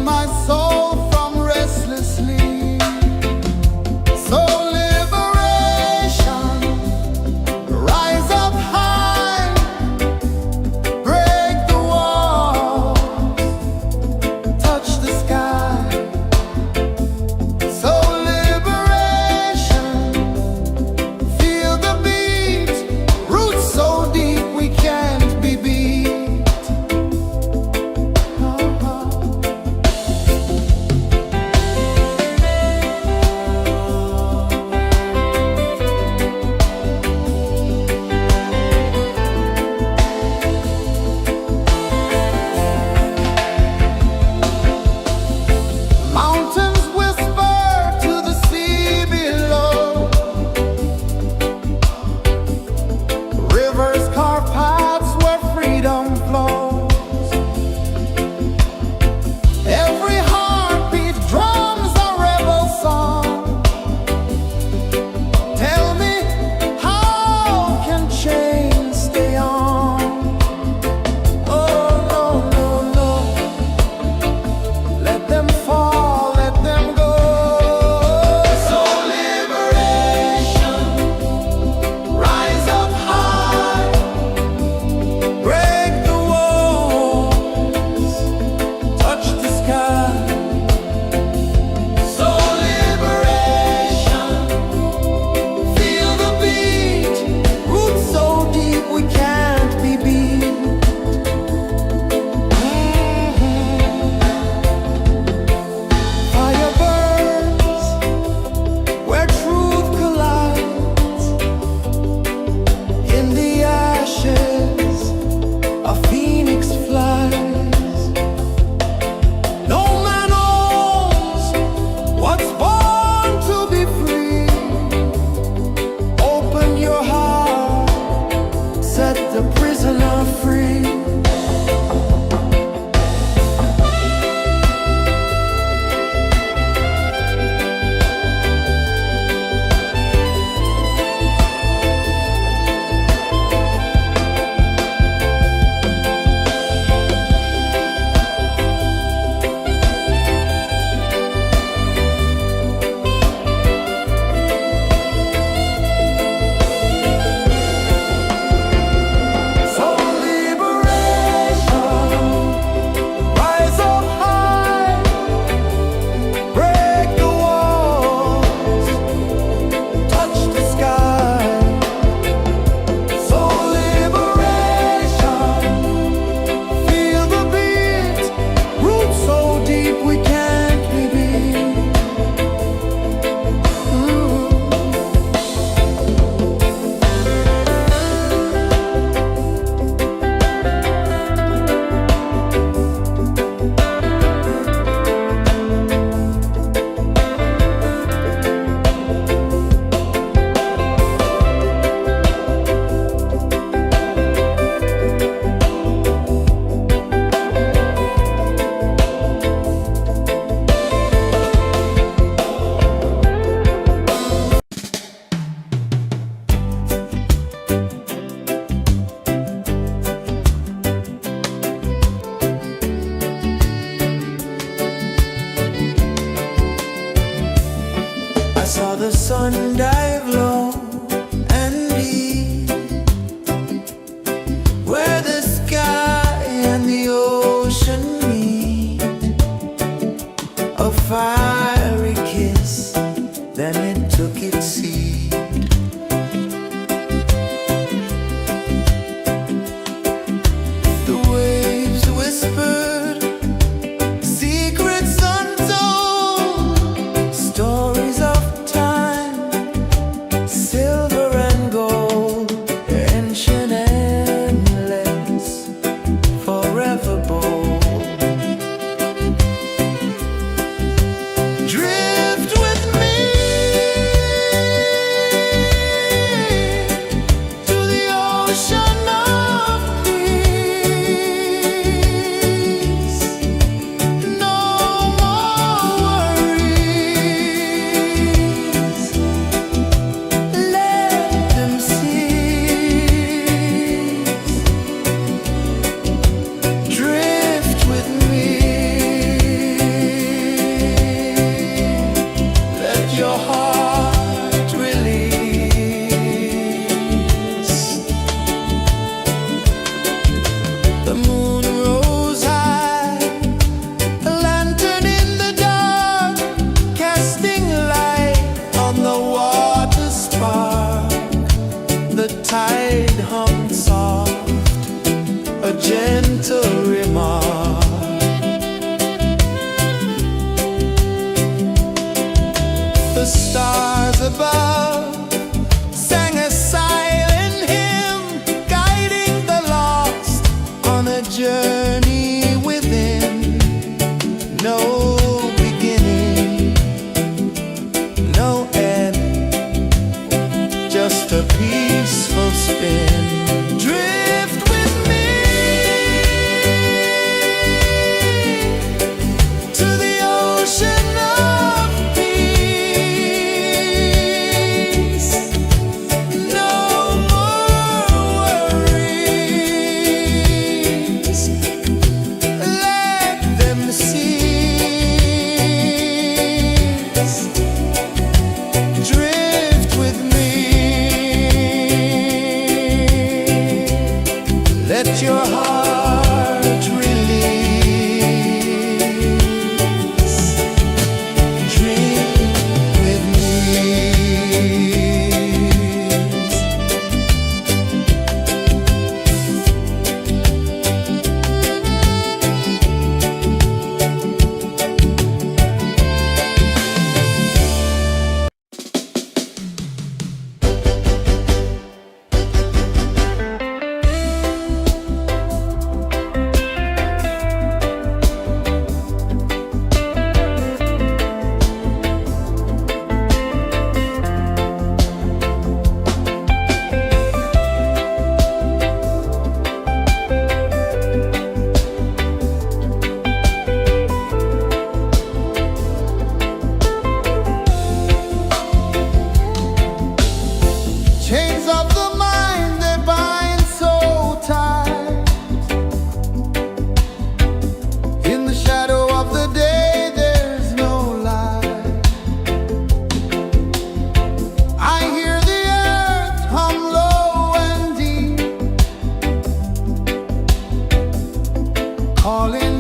my soul from restless sleep. So liberation, rise up high, break the walls, touch the sky. So liberation, feel the beat, roots so deep we can't be beat. Mountains whisper to the sea below. Rivers carve paths where freedom flows. Every heartbeat drums a rebel song. Tell me, how can chains stay on? Oh, no, no, no. Let them fall, let them go. So liberation, rise up high, break the walls, touch the sky. So liberation, feel the beat, roots so deep we can't be beat. Fire burns where truth collides. In the ashes, a phoenix flies. No man owns what's born to be free. Open your heart, set the prisoner free. So liberation, rise up high, break the walls, touch the sky. So liberation, feel the beat, roots so deep we can't be beat. I saw the sun dive low and deep, where the sky and the ocean meet. A fiery kiss, then it took its seat. The waves whispered secrets untold, stories of time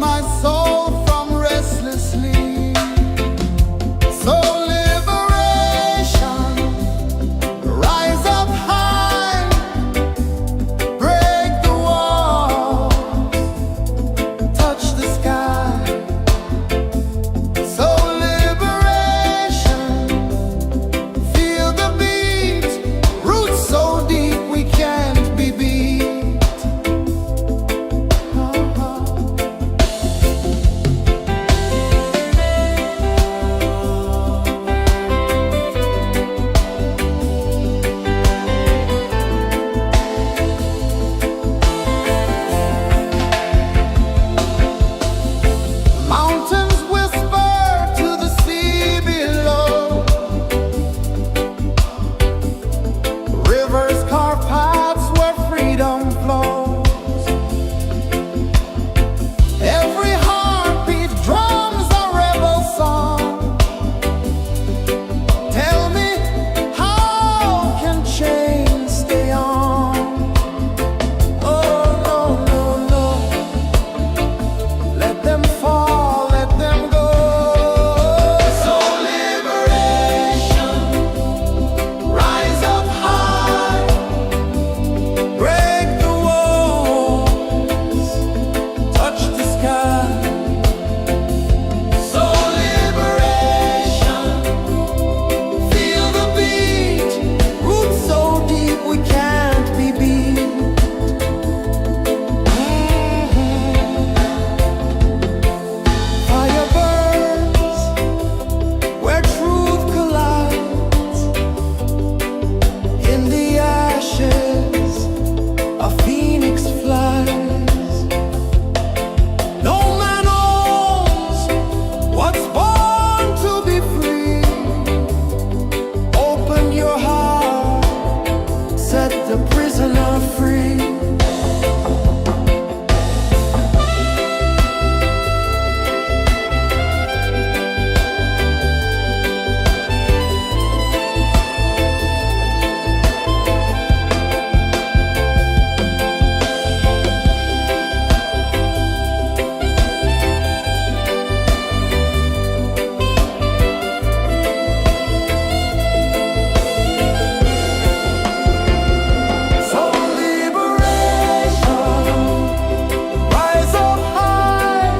my soul from restless sleep. So liberation, rise up high, break the walls, touch the sky. So liberation, feel the beat, roots so deep we can't be beat. Mountains whisper to the sea below. Rivers carve paths where freedom flows. Every heartbeat drums a rebel song. Tell me, how can chains stay on? Oh, no, no, no. Let them fall, let them go. So liberation, rise up high, break the walls, touch the sky. So liberation, feel the beat, roots so deep we can't be beat. Fire burns where truth collides. In the ashes, a phoenix flies. No man owns what's born to be free. Open your heart, set the prisoner free. So liberation, rise up high,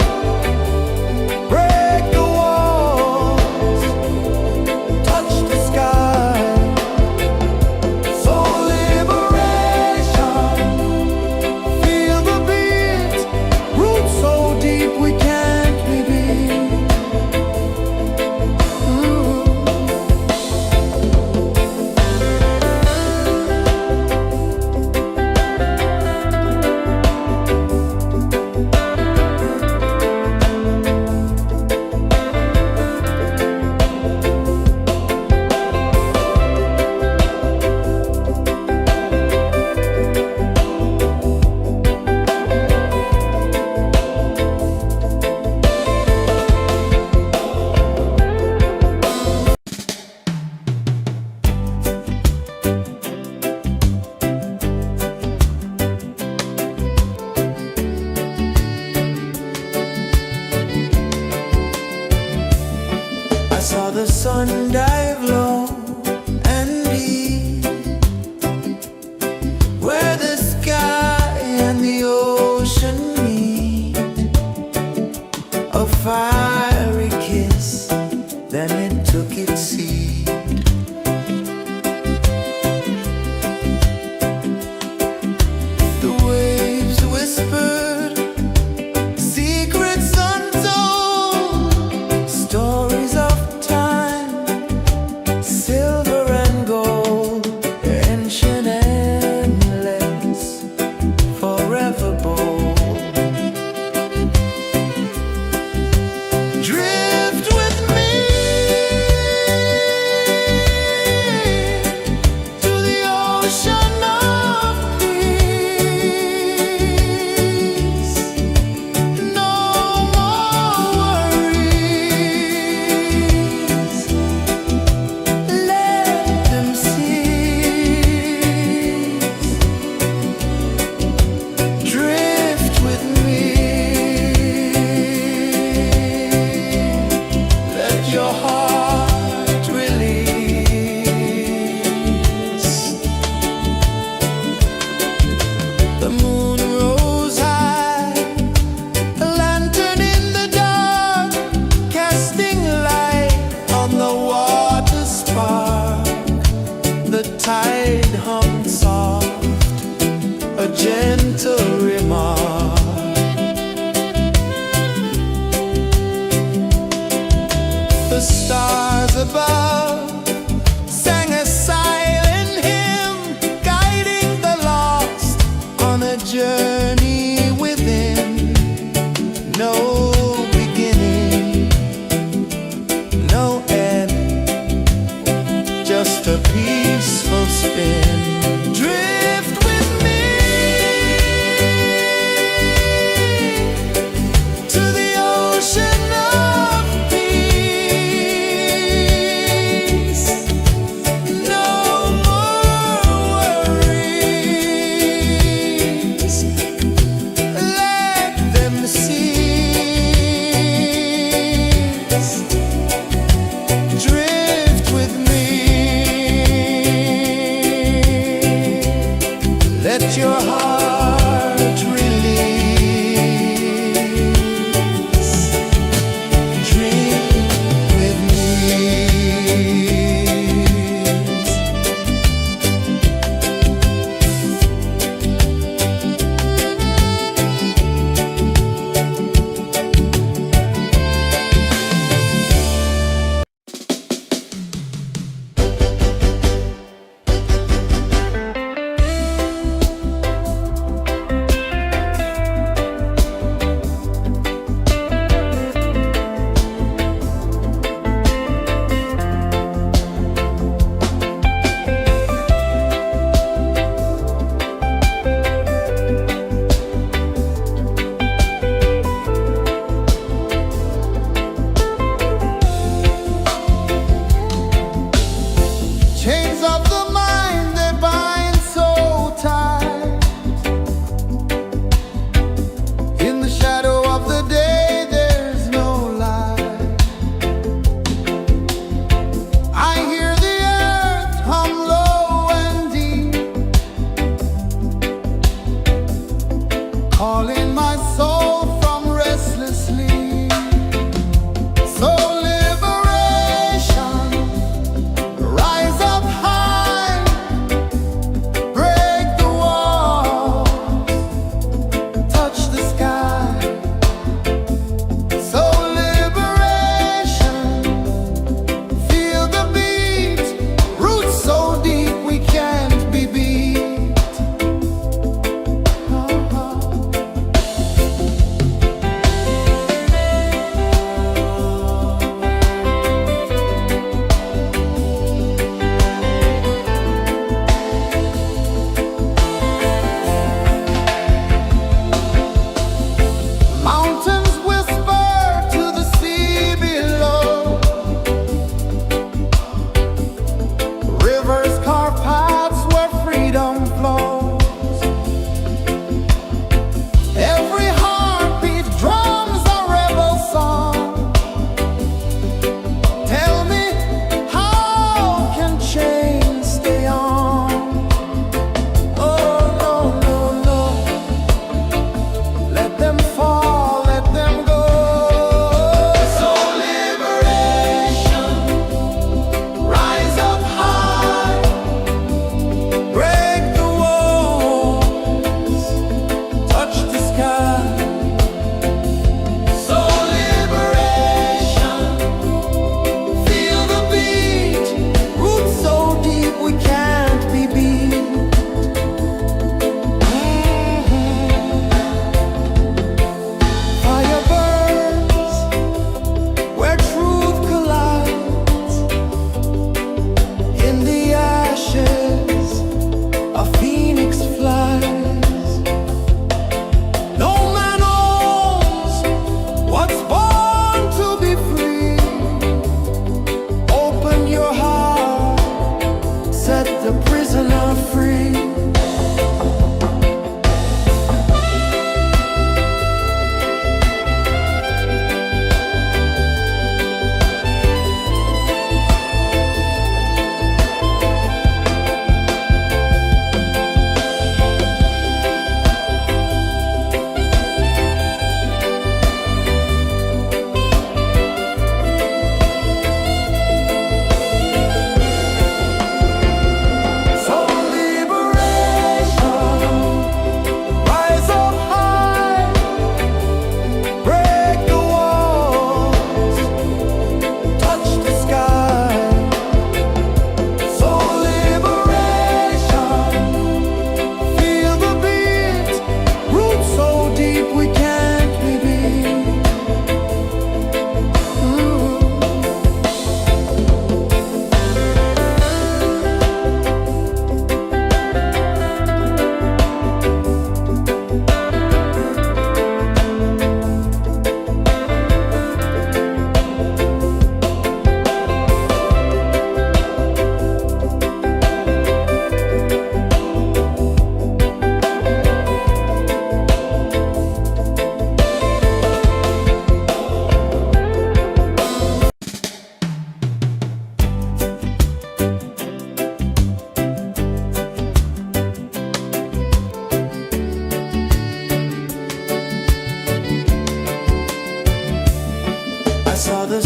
break the walls, touch the sky. So liberation, feel the beat, roots so deep we can't be beat. I saw the sun dive low and deep, where the sky and the ocean meet. A fiery kiss, then it took its seat. The waves whispered secrets untold, stories of time, silver and gold, ancient, endless, forever bold.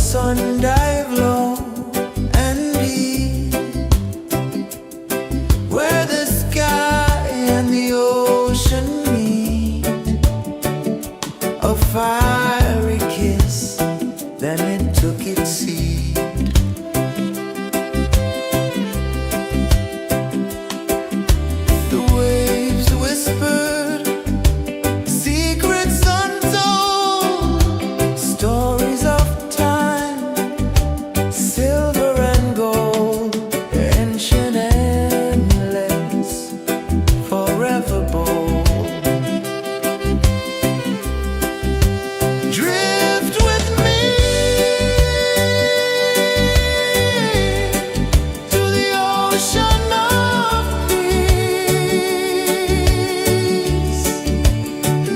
sun dive low and deep, where the sky and the ocean meet, a fiery kiss, then it took its seed. The waves whispered secrets untold, stories of time, silver and gold, ancient, endless, forever bold. Drift with me to the ocean of peace.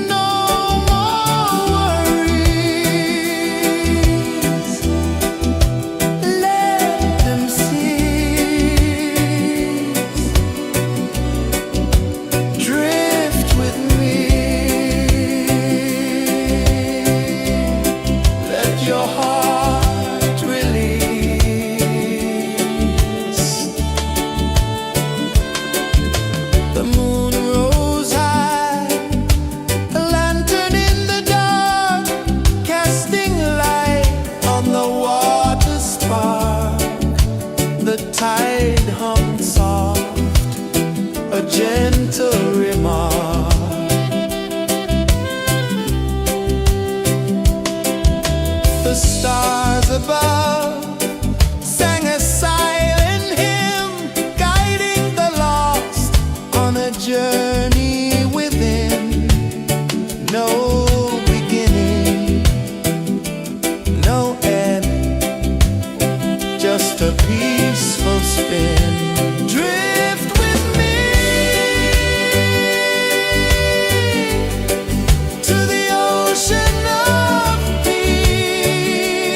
No more worries, let them cease. Drift with me, let your heart release. The moon rose high, a lantern in the dark, casting light on the water spark. The tide hummed soft, a gentle remark. The stars above sang a silent hymn, guiding the lost on a journey within. No beginning, no end, just a peaceful spin. Drift with me to the ocean of peace.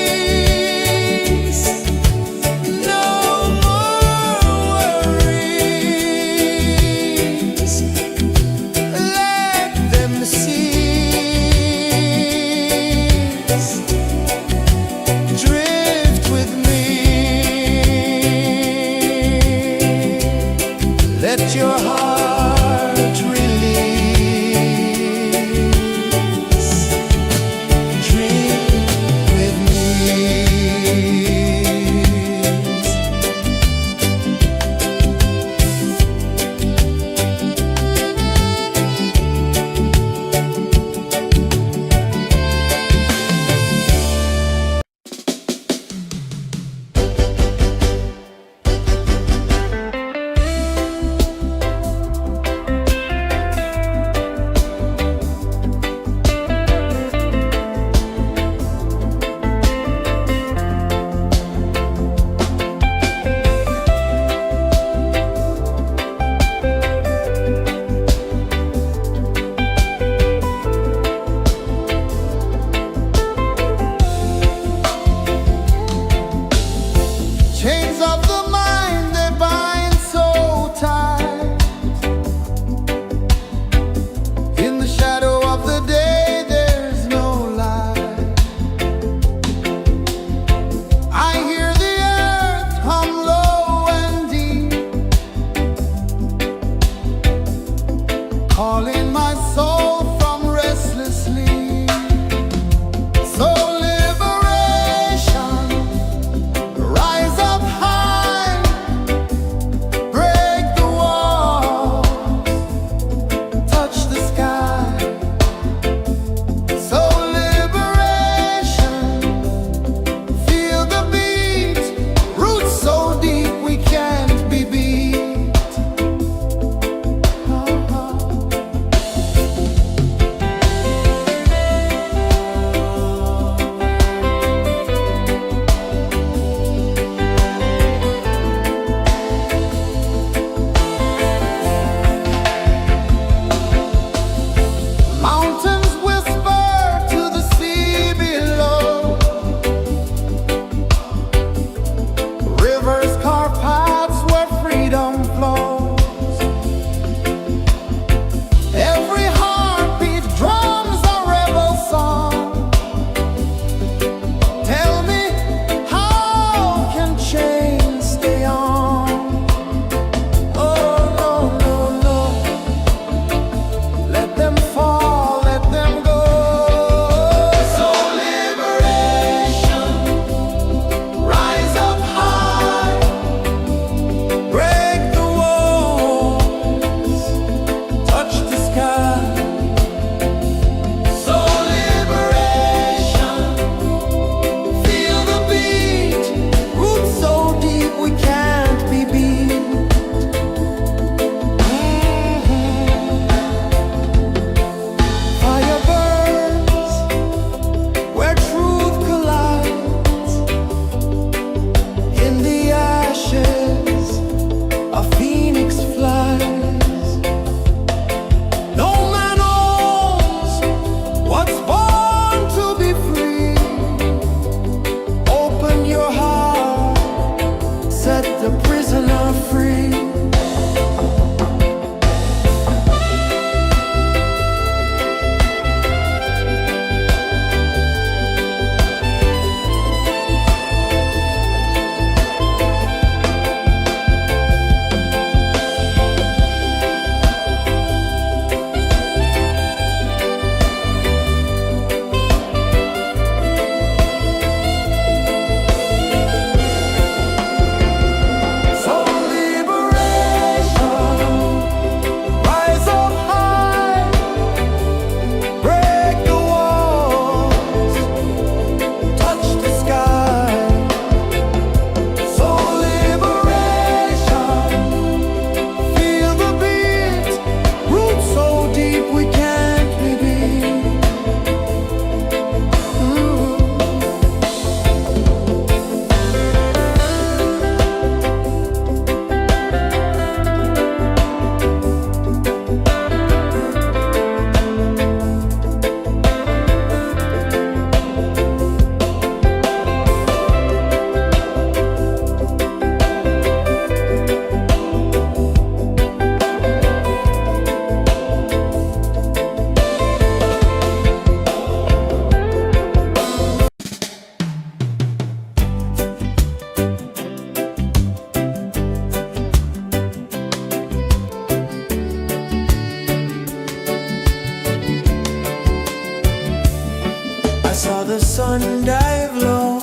the sun dive low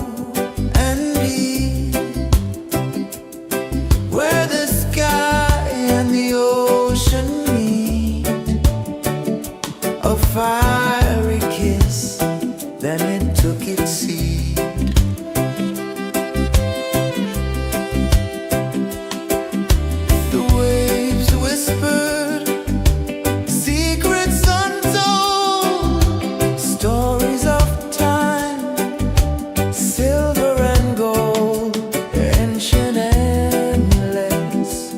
and deep, where the sky and the ocean meet, a fiery kiss, then it took its seed. The waves whispered secrets untold, stories of time, silver and gold, ancient, endless,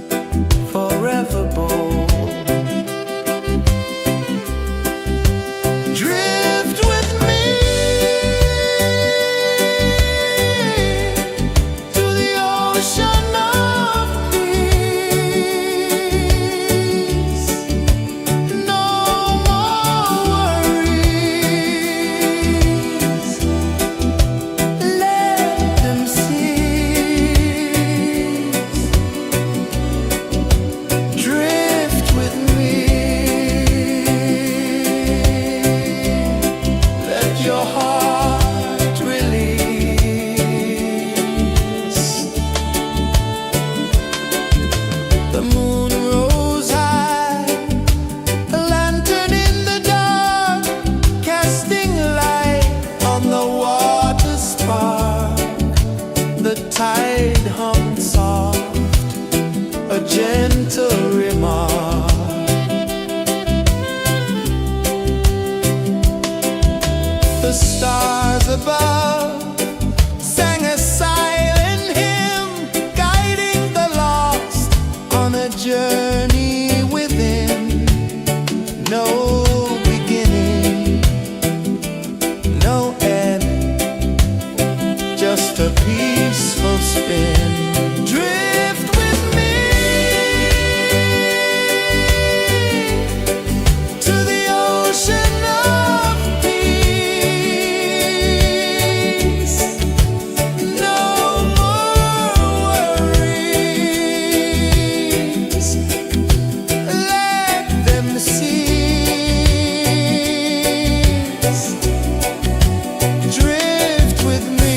forever bold. Drift with me to the ocean of peace. No more worries, let them cease. Drift with me, let your heart release. The moon rose high, a lantern in the dark, casting light on the water spark. The tide hummed soft, a gentle remark. The stars above sang a silent hymn, guiding the lost on a journey within. No beginning, no end, just a peaceful spin. Drift with me to the ocean of peace. No more worries, let them cease. Drift with me.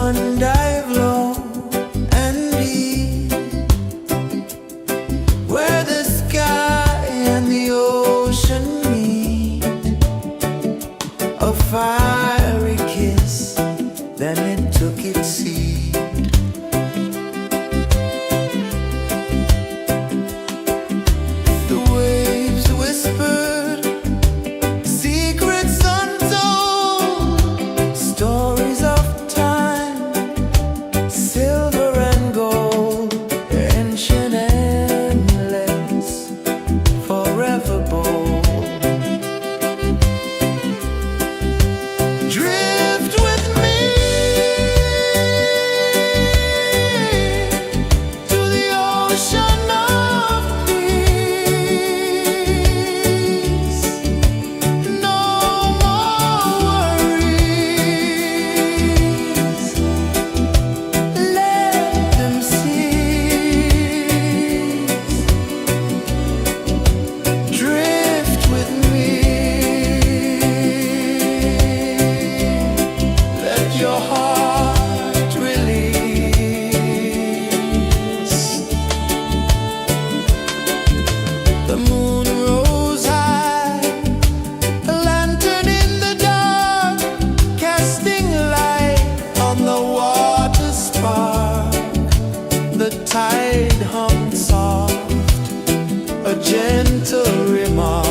one dive low and deep, where the sky and the ocean meet. A fiery kiss, then it took its seat. The waves whispered secrets untold, stories of time, silver and gold, ancient, endless, forever bold. Drift with me to the ocean of peace. No more worries, let them cease. Drift with me, let your heart release. The moon rose high, a lantern in the dark, casting light on the water spark. The tide hummed soft, a gentle remark.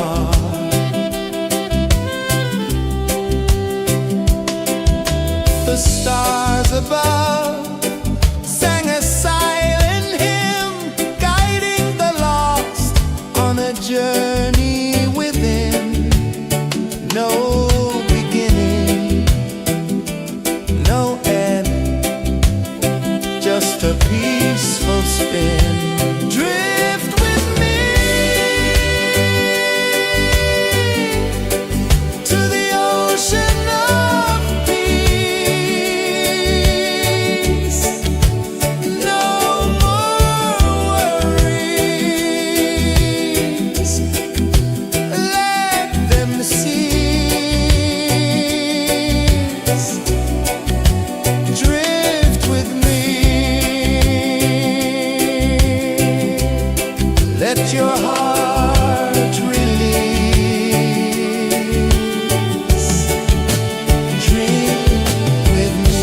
The stars above sang a silent hymn, guiding the lost on a journey within. No beginning, no end, just a peaceful spin. Drift with me to the ocean of peace. No more worries, let them cease. Drift with me, let your heart release. Dream with me.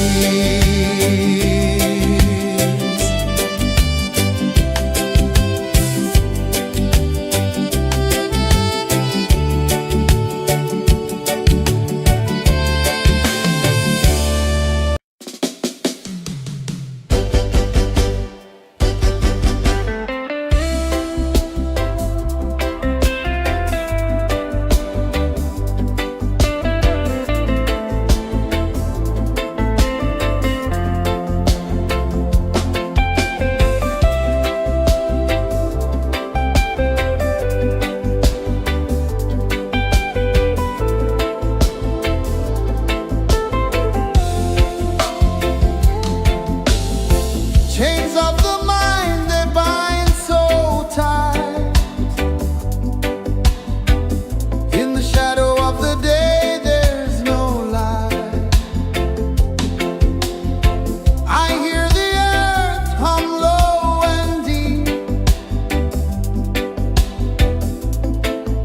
Chains of the mind, they bind so tight. In the shadow of the day, there's no light. I hear the earth hum low and deep,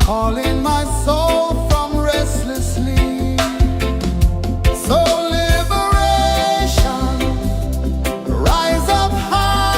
calling my soul from restless sleep. So liberation, rise up high.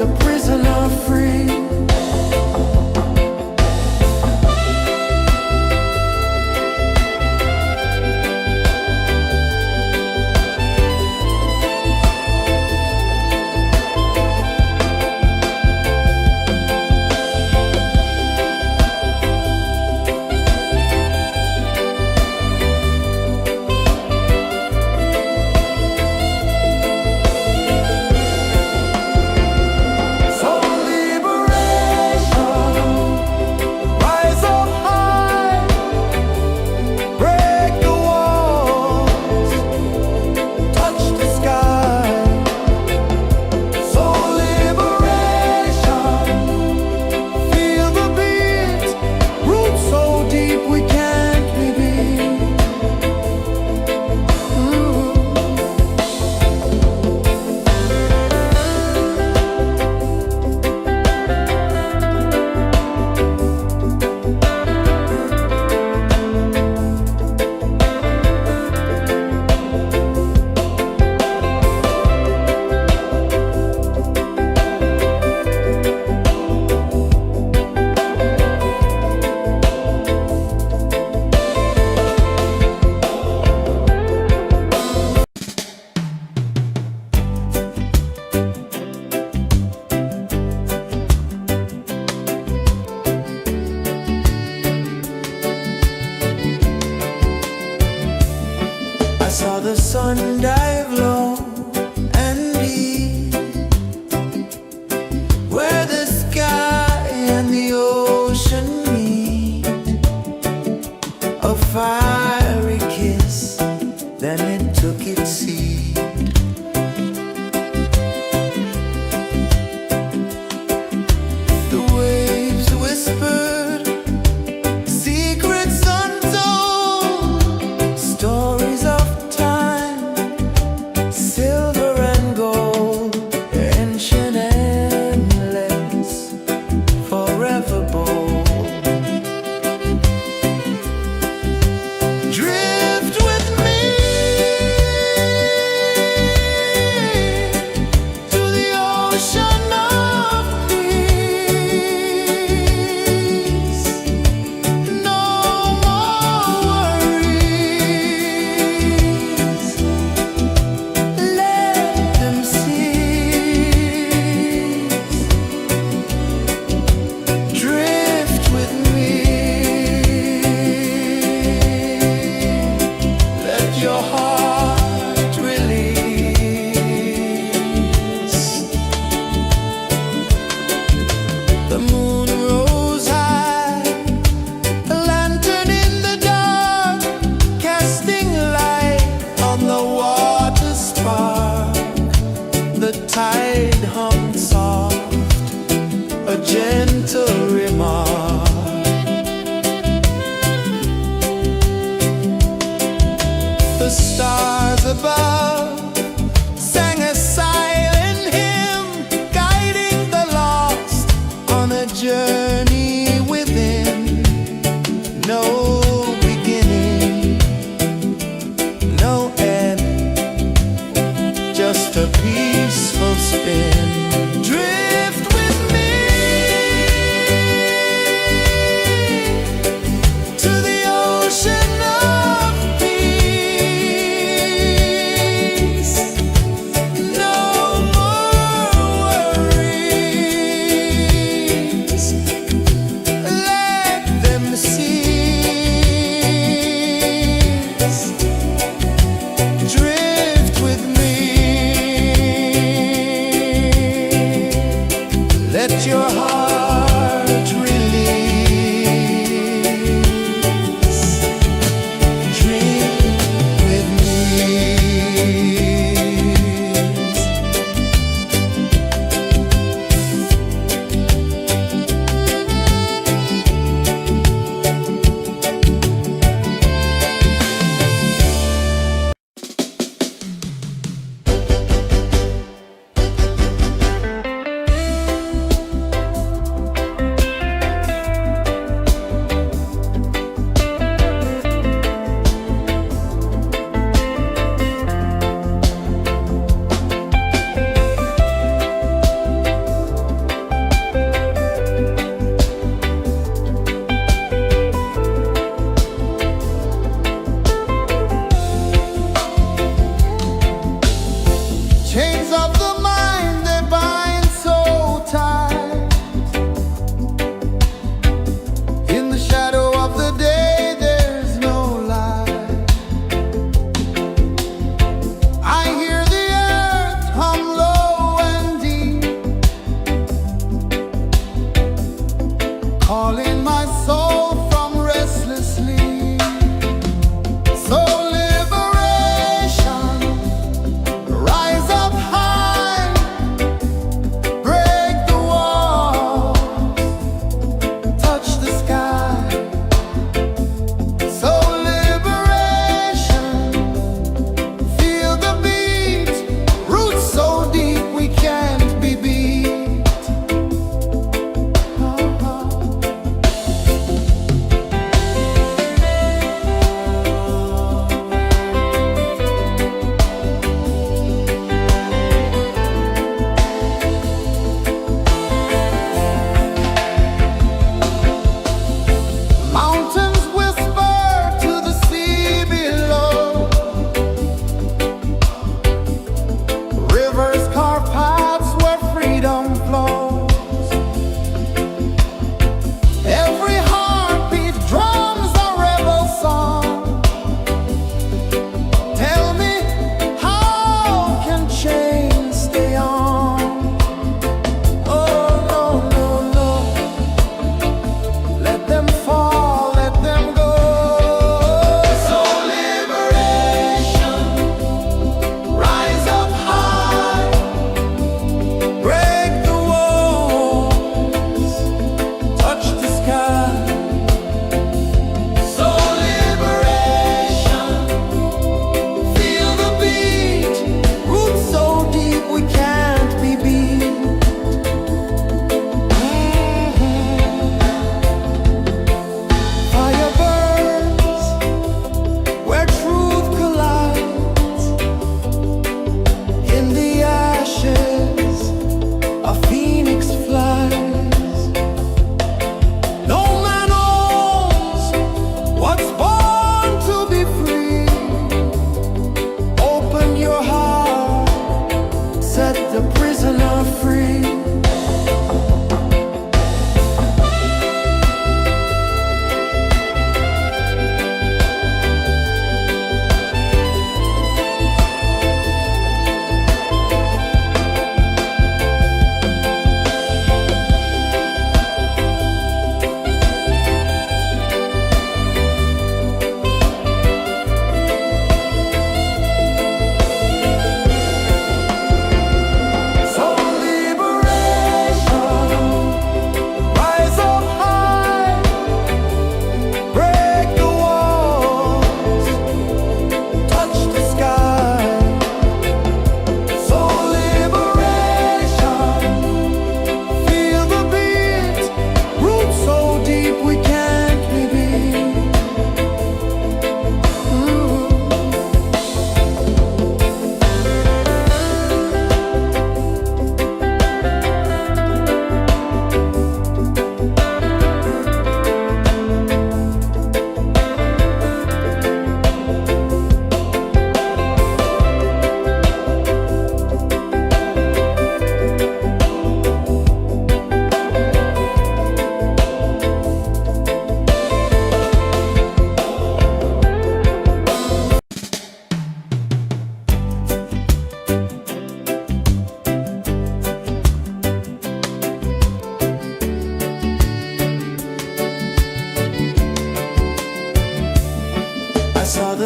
a prisoner free. Saw the sun dive low and deep, where the sky and the ocean meet. A fiery kiss, then it took its seat. The waves whispered secrets untold, stories of silver and gold, ancient, endless, forever bold. Drift with me to the ocean of peace. No more worries. Drift with me. Let your heart release. The moon rose high, a lantern in the dark, casting light on the water spark. The tide hummed soft, a gentle remark. The stars above sang a silent hymn, guiding the lost on a journey within. No beginning, no end, just a peaceful spin. Drift with me to the ocean of peace. No more worries.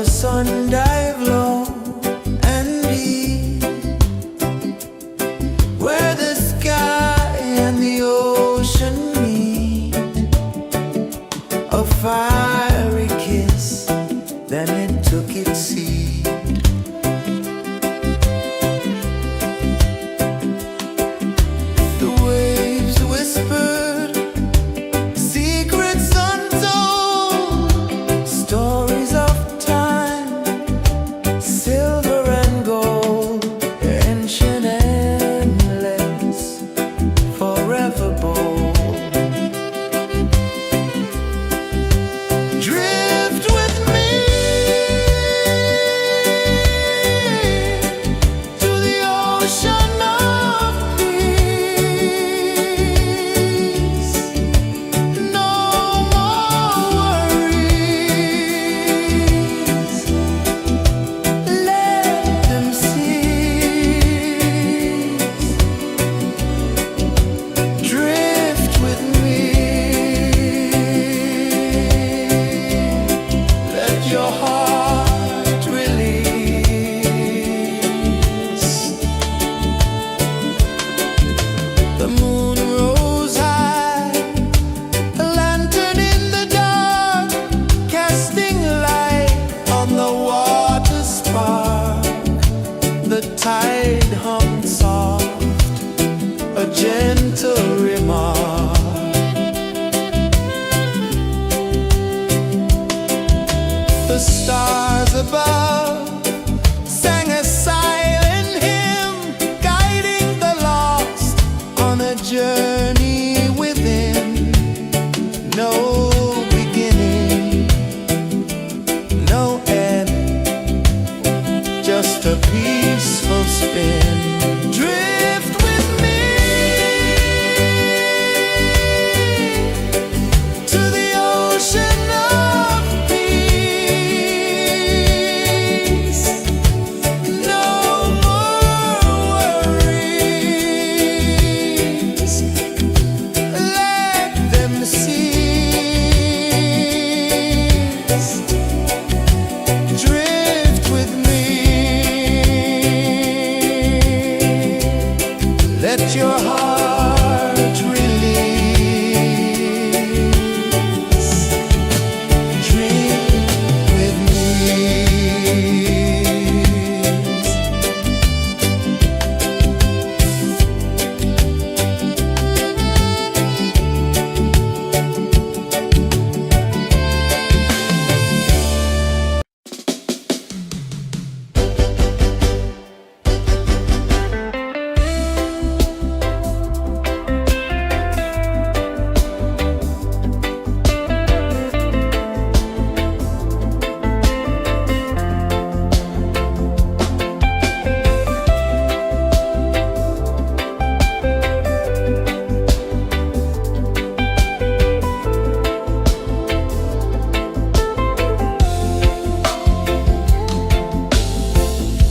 sun dive low and deep, where the sky and the ocean meet. A fiery kiss, then it took its seed. The waves whispered secrets untold, stories of time, silver and gold, ancient, endless, forever bold. Drift with me to the ocean of peace. No more worries, let them cease. Drift with me, let your heart release. The moon rose high, a lantern in the dark, casting light on the water spark. The tide hummed soft, a gentle remark. The stars above sang a silent hymn, guiding the lost on a journey within. No beginning, no end, just a peaceful spin. Drift with me to the ocean of peace. No more worries, let them cease. Drift with me, let your heart release. Dream with me.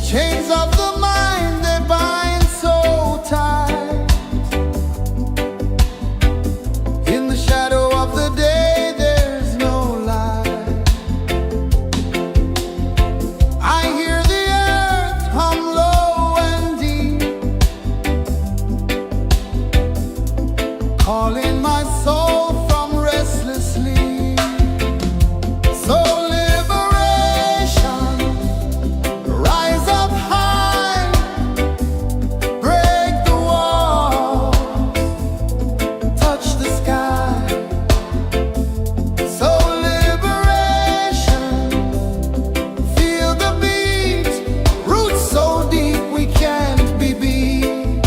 Chains of the mind, they bind so tight. In the shadow of the day, there's no light. I hear the earth hum low and deep, calling my soul from restless sleep. So liberation, rise up high, break the walls, touch the sky. So liberation, feel the beat, roots so deep we can't be beat.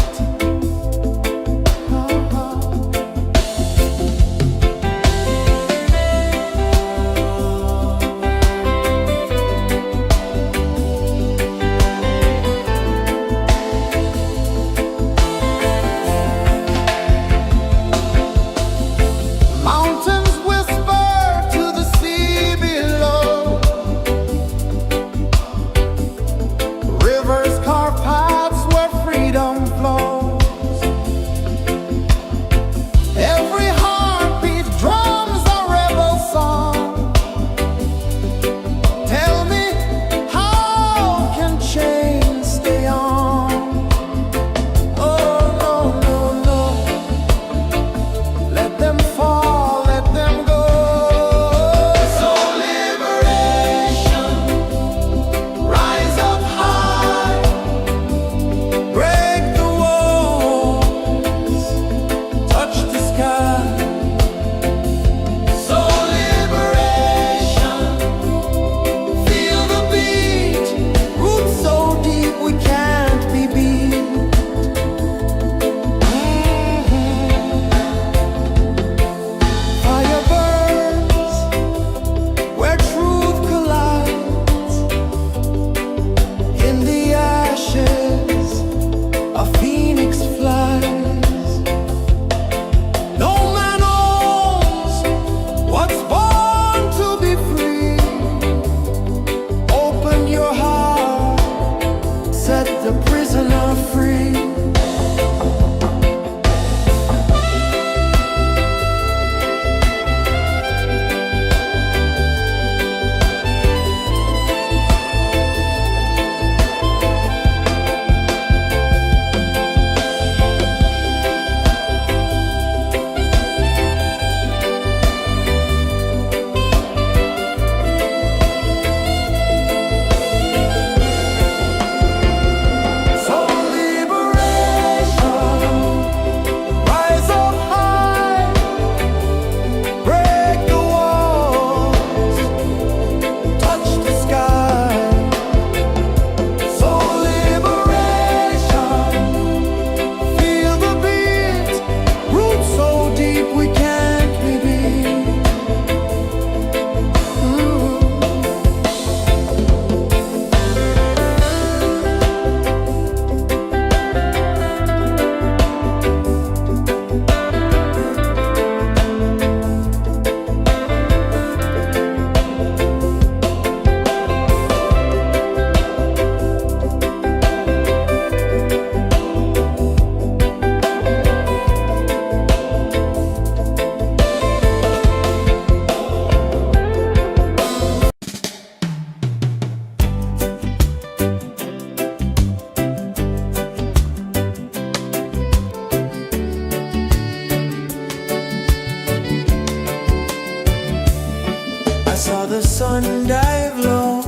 sun dive low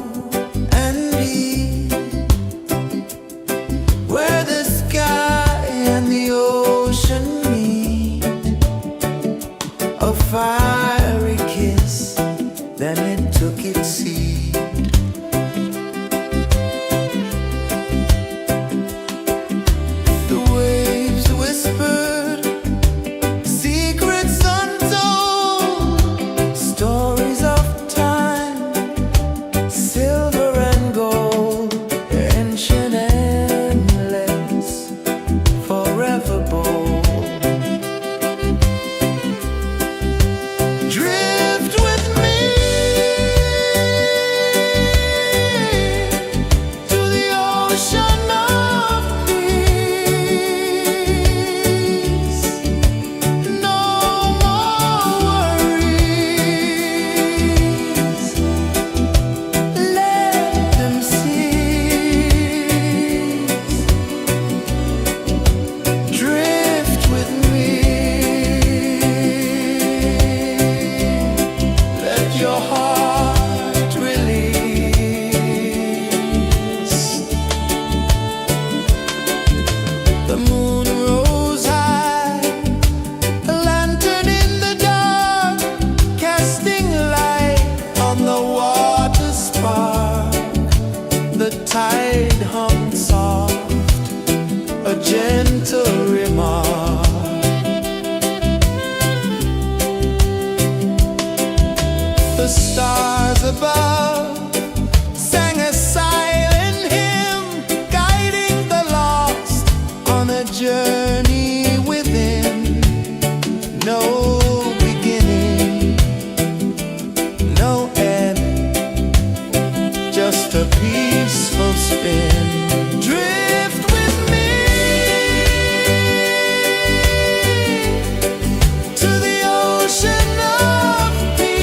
and deep, where the sky and the ocean meet, a fiery kiss, then it took its seed. The waves whispered secrets untold, stories of time, silver and gold, ancient, endless, forever bold. Drift with me to the ocean of peace. No more worries, let them cease. Drift with me, let your heart release. The moon rose high, a lantern in the dark, casting light on the water spark. The tide hummed soft, a gentle remark. The stars above sang a silent hymn, guiding the lost on a journey within. No beginning, no end, just a peaceful spin. Drift with me to the ocean of peace.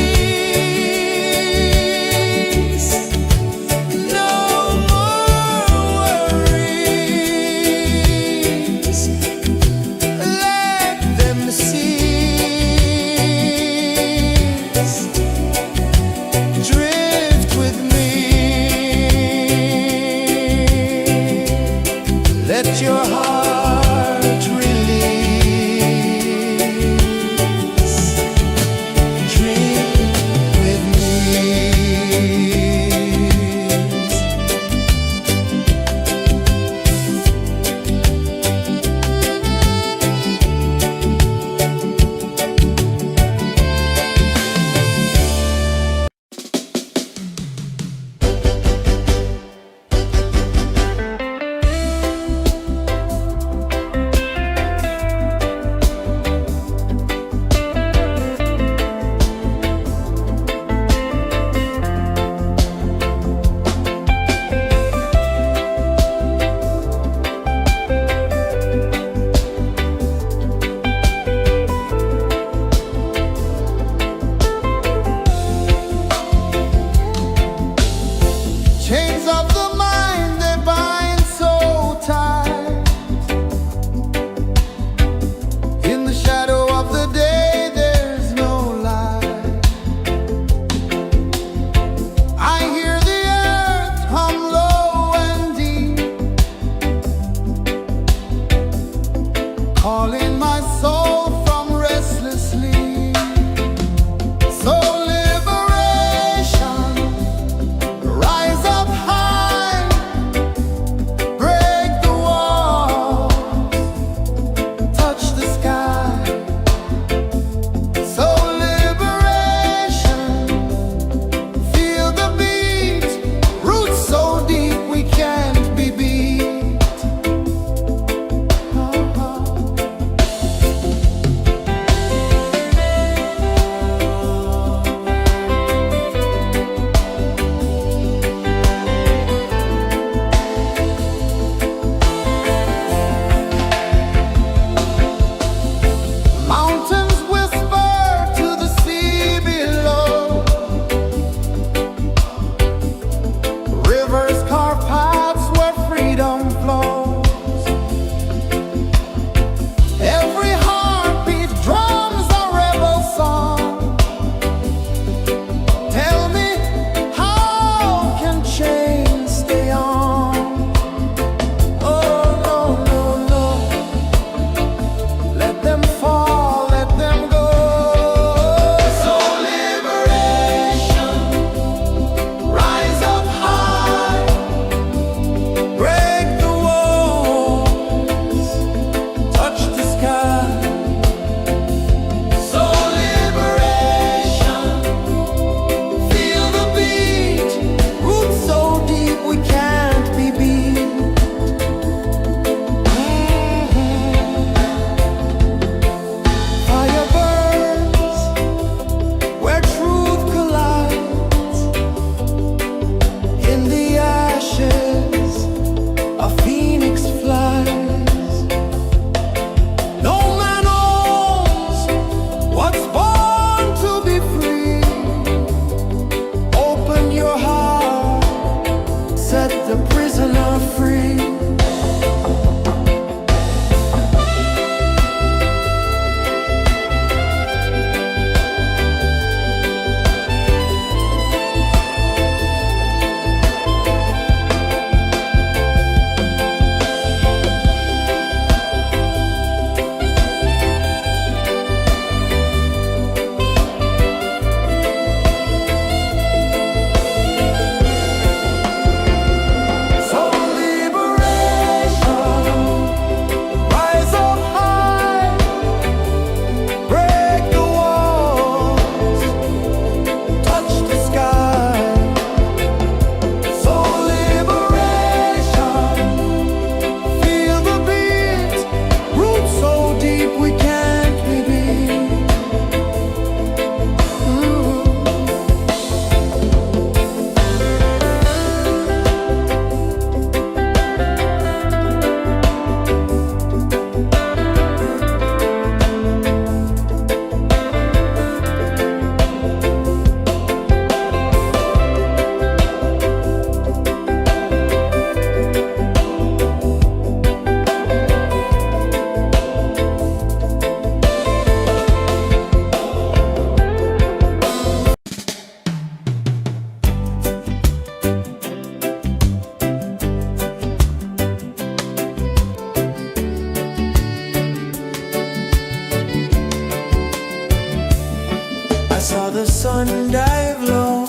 I saw the sun dive low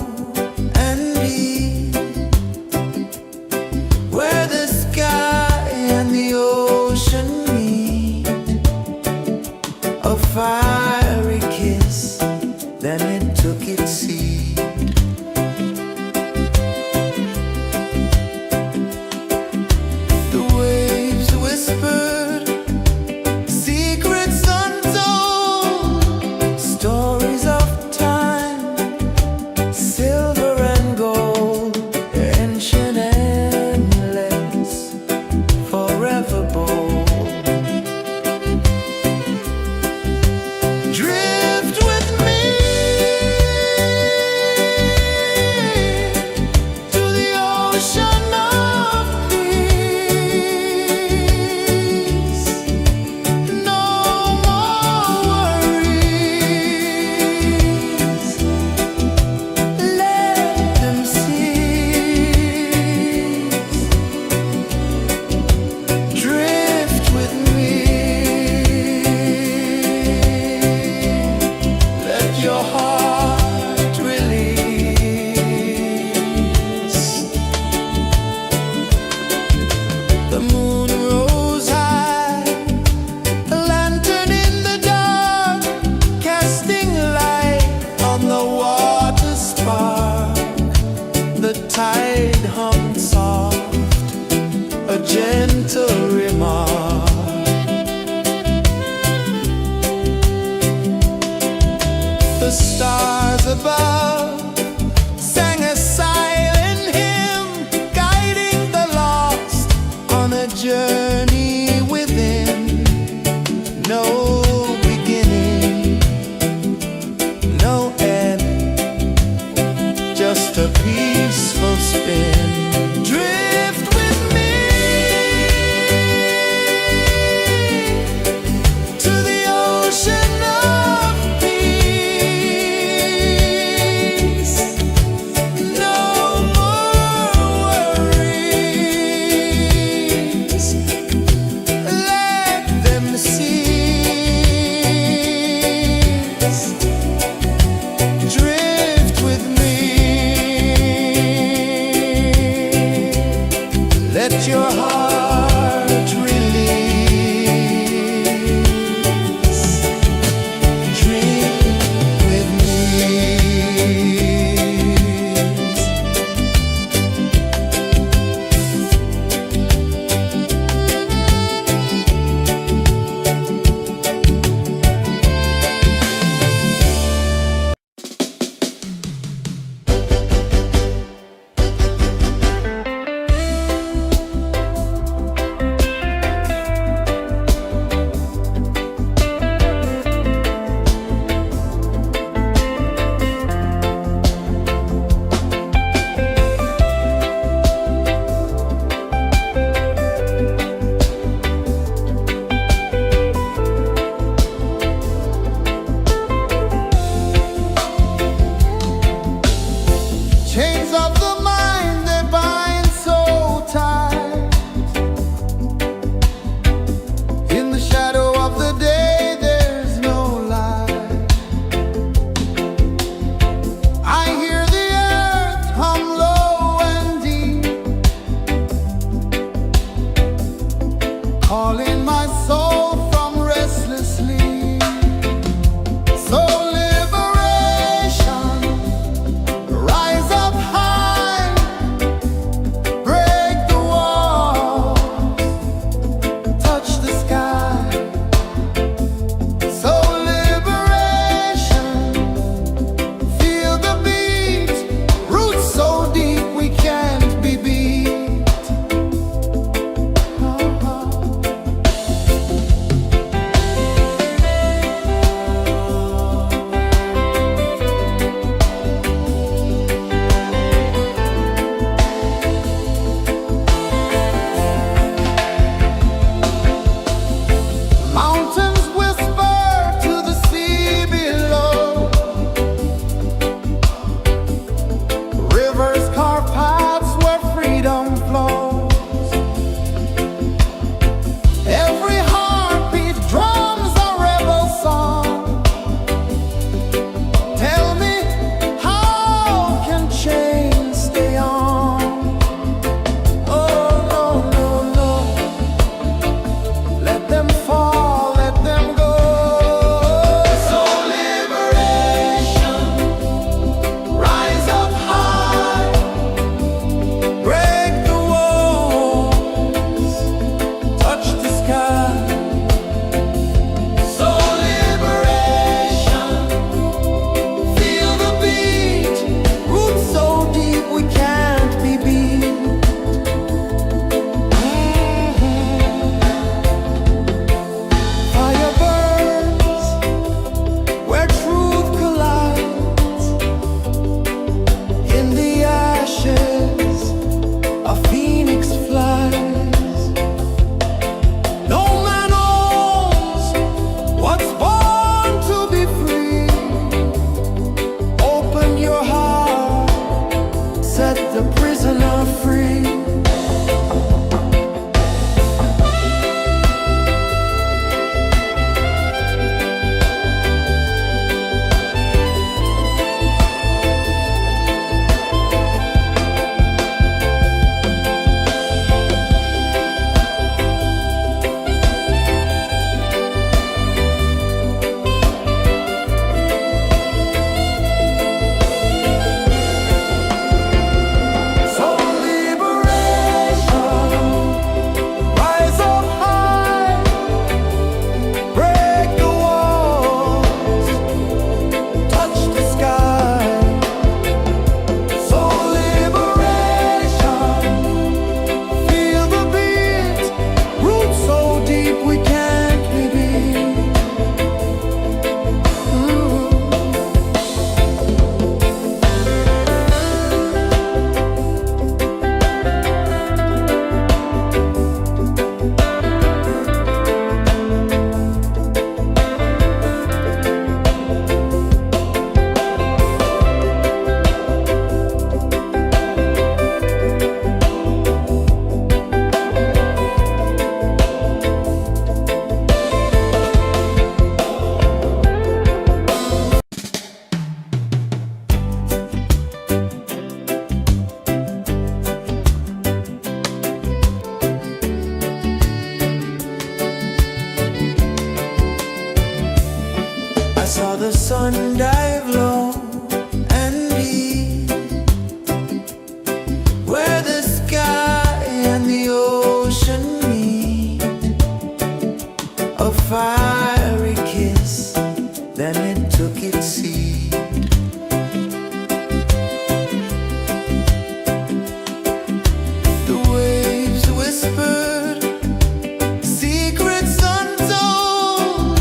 and deep, where the sky and the ocean meet. A fiery kiss, then it took its seat. The waves whispered secrets untold, stories of time, silver and gold, ancient, endless, forever bold. Drift with me to the ocean of peace. No more worries, let them cease. Drift with me, let your heart release. The moon rose high, a lantern in the dark, casting light on the water spark. The tide hummed soft, a gentle remark. The stars above sang a silent hymn, guiding the lost on a journey within. No beginning, no end, just a peaceful spin. Drift with me to the ocean of peace. saw the sun dive low and deep, where the sky and the ocean meet. A fiery kiss, then it took its seat. The waves whispered secrets untold,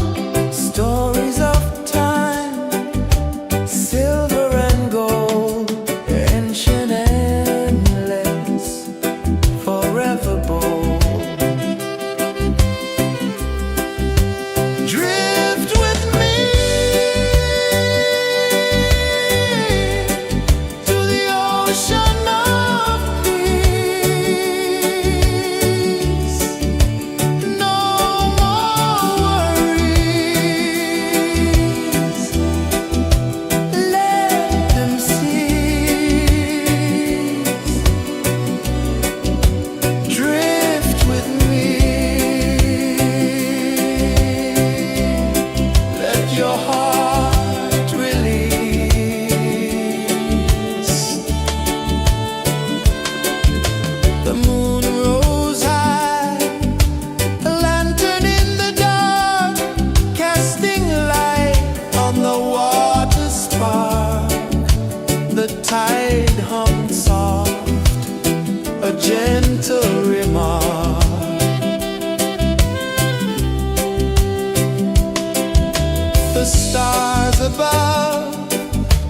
stories of time, silver and gold, ancient, endless, forever bold. Drift with me to the ocean of peace. No more worries, let them cease. Drift with me, let your heart release. The moon rose high, a lantern in the dark, casting light on the water spark. The tide hummed soft, a gentle remark. The stars above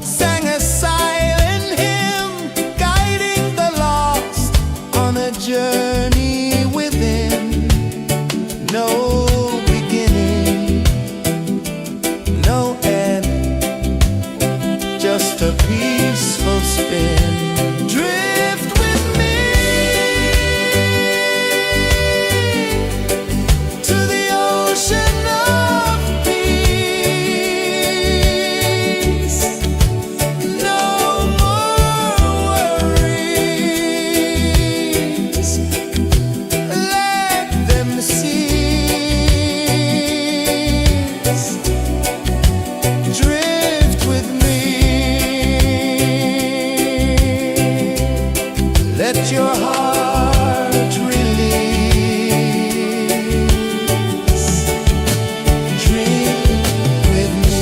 sang a silent hymn, guiding the lost on a journey within. No beginning, no end, just a peaceful spin. Drift with me to the ocean of peace. No more worries, let them cease. Drift with me, let your heart release. Drift with me.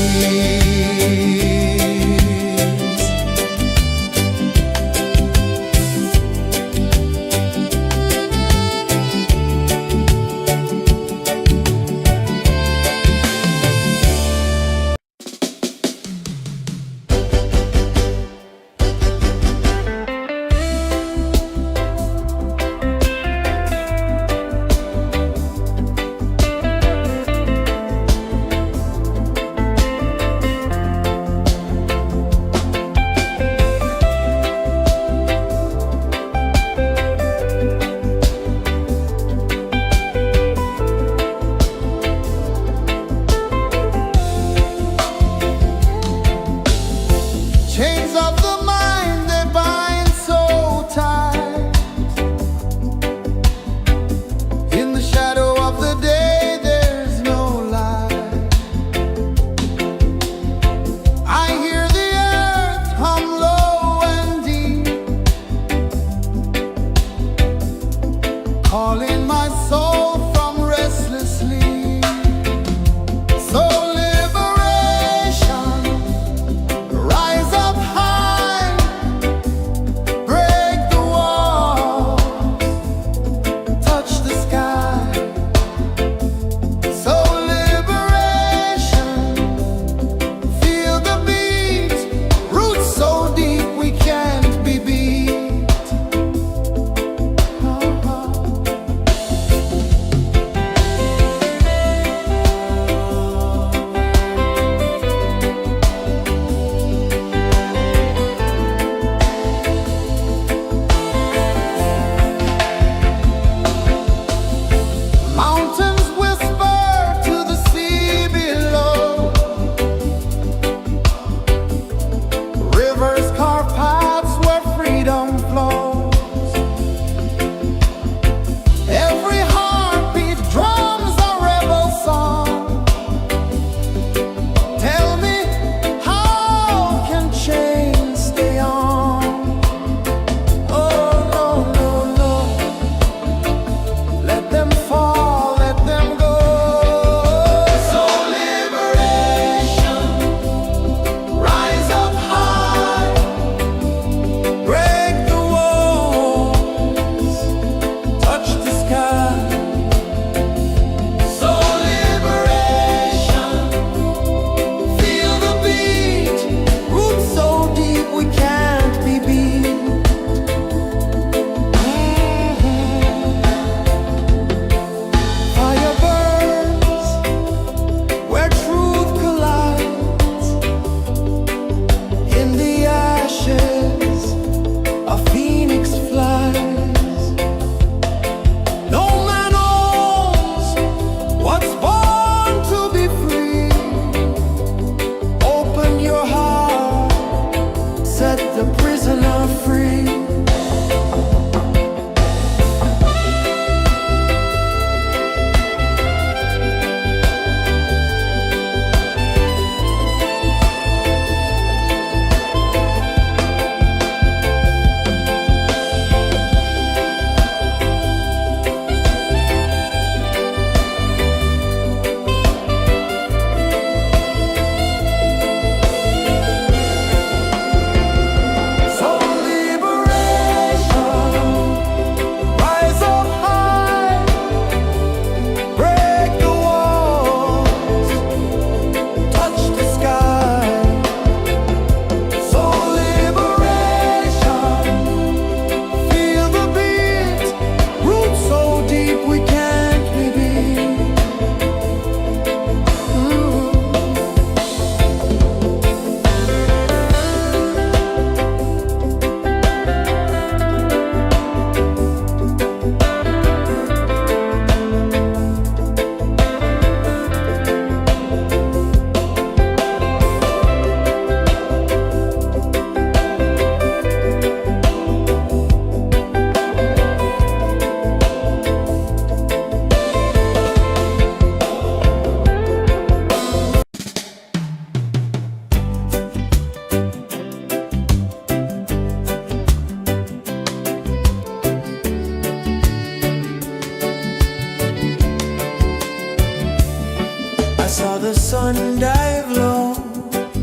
and dive low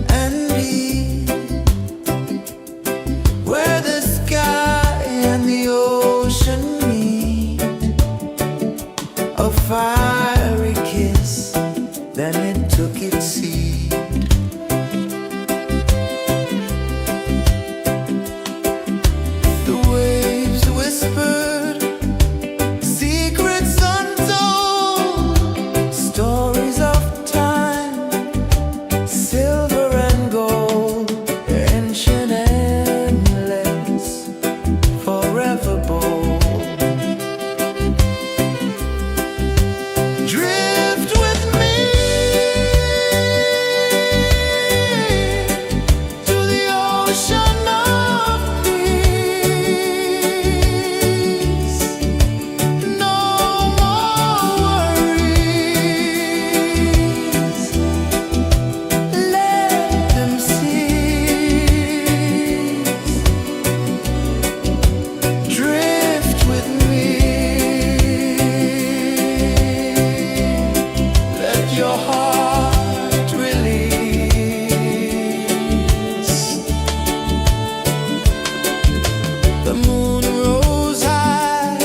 and deep, where the sky and the ocean meet. A fiery kiss, then it took its seat. The waves whispered secrets untold, stories of time, silver and gold, ancient, endless, forever bold. Drift with me to the ocean of peace. No more worries. Let them cease. Drift with me. Let your heart release. The moon rose high,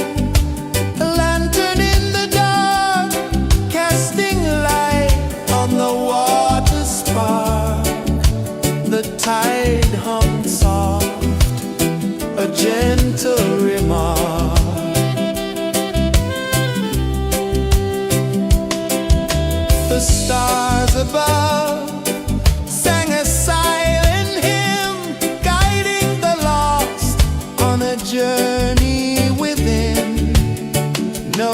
a lantern in the dark, casting light on the water spark. The tide hummed soft, a gentle remark. The stars above sang a silent hymn, guiding the lost on a journey within. No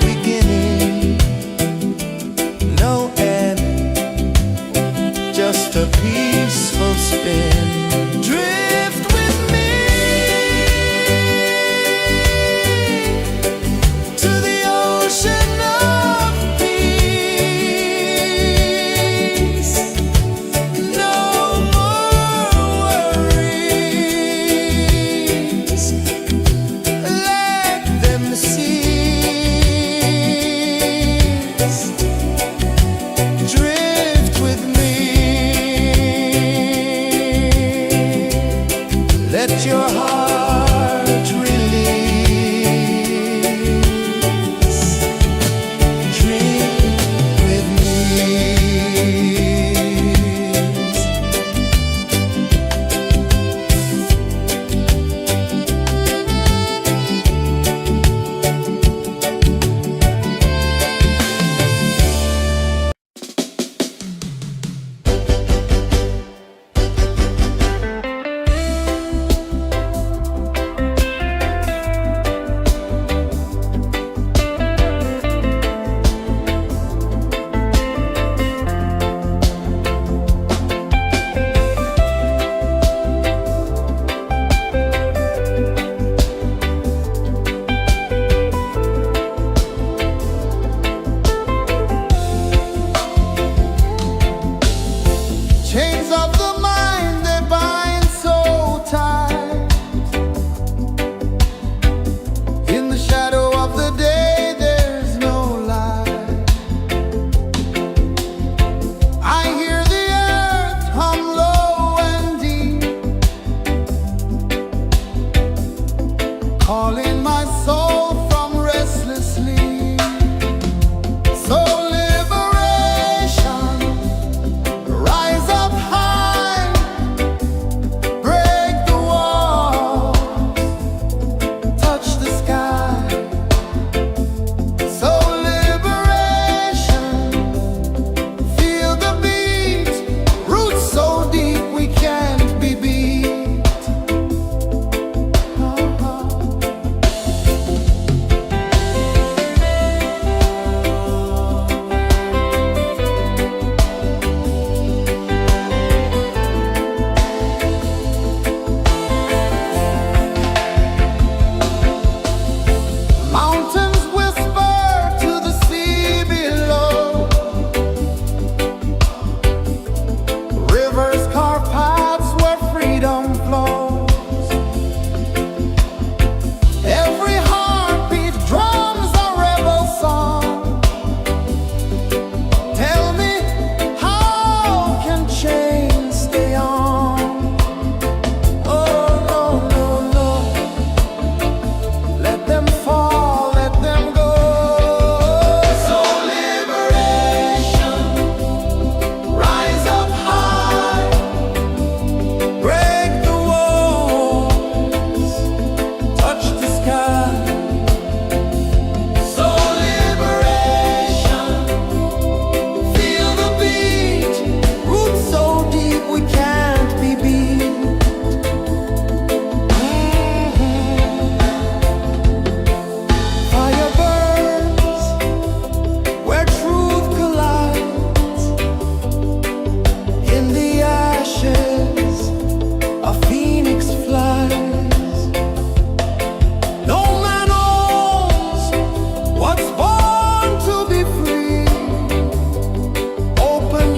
beginning, no end, just a peaceful spin. Drift with me to the ocean of peace. No more worries. Let them cease. Drift with me.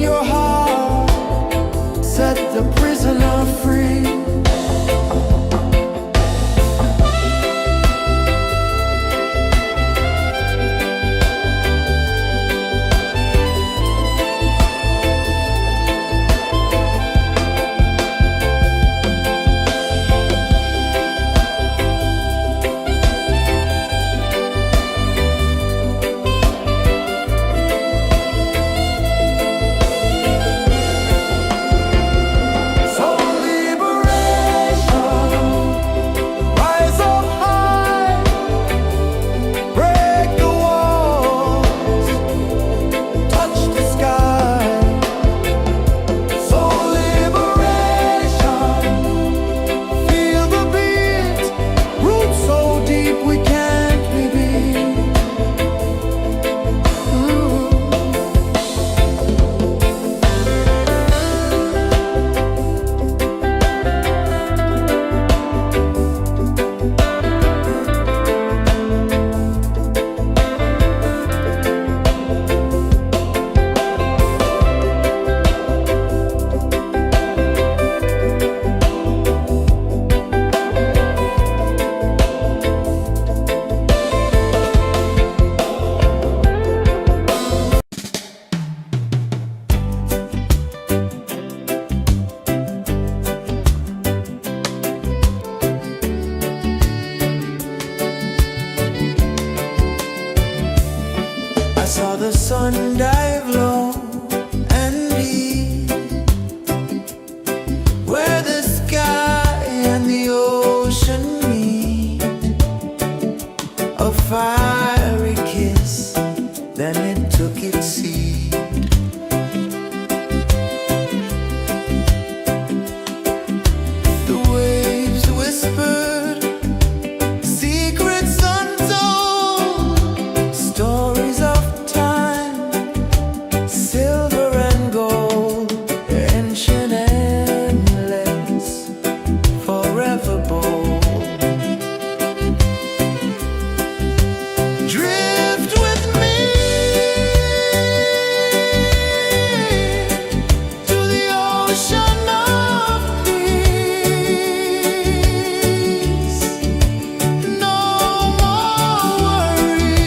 your heart, set the prisoner free. Saw the sun dive low and deep, where the sky and the ocean meet. A fiery kiss, then it took its seat. The waves whispered secrets untold, stories of silver and gold, ancient, endless, forever bold. Drift with me to the ocean of peace. No more worries.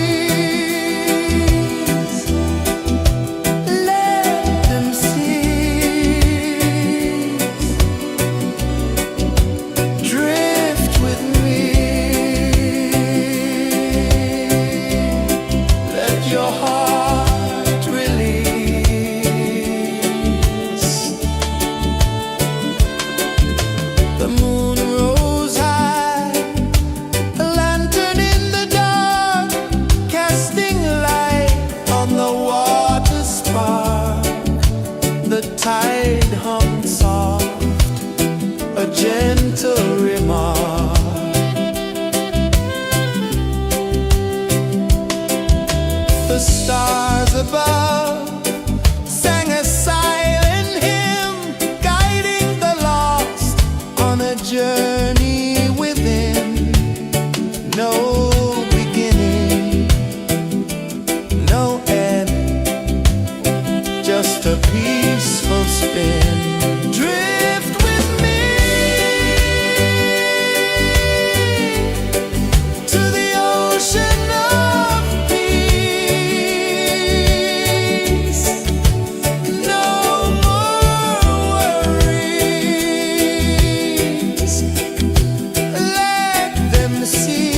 Drift with me. Let your heart release. The moon rose high, a lantern in the dark, casting light on the water spark. The tide hummed soft, a gentle remark. The stars above sang a silent hymn, guiding the lost on a journey within. No beginning, no end, just a peaceful spin. Drift with me to the ocean of peace. No more worries. Let them cease.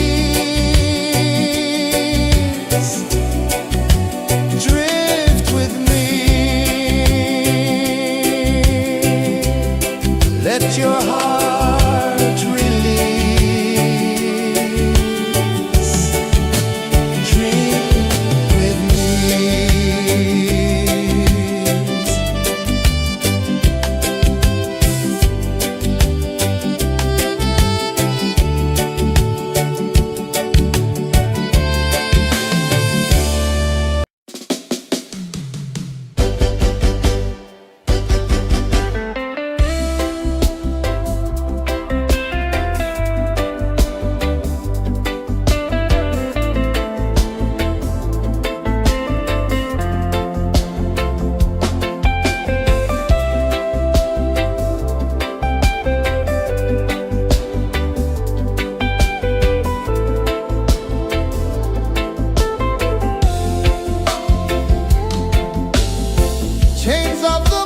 Drift with me. Let your heart release. Dream with me.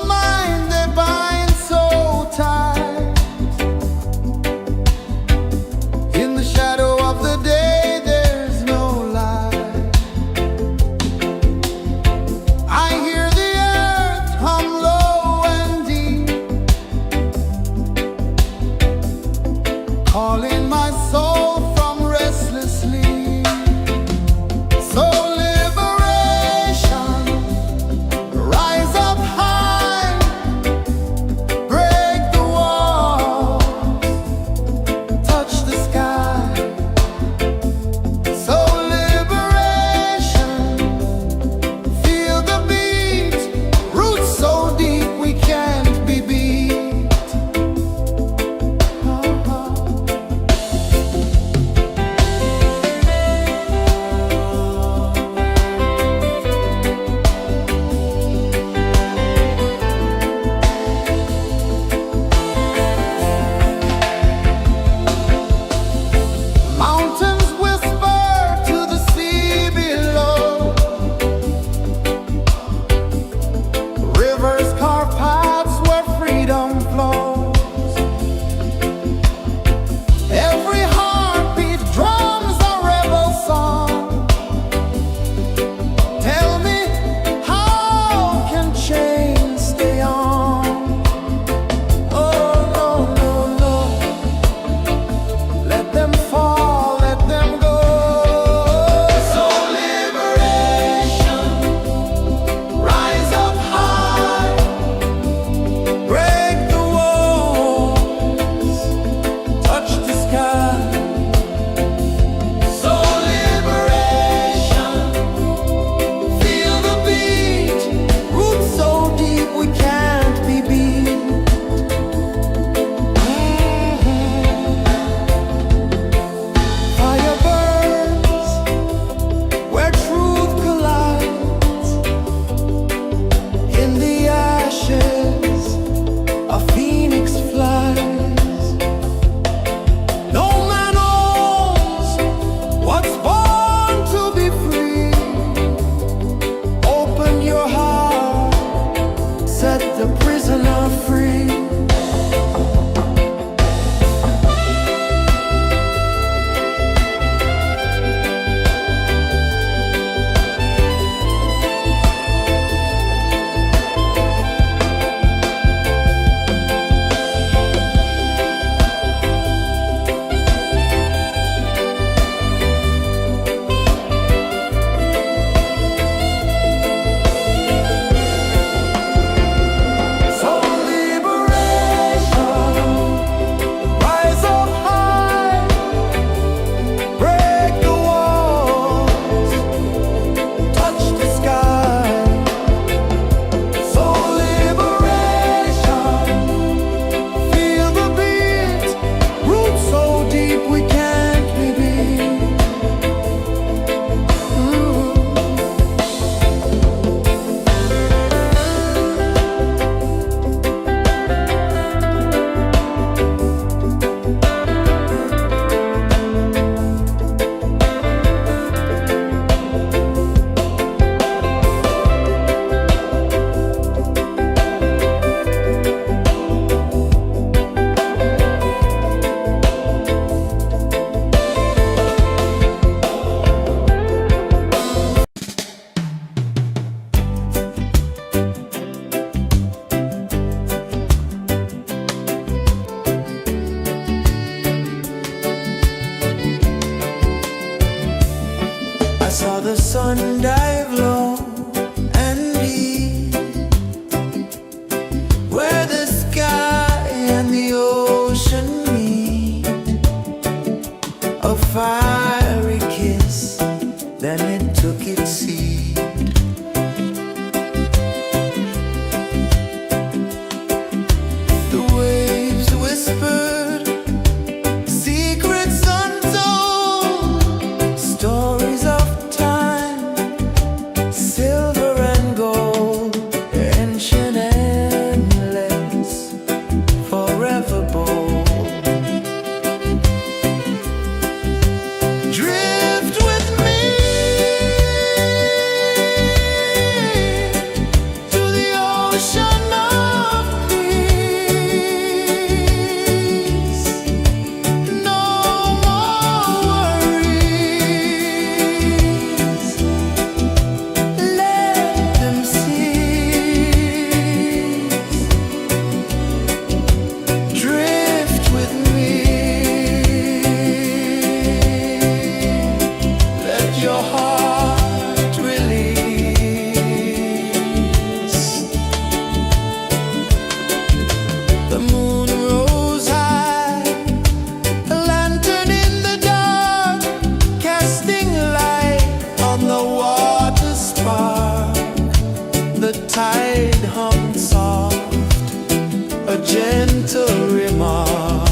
mind they bind so tight. In the shadow of the day there's no light. I hear the earth hum low and deep, calling my soul from restless sleep. So liberation, rise up high, break the walls, touch the sky. So liberation, feel the beat, roots so deep we can't be beat. Mountains whisper to the sea below, rivers carve paths where freedom flows. Every heartbeat drums a rebel song. Tell me, how can chains stay on? Oh no, no, no, let them fall, let them go. So liberation, rise up high, break the walls, touch the sky. So liberation, feel the beat, roots so deep we can't be beat. Fire burns where truth collides. In the ashes, a phoenix flies. No man owns what's born to be free. Open your heart, set the prisoner free. So The moon rose high, a lantern in the dark, casting light on the water spark. The tide hummed soft, a gentle remark.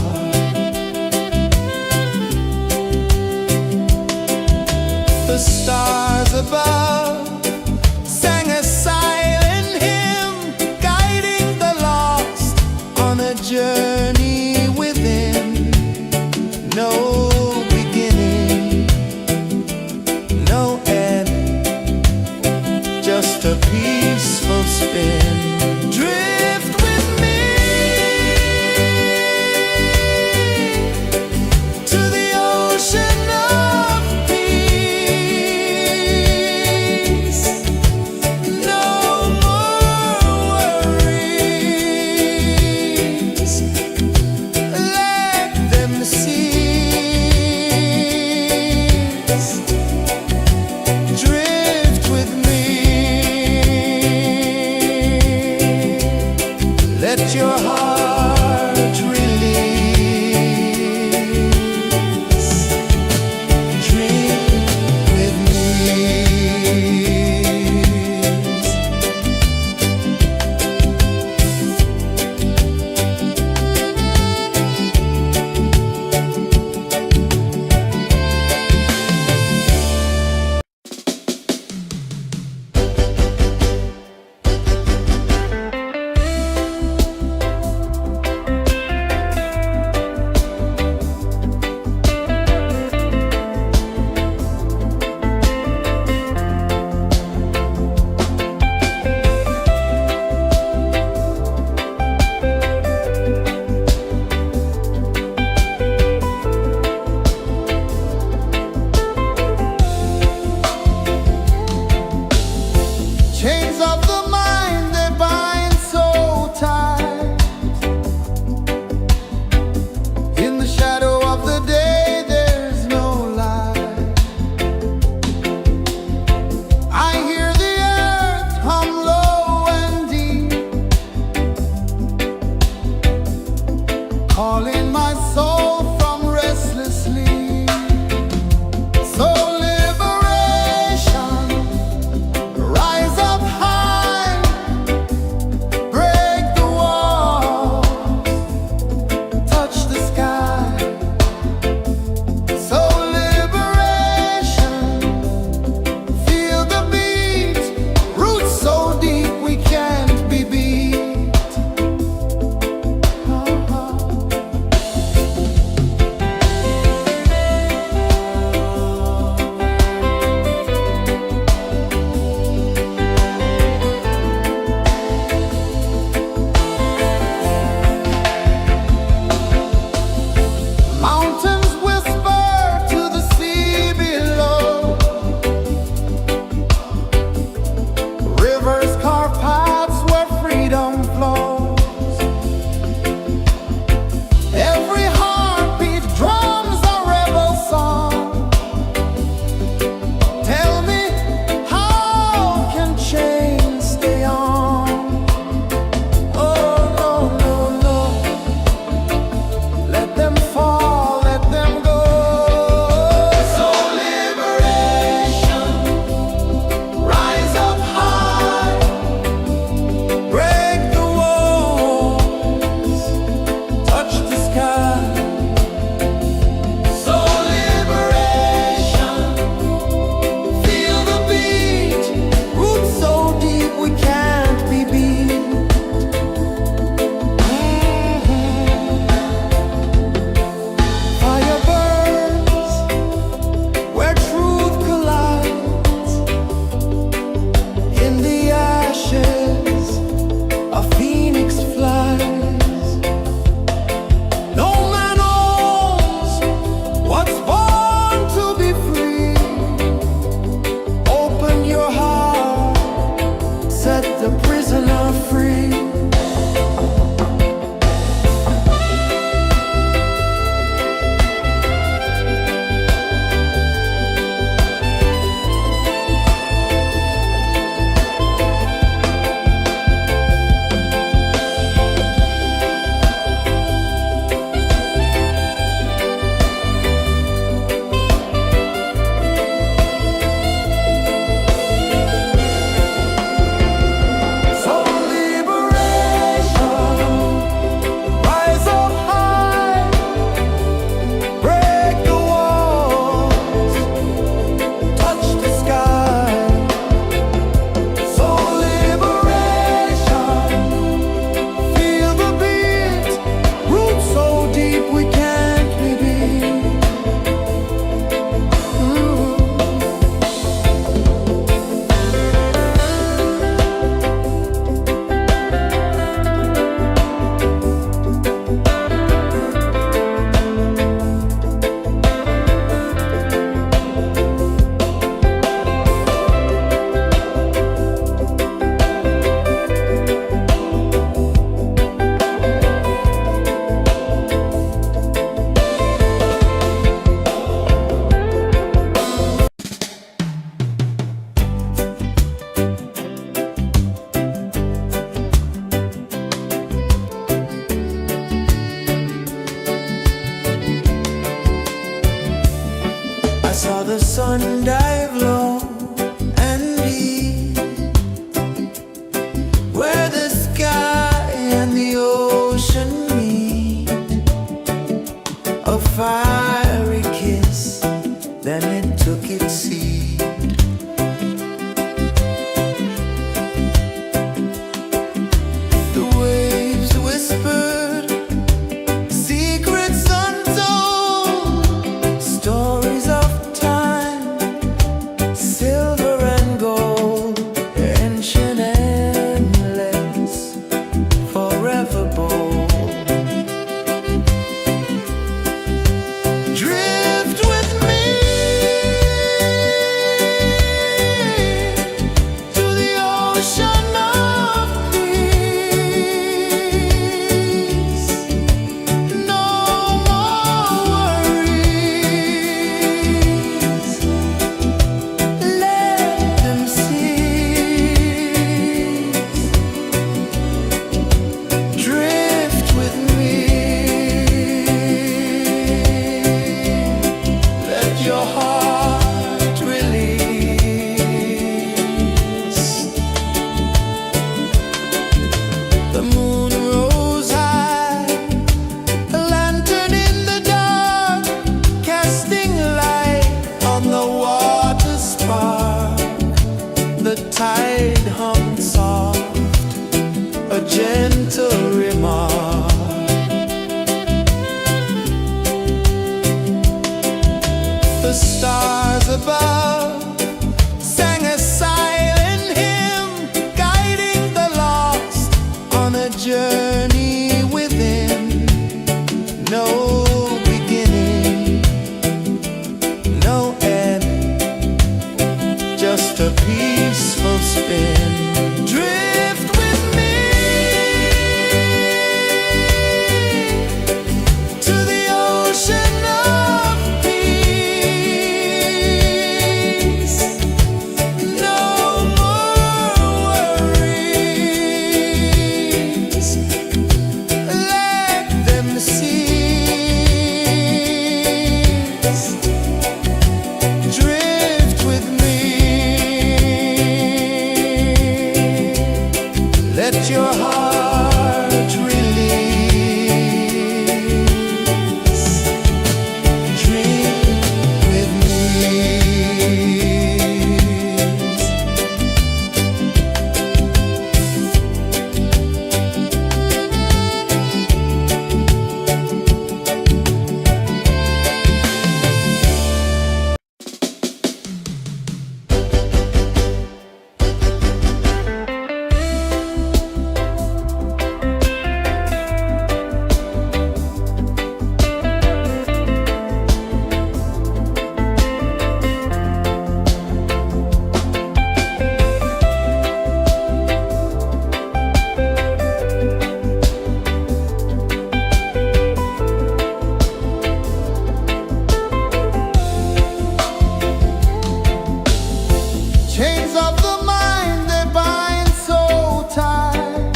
The stars above sang a silent hymn, guiding the lost on a journey within. No beginning, no end, just a peaceful spin. Drift with me to the ocean of peace. No more worries, let them cease. Drift with me, let your heart release. Dream with me. journey within, no beginning, no end, just a peaceful spin. Drift with me to the ocean of peace. No more worries, let them cease. Drift with me, let your heart release. Dream with me. Chains of the mind, they bind so tight.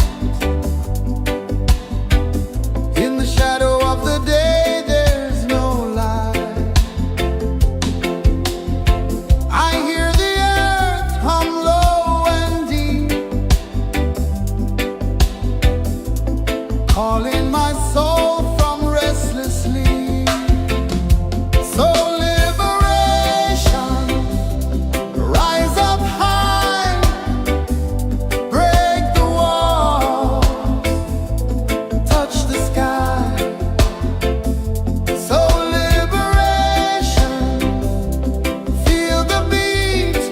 In the shadow of the day, there's no light. I hear the earth hum low and deep, calling my soul from restless sleep. So liberation, rise up high, break the wall, touch the sky. So liberation, feel the beat,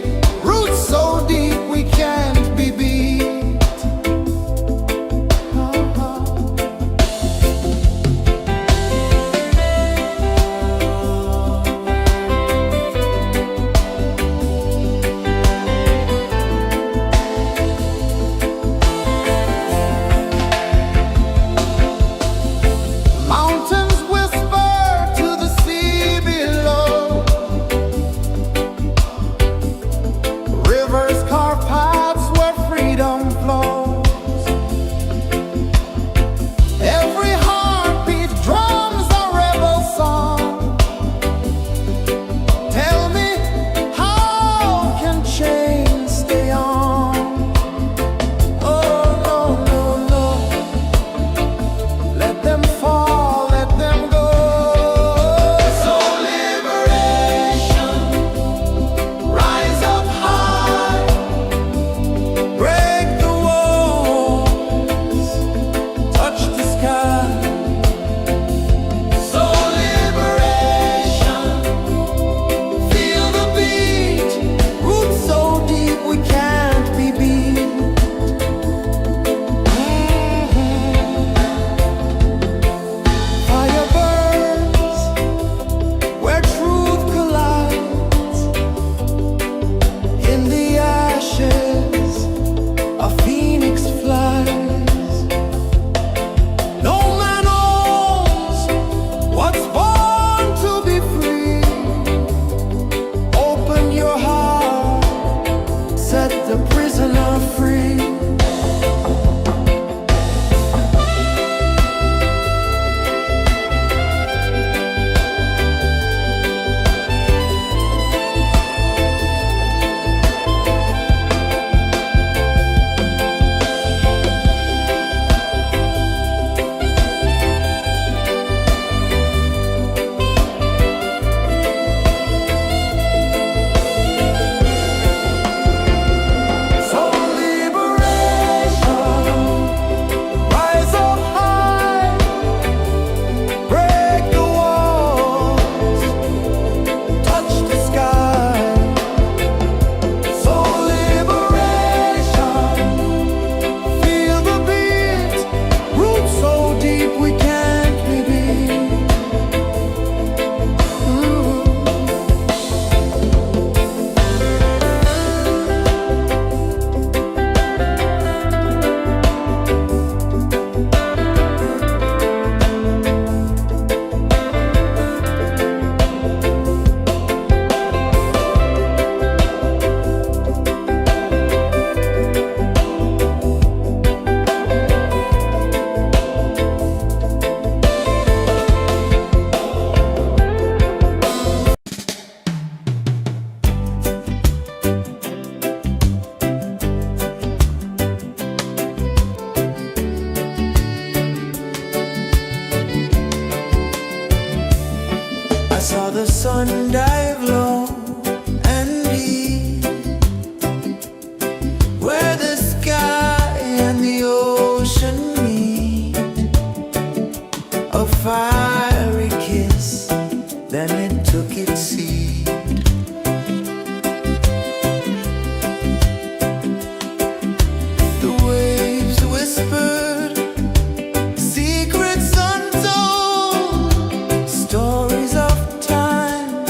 roots so deep we can't be beat. and dive low and deep, where the sky and the ocean meet. A fiery kiss, then it took its seed. The waves whispered secrets untold, stories of time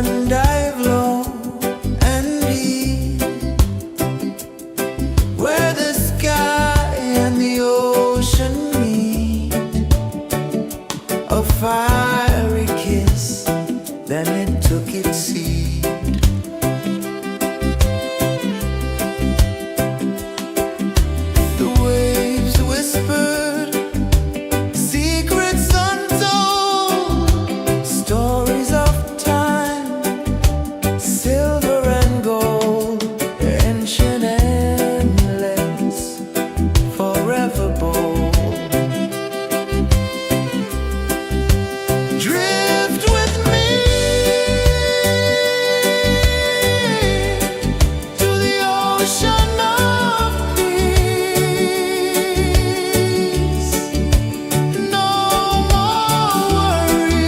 sun dive low and deep, where the sky and the ocean meet. A fiery kiss, then it took its seed. The waves whispered secrets untold, stories of time, silver and gold, ancient, endless, forever bold. Drift with me to the ocean of peace. No more worries,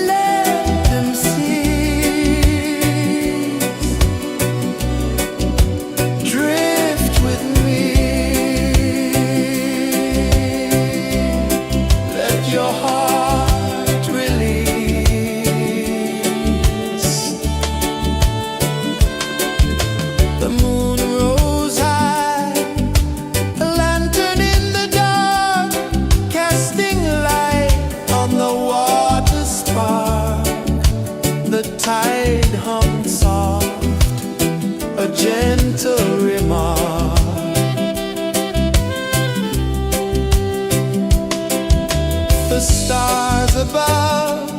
let them cease. Drift with me, let your heart release. The moon rose high, a lantern in the dark, casting light on the water spark. The tide hummed soft, a gentle remark. The stars above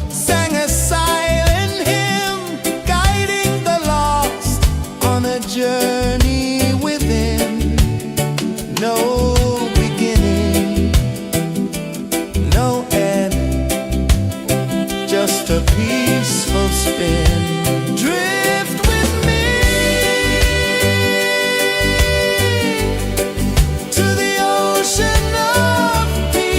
sang a silent hymn, guiding the lost on a journey within. No beginning, no end, just a peaceful spin. Drift with me to the ocean of peace.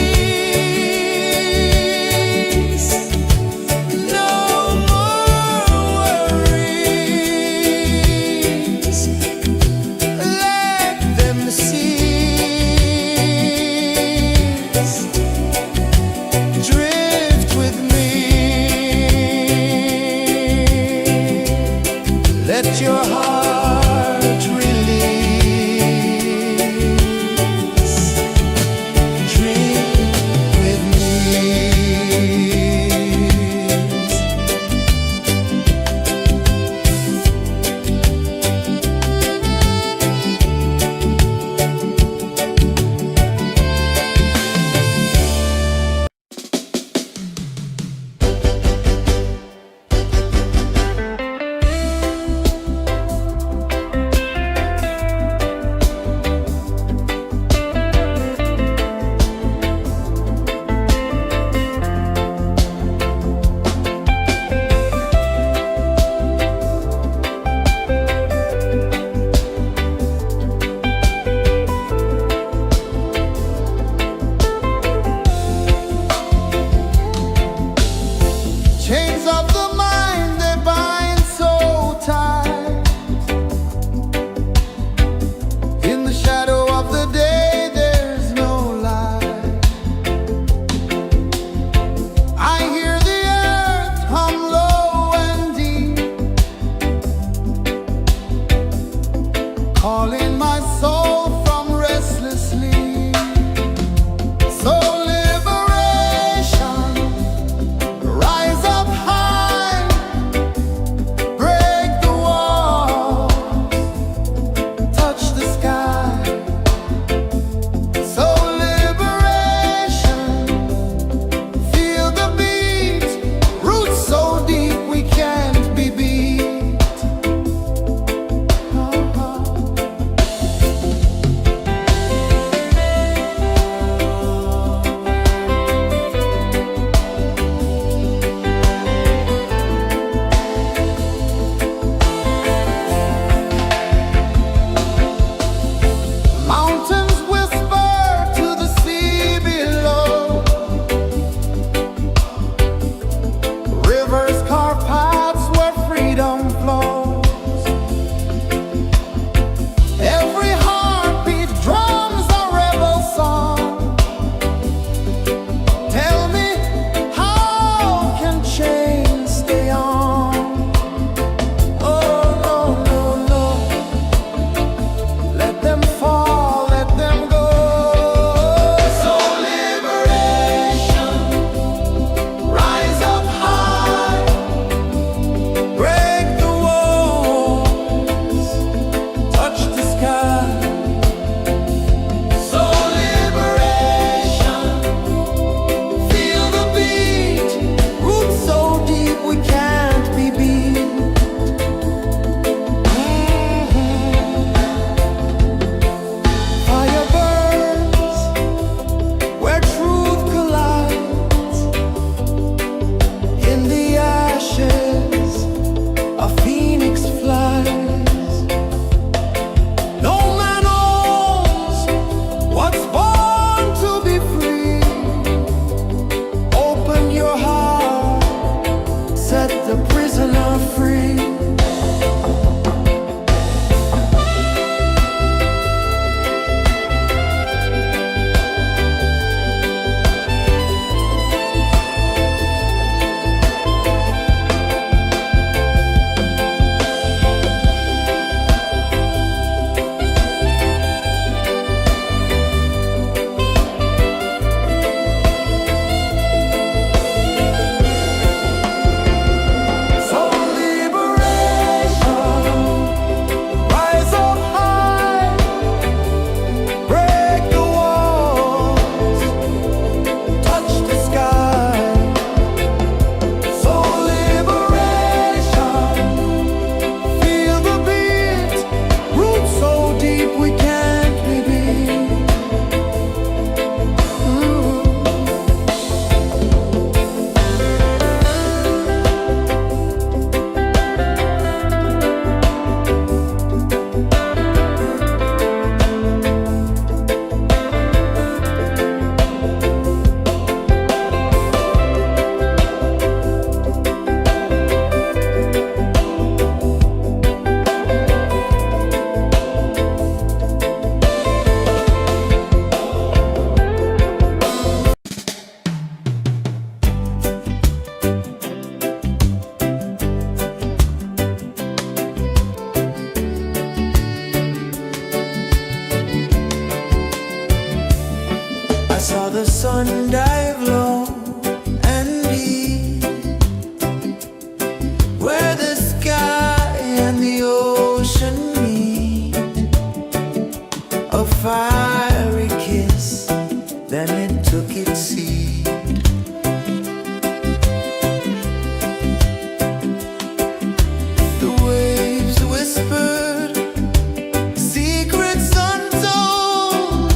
saw the sun dive low and deep, where the sky and the ocean meet. A fiery kiss, then it took its seat. The waves whispered secrets untold,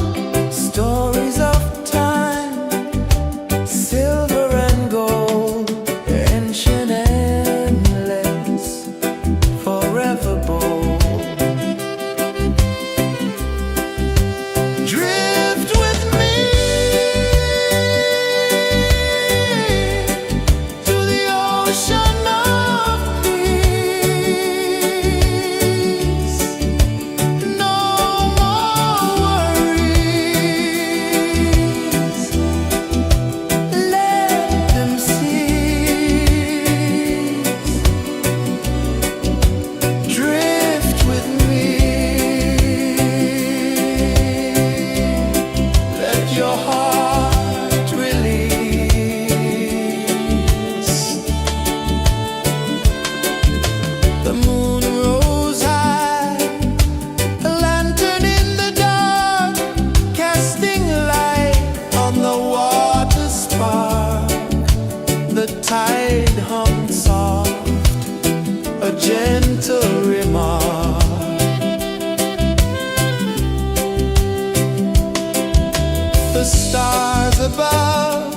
stories of time, silver and gold, ancient, endless, forever bold. Drift with me to the ocean of peace. No more worries. Let them cease. Drift with me. Let your heart release. The moon rose high, a lantern in the dark, casting light on the water spark. The tide hummed soft, a gentle remark. The stars above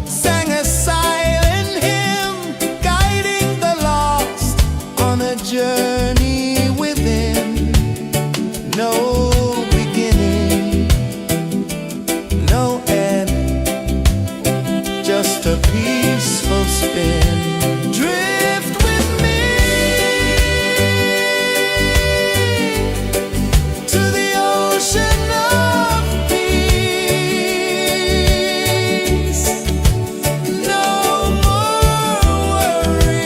sang a silent hymn, guiding the lost on a journey within. No beginning, no end, just a peaceful spin. Drift with me to the ocean of peace. No more worries.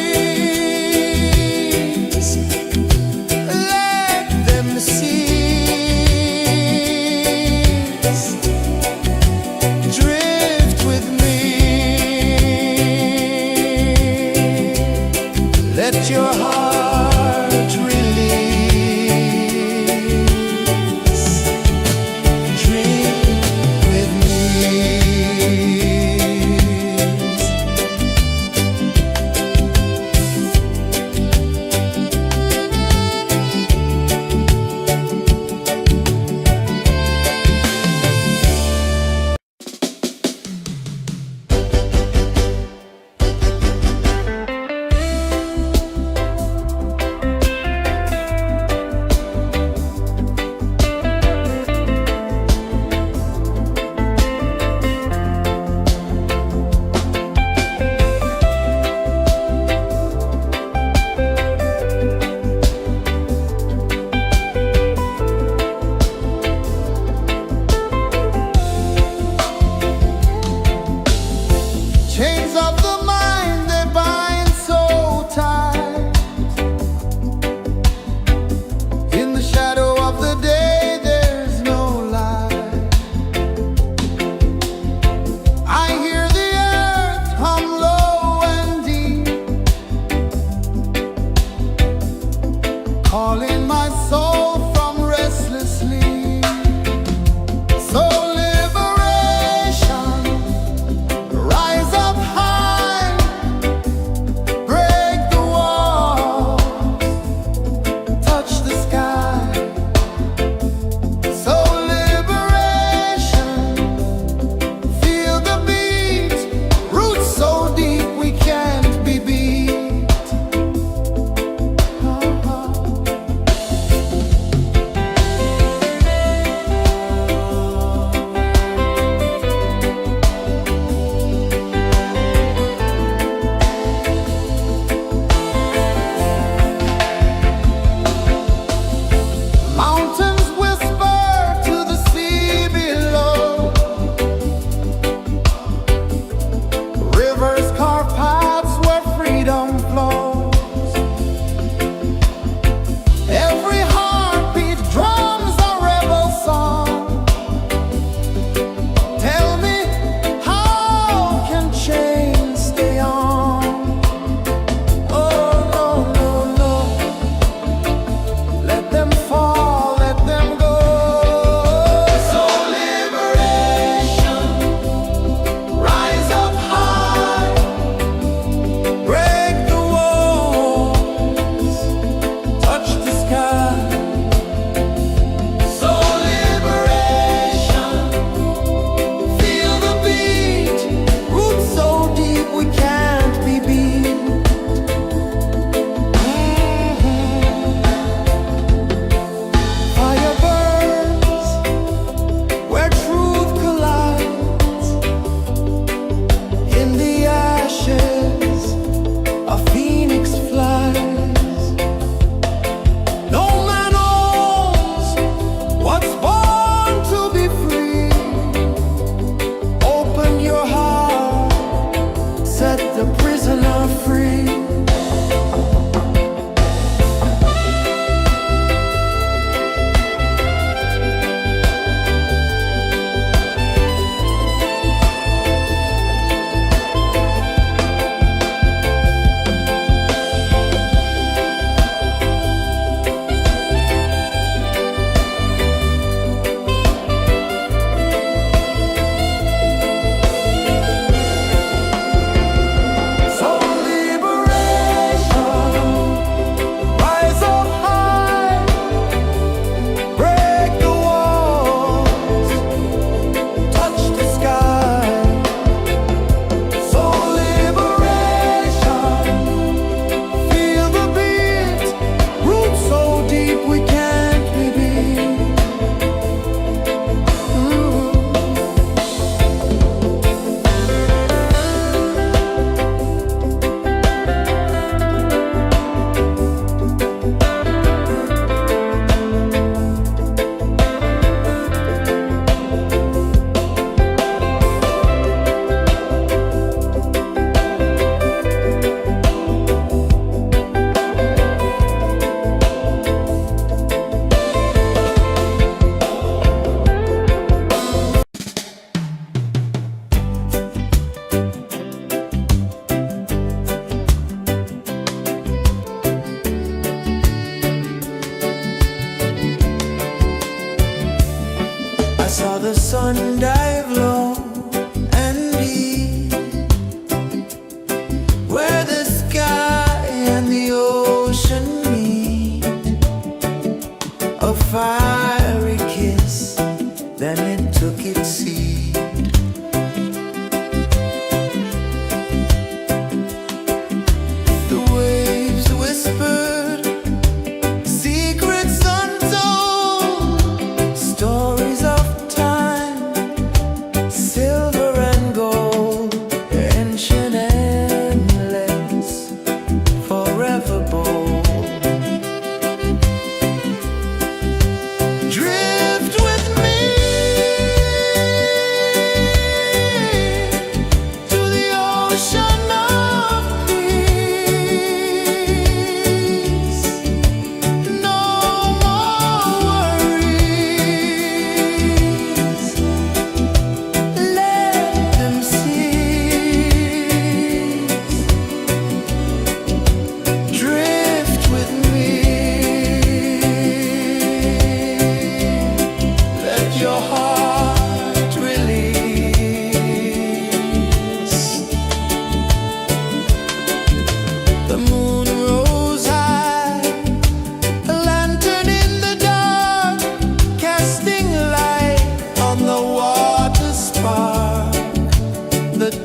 Let them cease. Drift with me.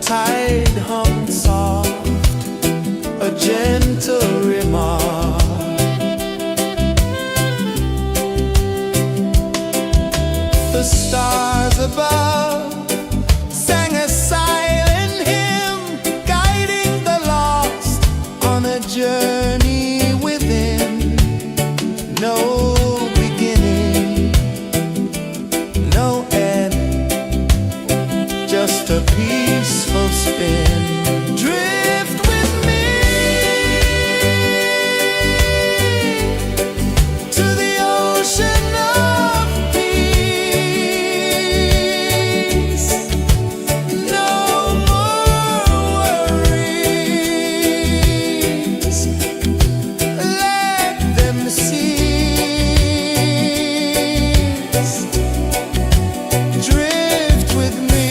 tide hung soft, a gentle remark. The stars above sang a silent hymn, guiding the lost on a journey within. No beginning, no end, just a peaceful spin. Drift with me to the ocean of peace. No more worries, let them cease. Drift with me.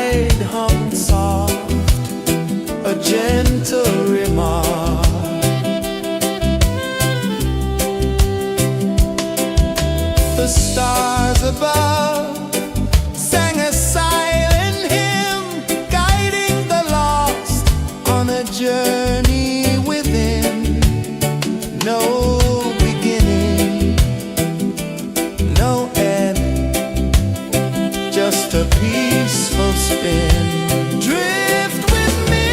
tide hung soft, a gentle remark. The stars above sang a silent hymn, guiding the lost on a journey within. No beginning, no end, just a peaceful spin. Drift with me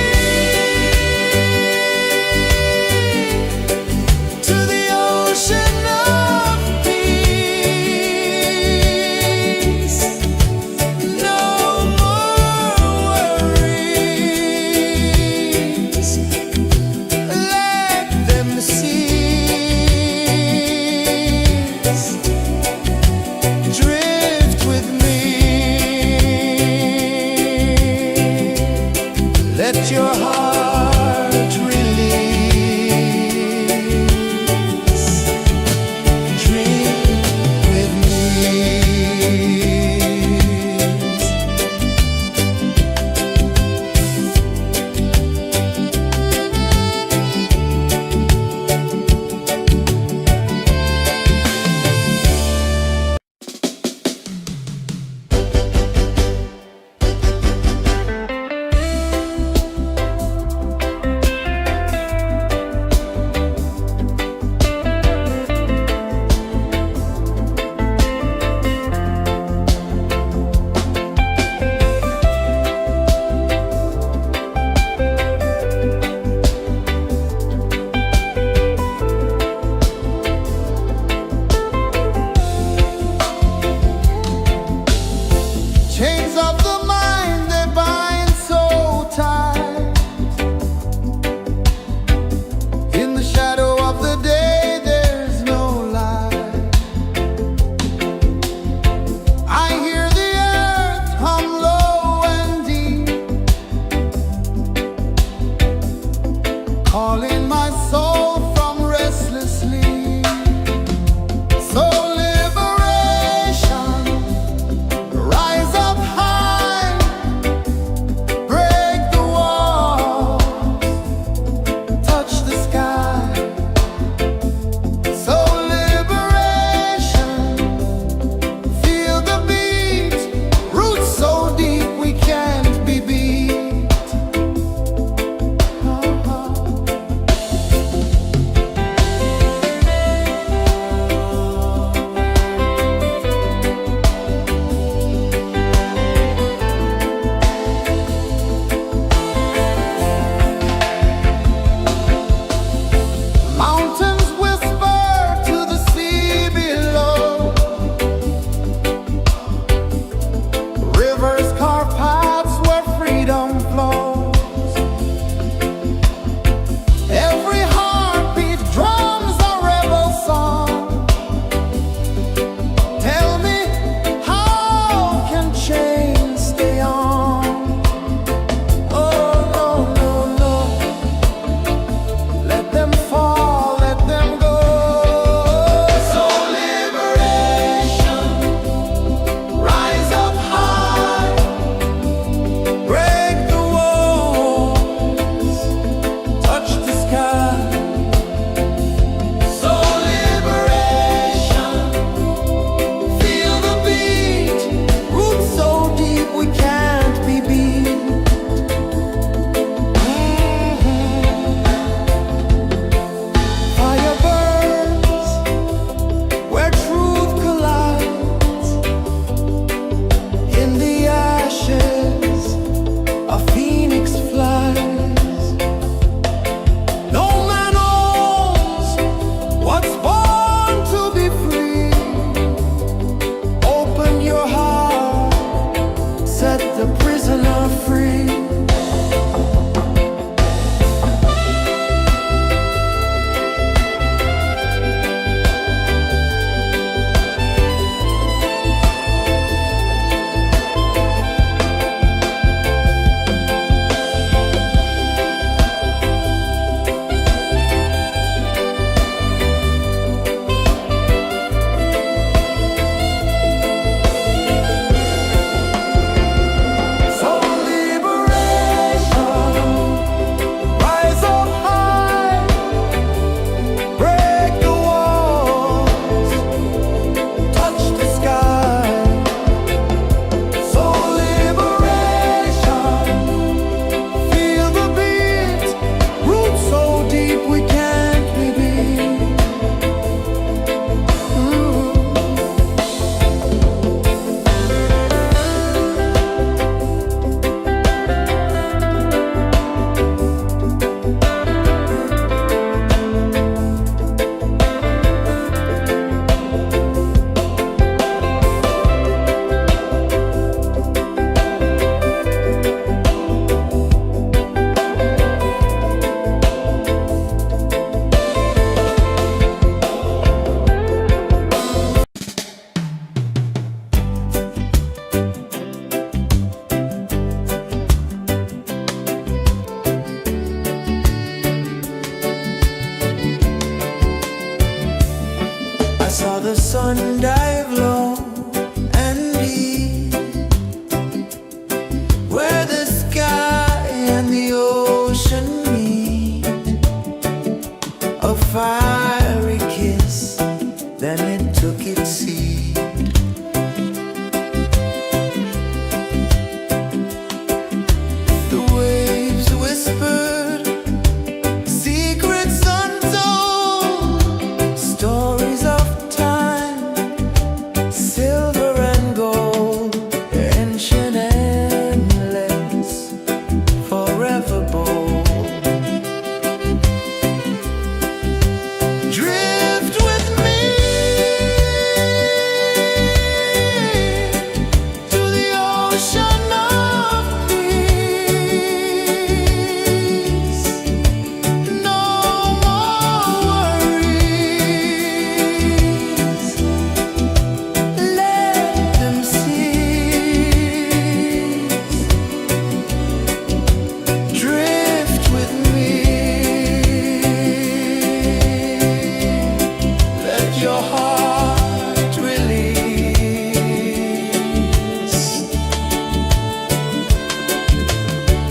to the ocean of peace. No more worries, let them cease. Drift with me, let your heart release. Dream with me.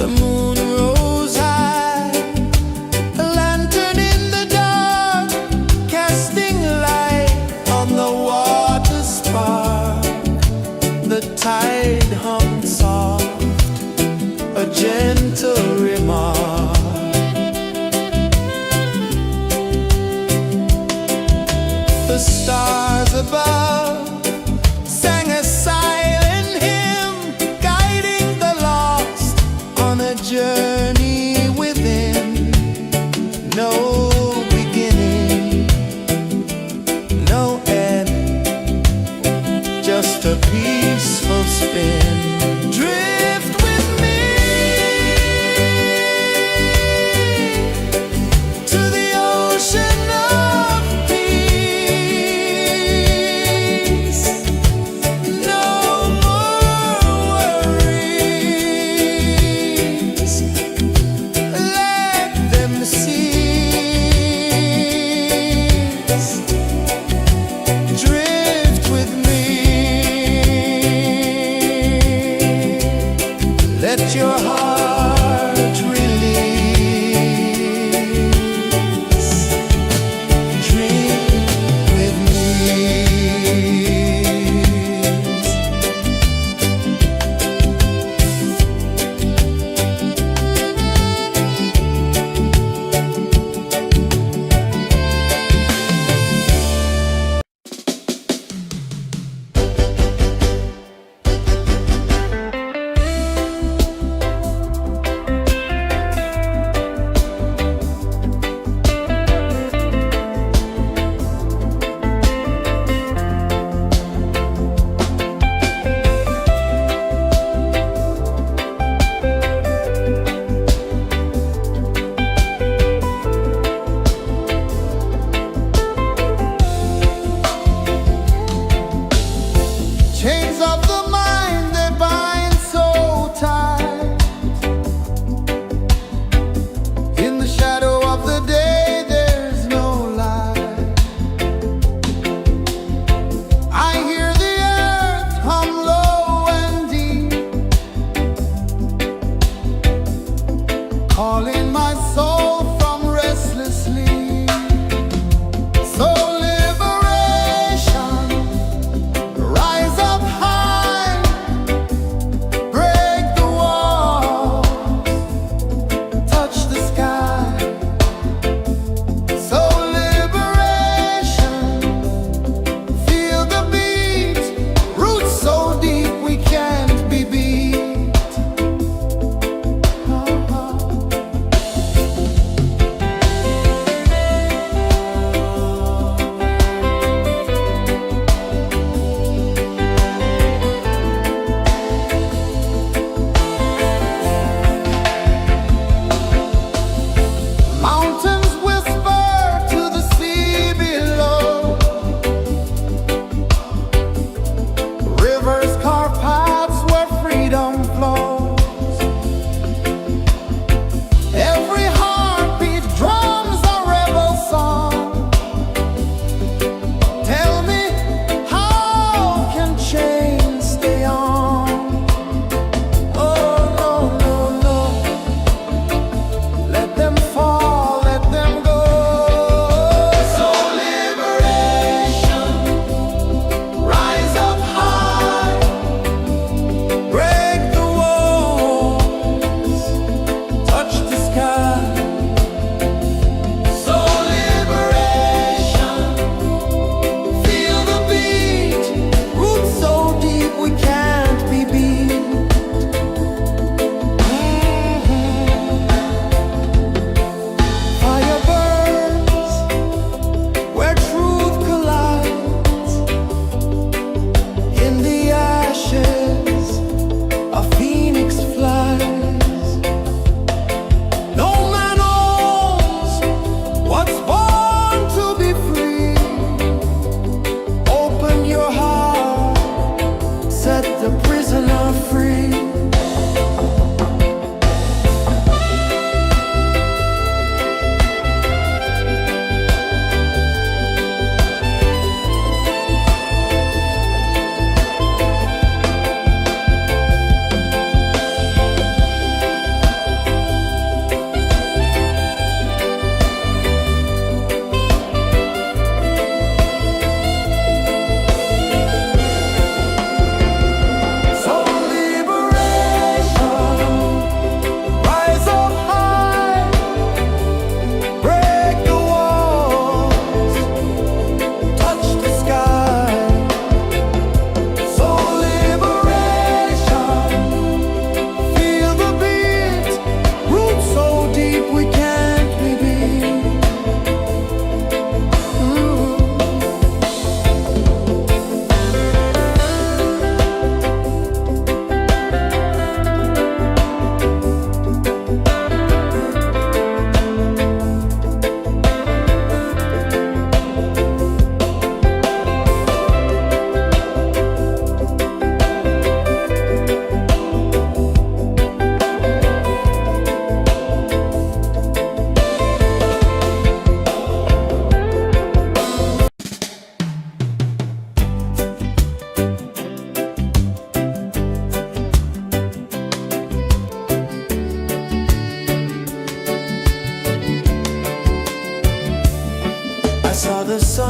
The moon rose high, a lantern in the dark, casting light on the water spark. The tide hummed soft, a gentle remark. The stars above sang a silent hymn, guiding the lost on a journey within. No beginning, no end, just a peaceful spin. Drift with me to the ocean of peace. No more worries, let them cease. Drift with me, let your heart release. Dream with me.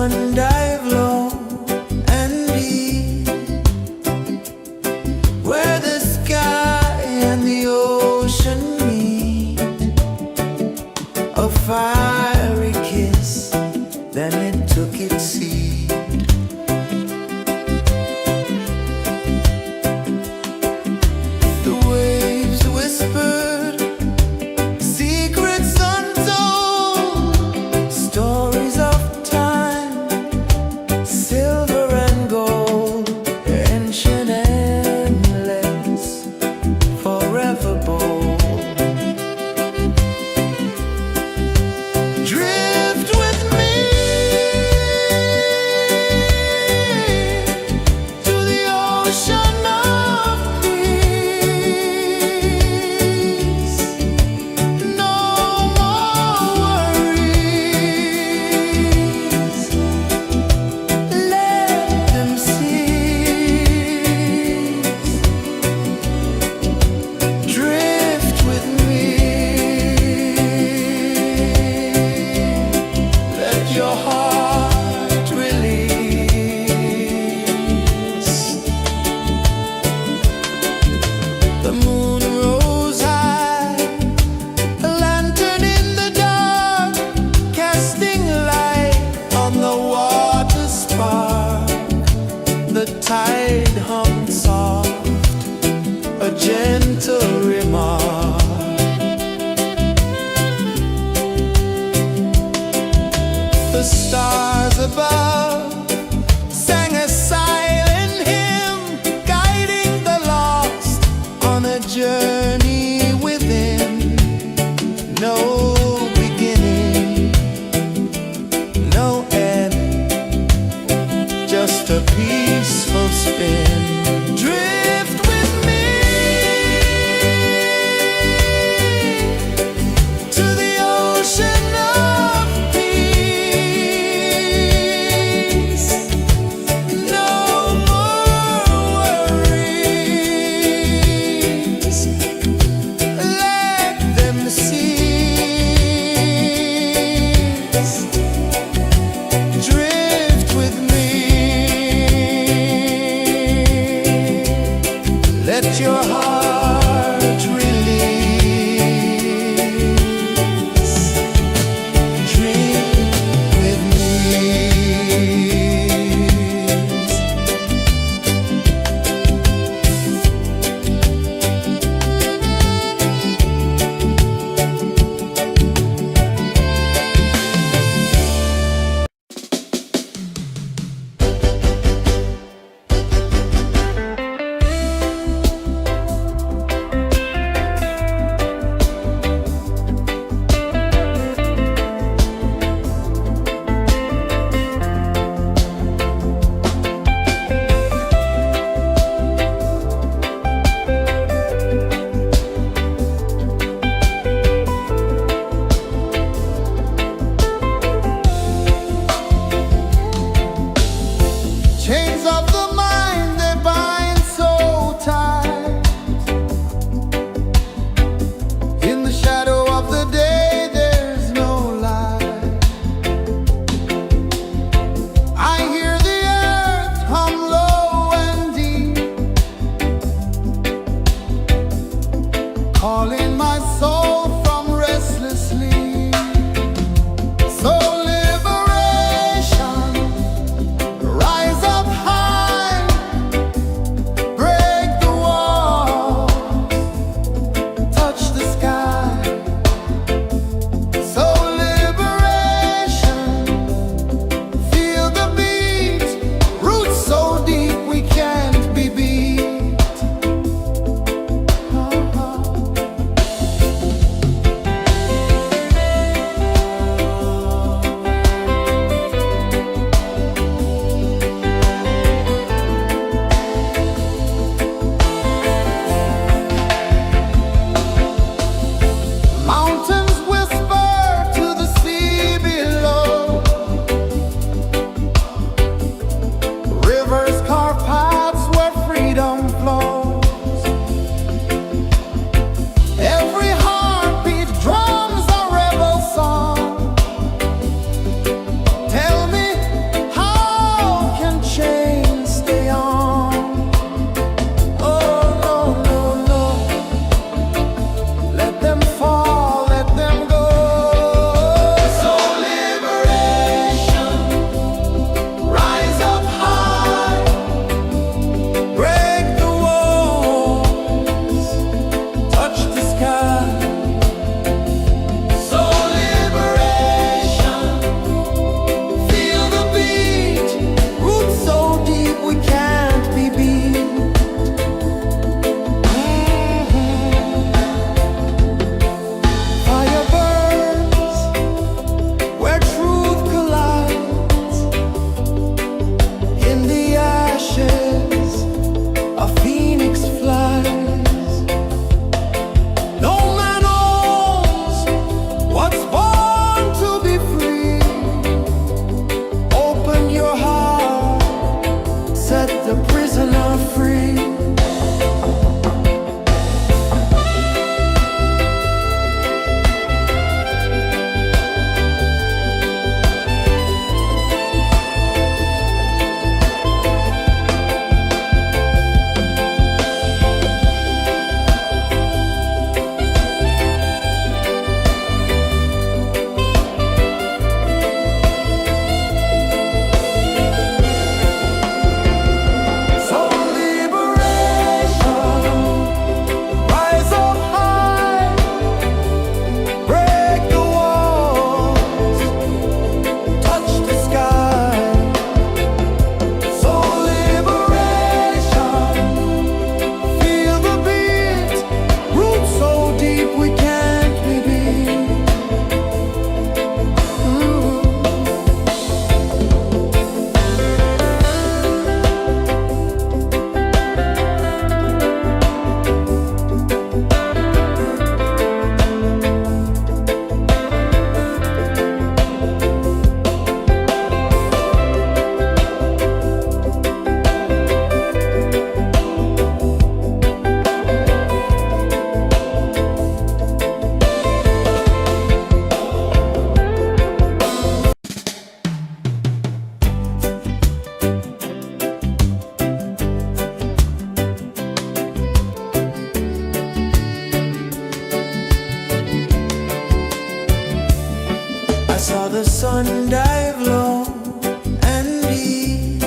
sun dive low and deep, where the sky and the ocean meet. A fiery kiss, then it took its seat. The waves whispered secrets untold, stories of time, silver and gold, ancient, endless, forever bold. Drift with me to the ocean of peace. No more worries, let them cease. Drift with me, let your heart release. The moon rose high, a lantern in the dark, casting light on the water spark. The tide hummed soft, a gentle remark. The stars above sang a silent hymn, guiding the lost on a journey within. No beginning, no end, just a peaceful spin. Drift with me to the ocean of peace. No more worries, let them cease. Drift with me, let your heart release. Dream with me. Chains of the mind, they bind so tight. In the shadow of the day, there's no light. I hear the earth hum low and deep, calling my soul from restless sleep. So liberation, rise up high, break the wall, touch the sky. So liberation, feel the beat, roots so deep we can't be beat. sun dive low and deep,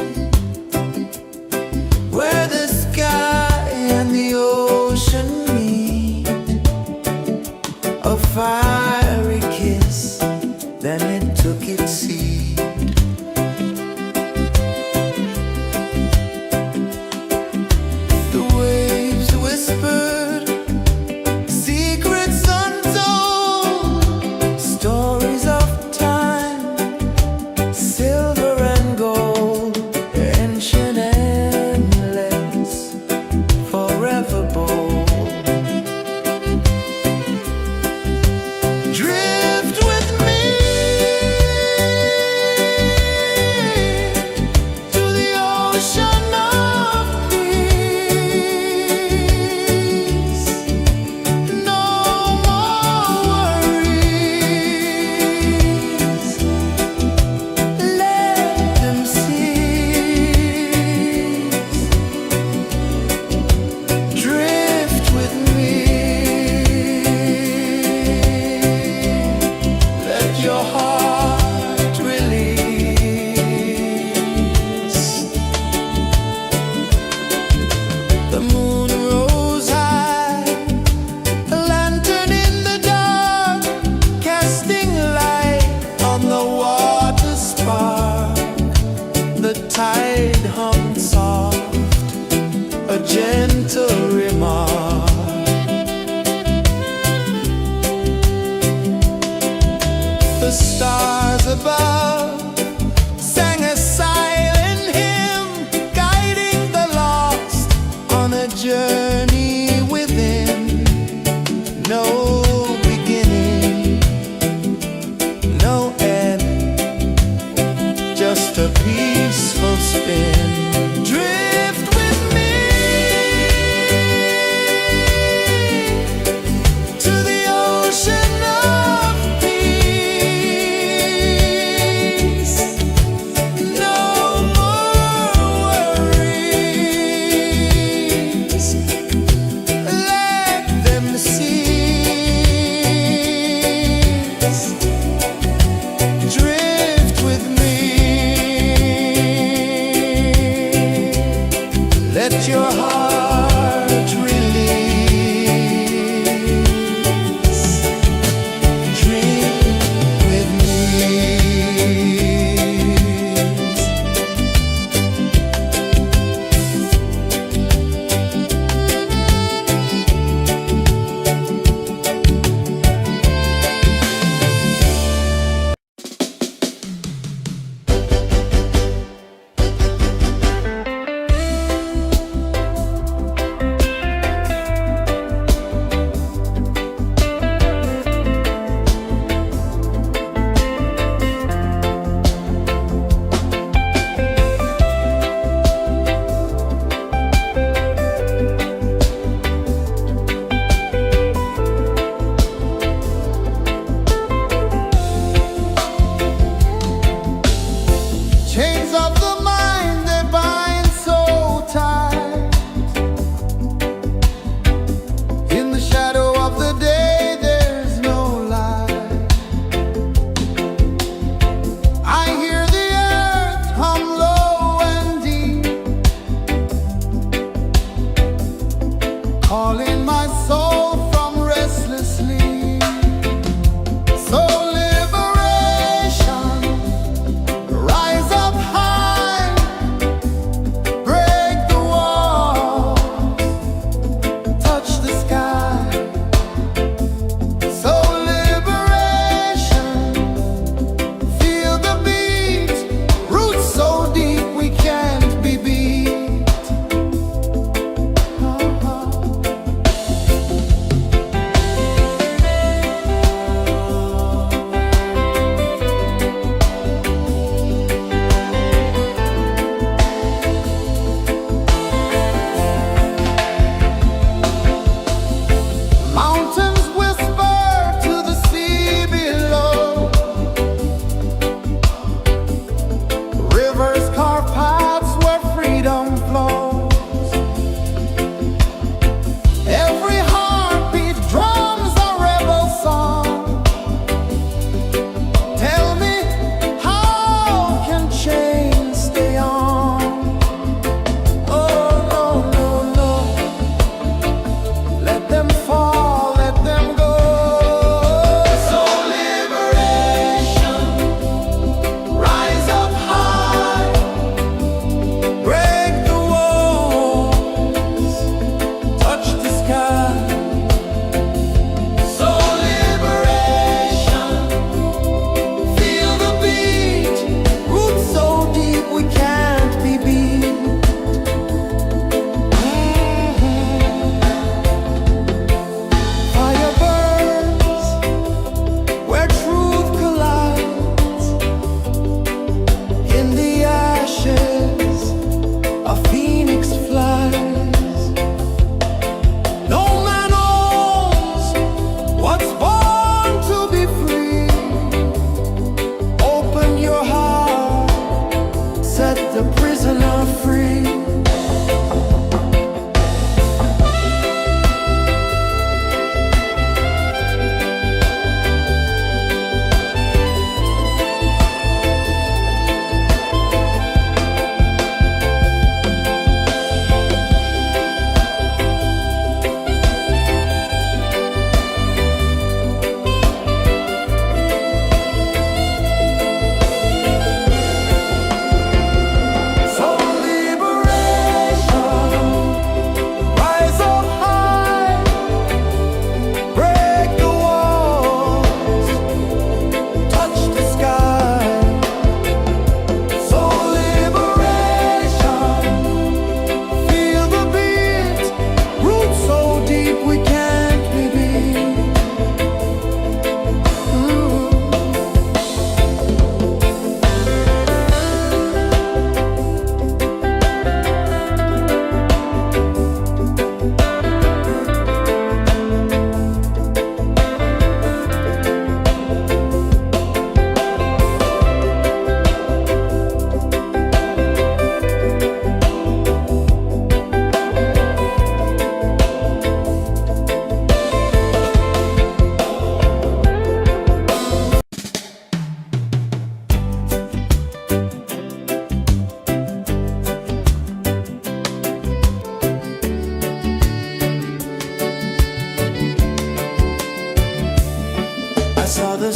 where the sky and the ocean meet, a fiery kiss, then it took its seat. The waves whispered secrets untold, stories of time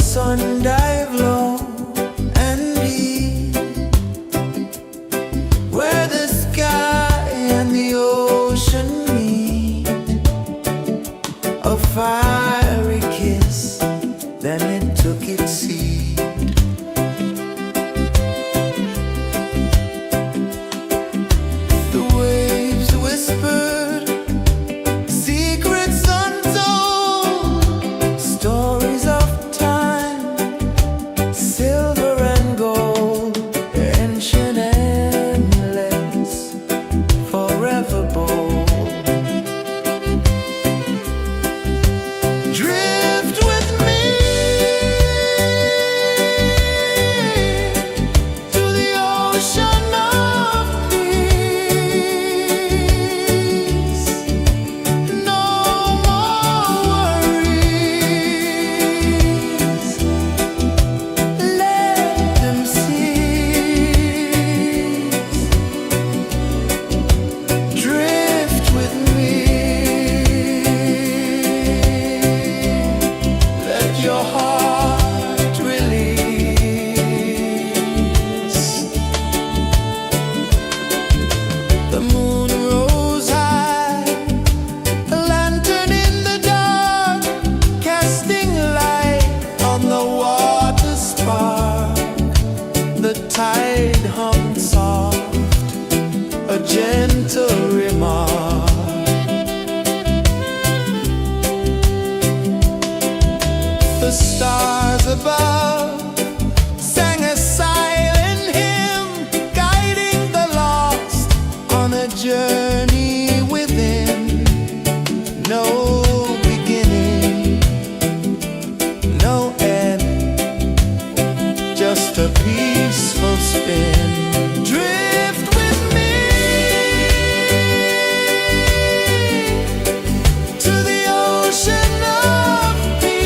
sun dive low and deep, where the sky and the ocean meet, a fiery kiss, then it took its seat. The waves whispered secrets untold, stories of time, silver and gold, ancient endless, forever bold. Drift with me to the ocean of peace. No more worries, let them cease. Drift with me, let your heart release. The moon rose high, a lantern in the dark, casting light on the water spark. The tide hummed soft, a gentle remark. The stars above sang a silent hymn, guiding the lost on a journey within. No beginning, no end, just a peaceful spin. Drift with me to the ocean of peace.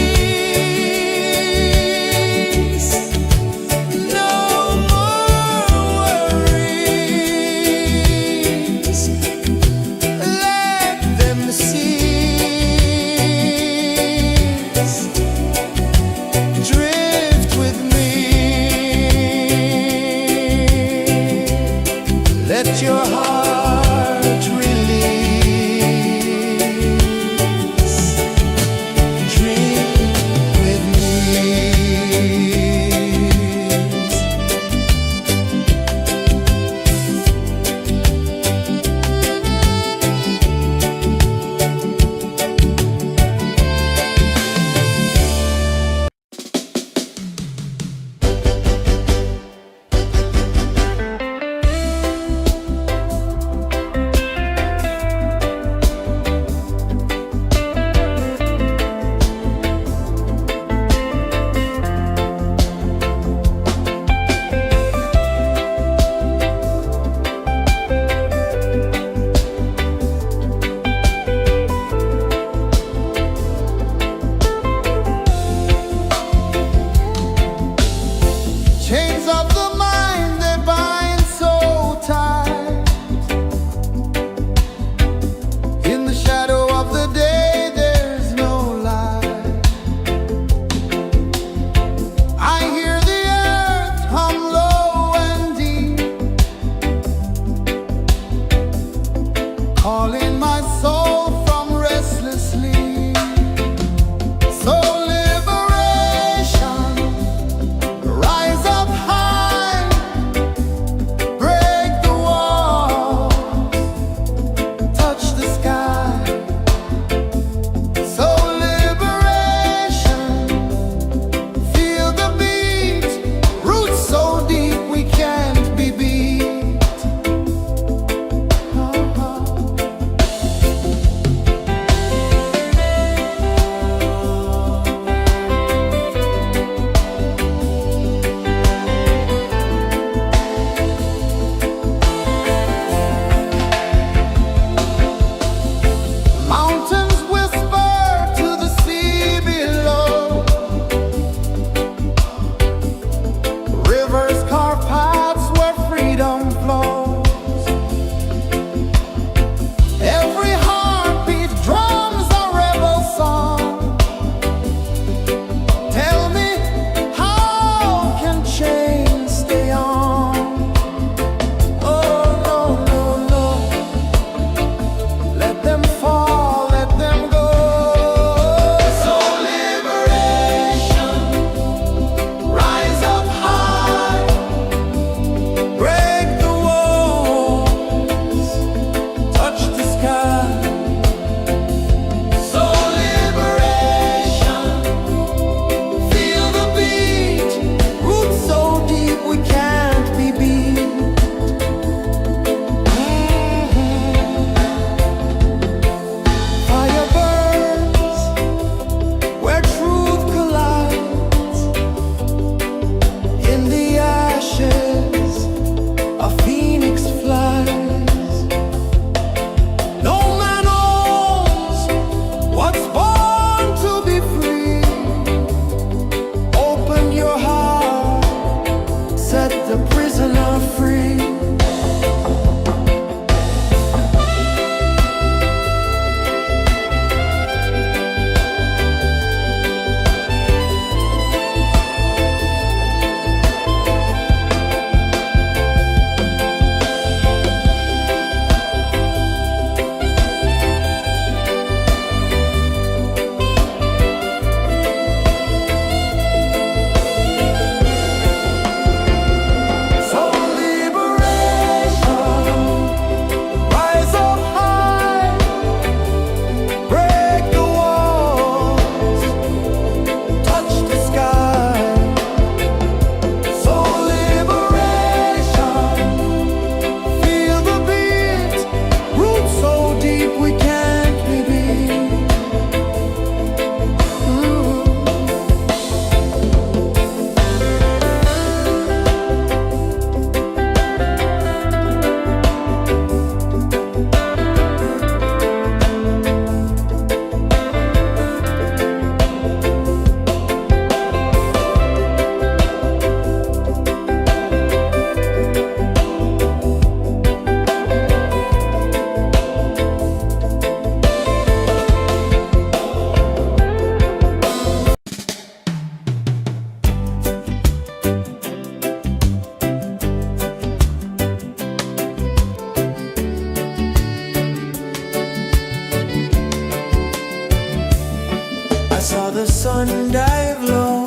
the sun dive low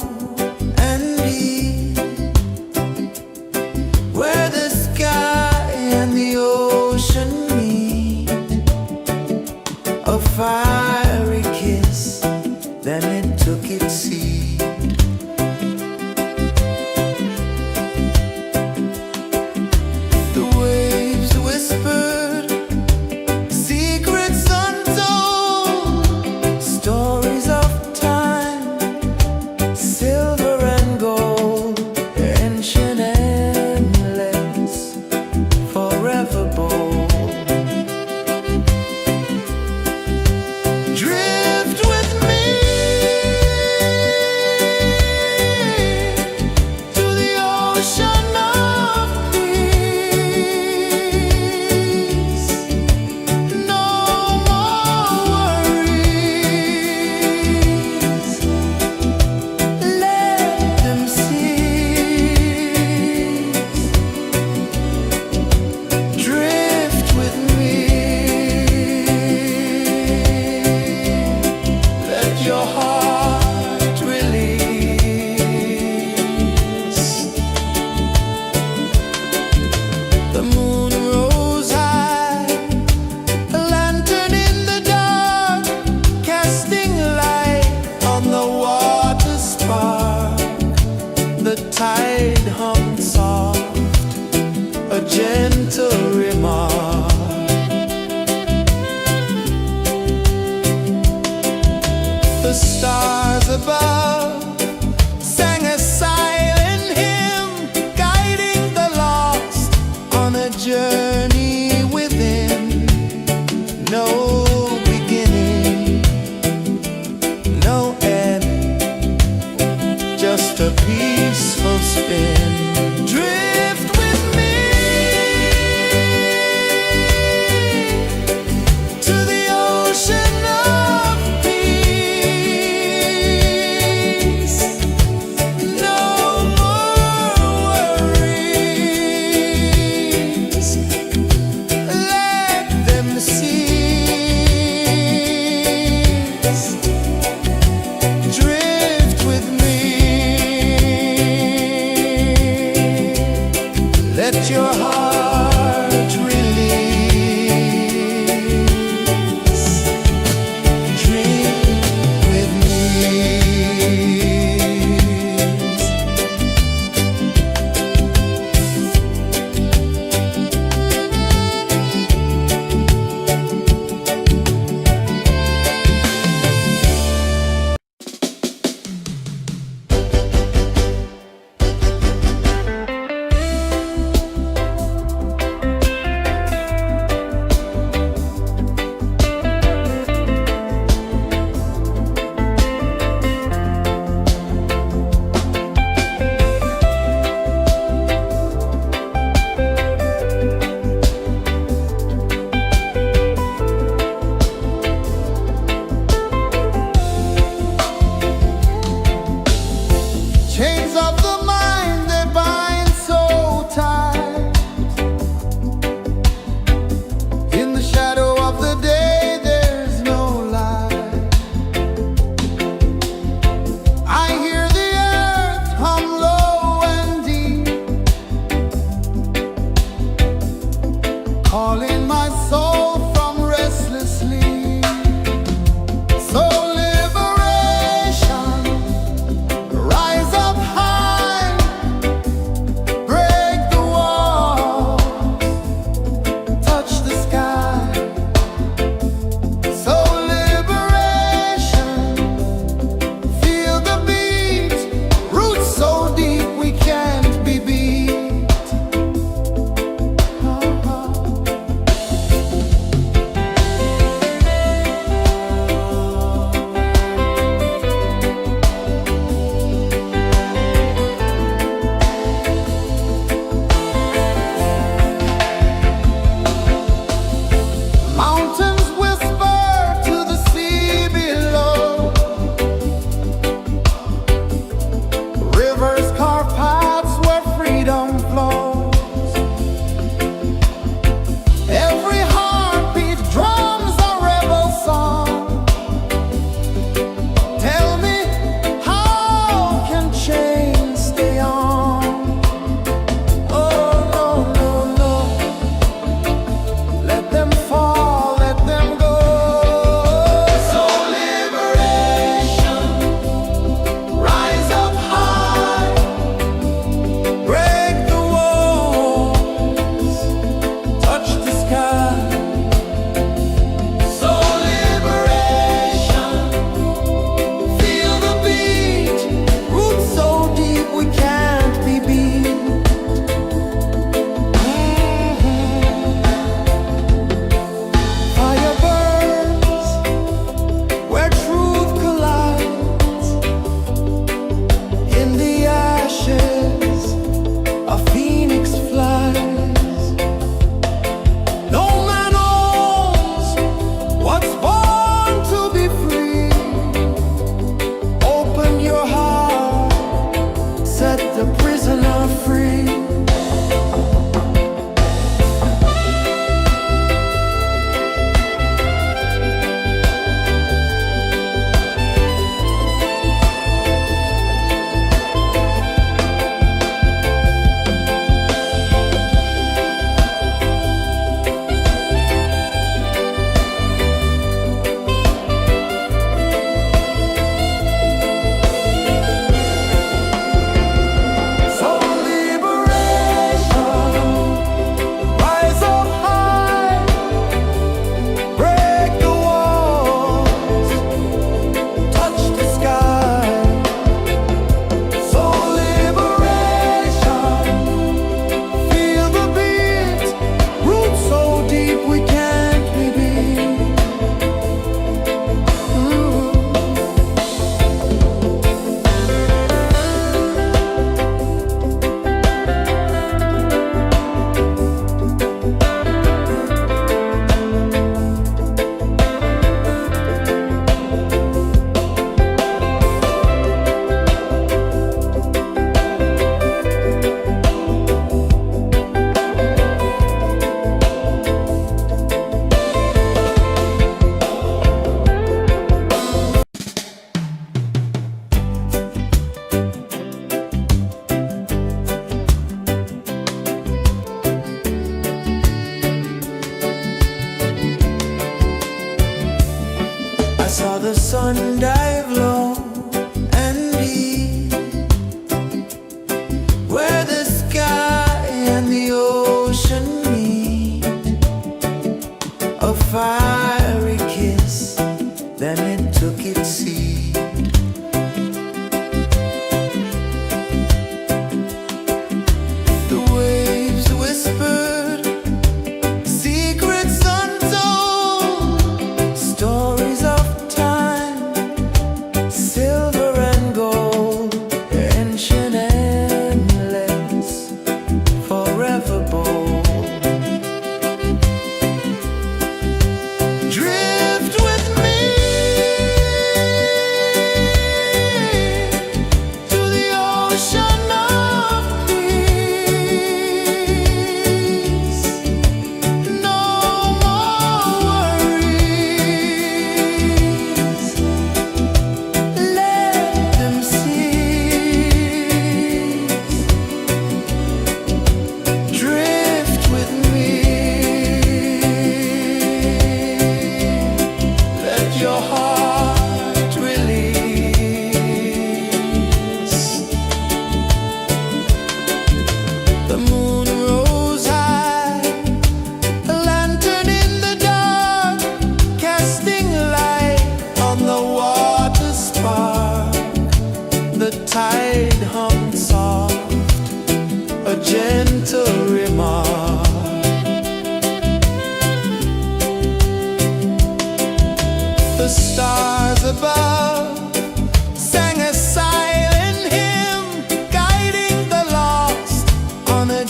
and deep, where the sky and the ocean meet, a fiery kiss, then it took its seed. The waves whispered secrets untold, stories of time, silver and gold, ancient, endless, forever bold. Drift with me to the ocean of peace. No more worries. Let them cease. Drift with me. Let your heart release. The moon rose high, a lantern in the dark, casting light on the water spark. The tide hummed soft, a gentle remark. The stars above sang a silent hymn, guiding the lost on a journey within. No beginning, no end, just a peaceful spin. Drift with me to the ocean of peace. No more worries. Let them cease. Drift with me.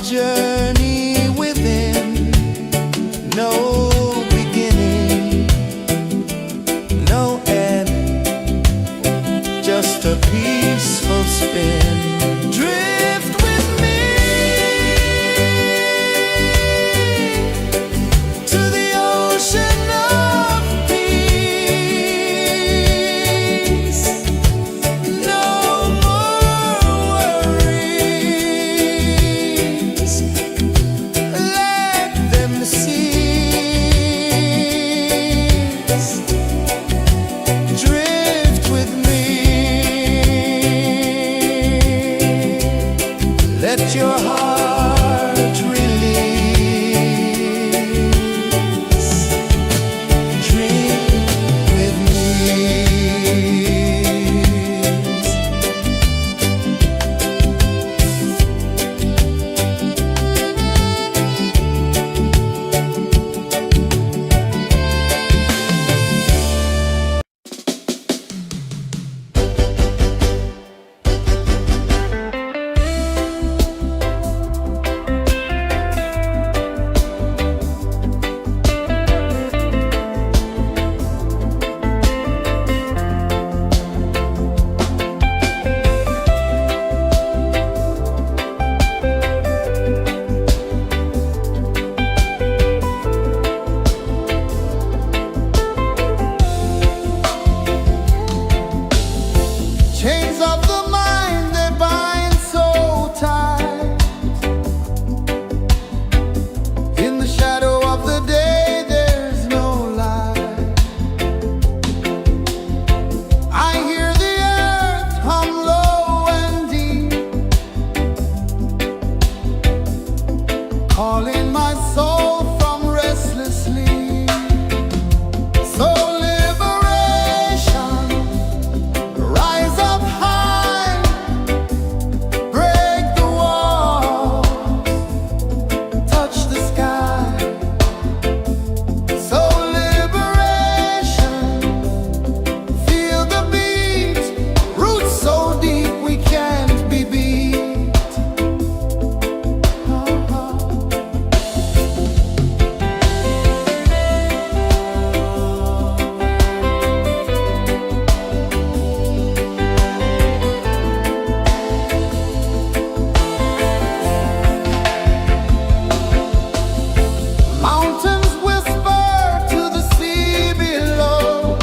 journey within, no beginning, no end, just a peaceful spin. Drift with me to the ocean of peace. No more worries, let them cease. Drift with me, let your heart release. Dream with me. Chains of the mind, they bind so tight. In the shadow of the day, there's no light. I hear the earth hum low and deep, calling my soul from restless sleep. So liberation, rise up high, break the walls, touch the sky. So liberation, feel the beat, roots so deep we can't be beat. Mountains whisper to the sea below,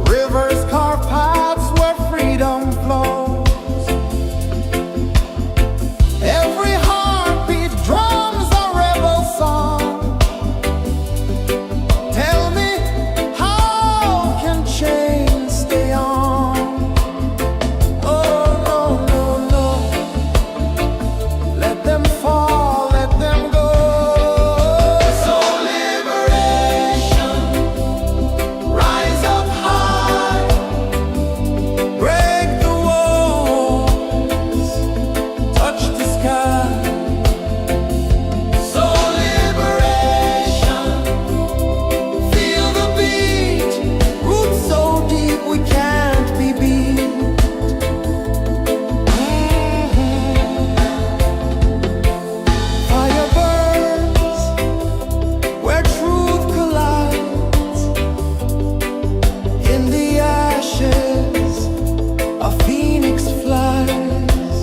rivers carve paths where freedom flows. Every heartbeat drums a rebel song. Tell me, how can chains stay on? Oh no, no, no, let them fall, let them go. So liberation, rise up high, break the walls, touch the sky. So liberation, feel the beat, roots so deep we can't be beat. Fire burns where truth collides. In the ashes, a phoenix flies.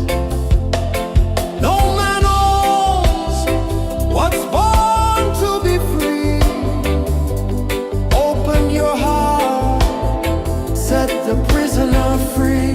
No man owns what's born to be free. Open your heart, set the prisoner free.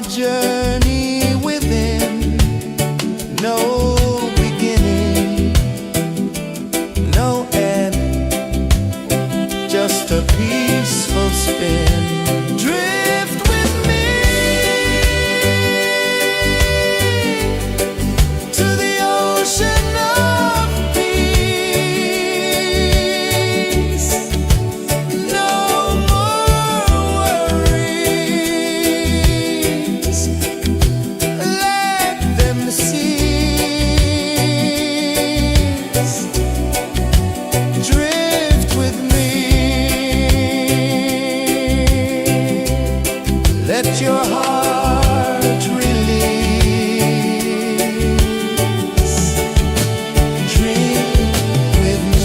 journey within, no beginning, no end, just a peaceful spin. Drift with me to the ocean of peace. No more worries, let them cease. Drift with me, let your heart release. Dream with me.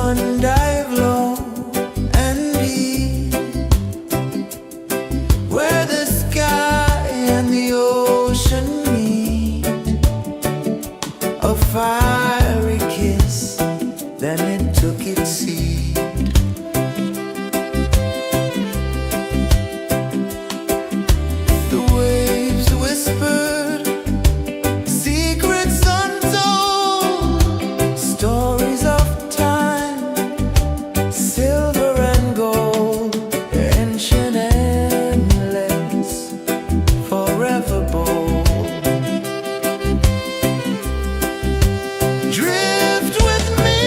sun dive low and deep, where the sky and the ocean meet. A fiery kiss, then it took its seat. The waves whispered secrets untold, stories of time, silver and gold, ancient, endless, forever bold. Drift with me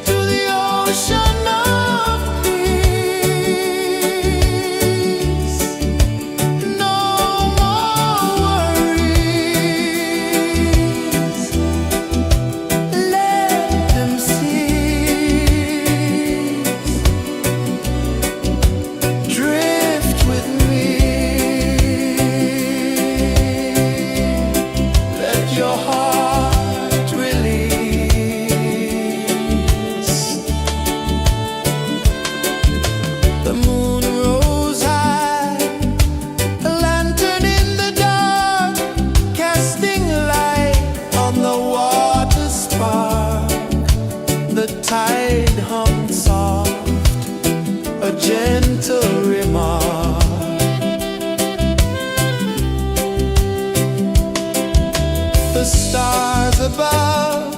to the ocean of peace. No more worries, let them cease. Drift with me, let your heart release. The moon rose high, a lantern in the dark, casting light on the water spark. The tide hummed soft, a gentle remark. The stars above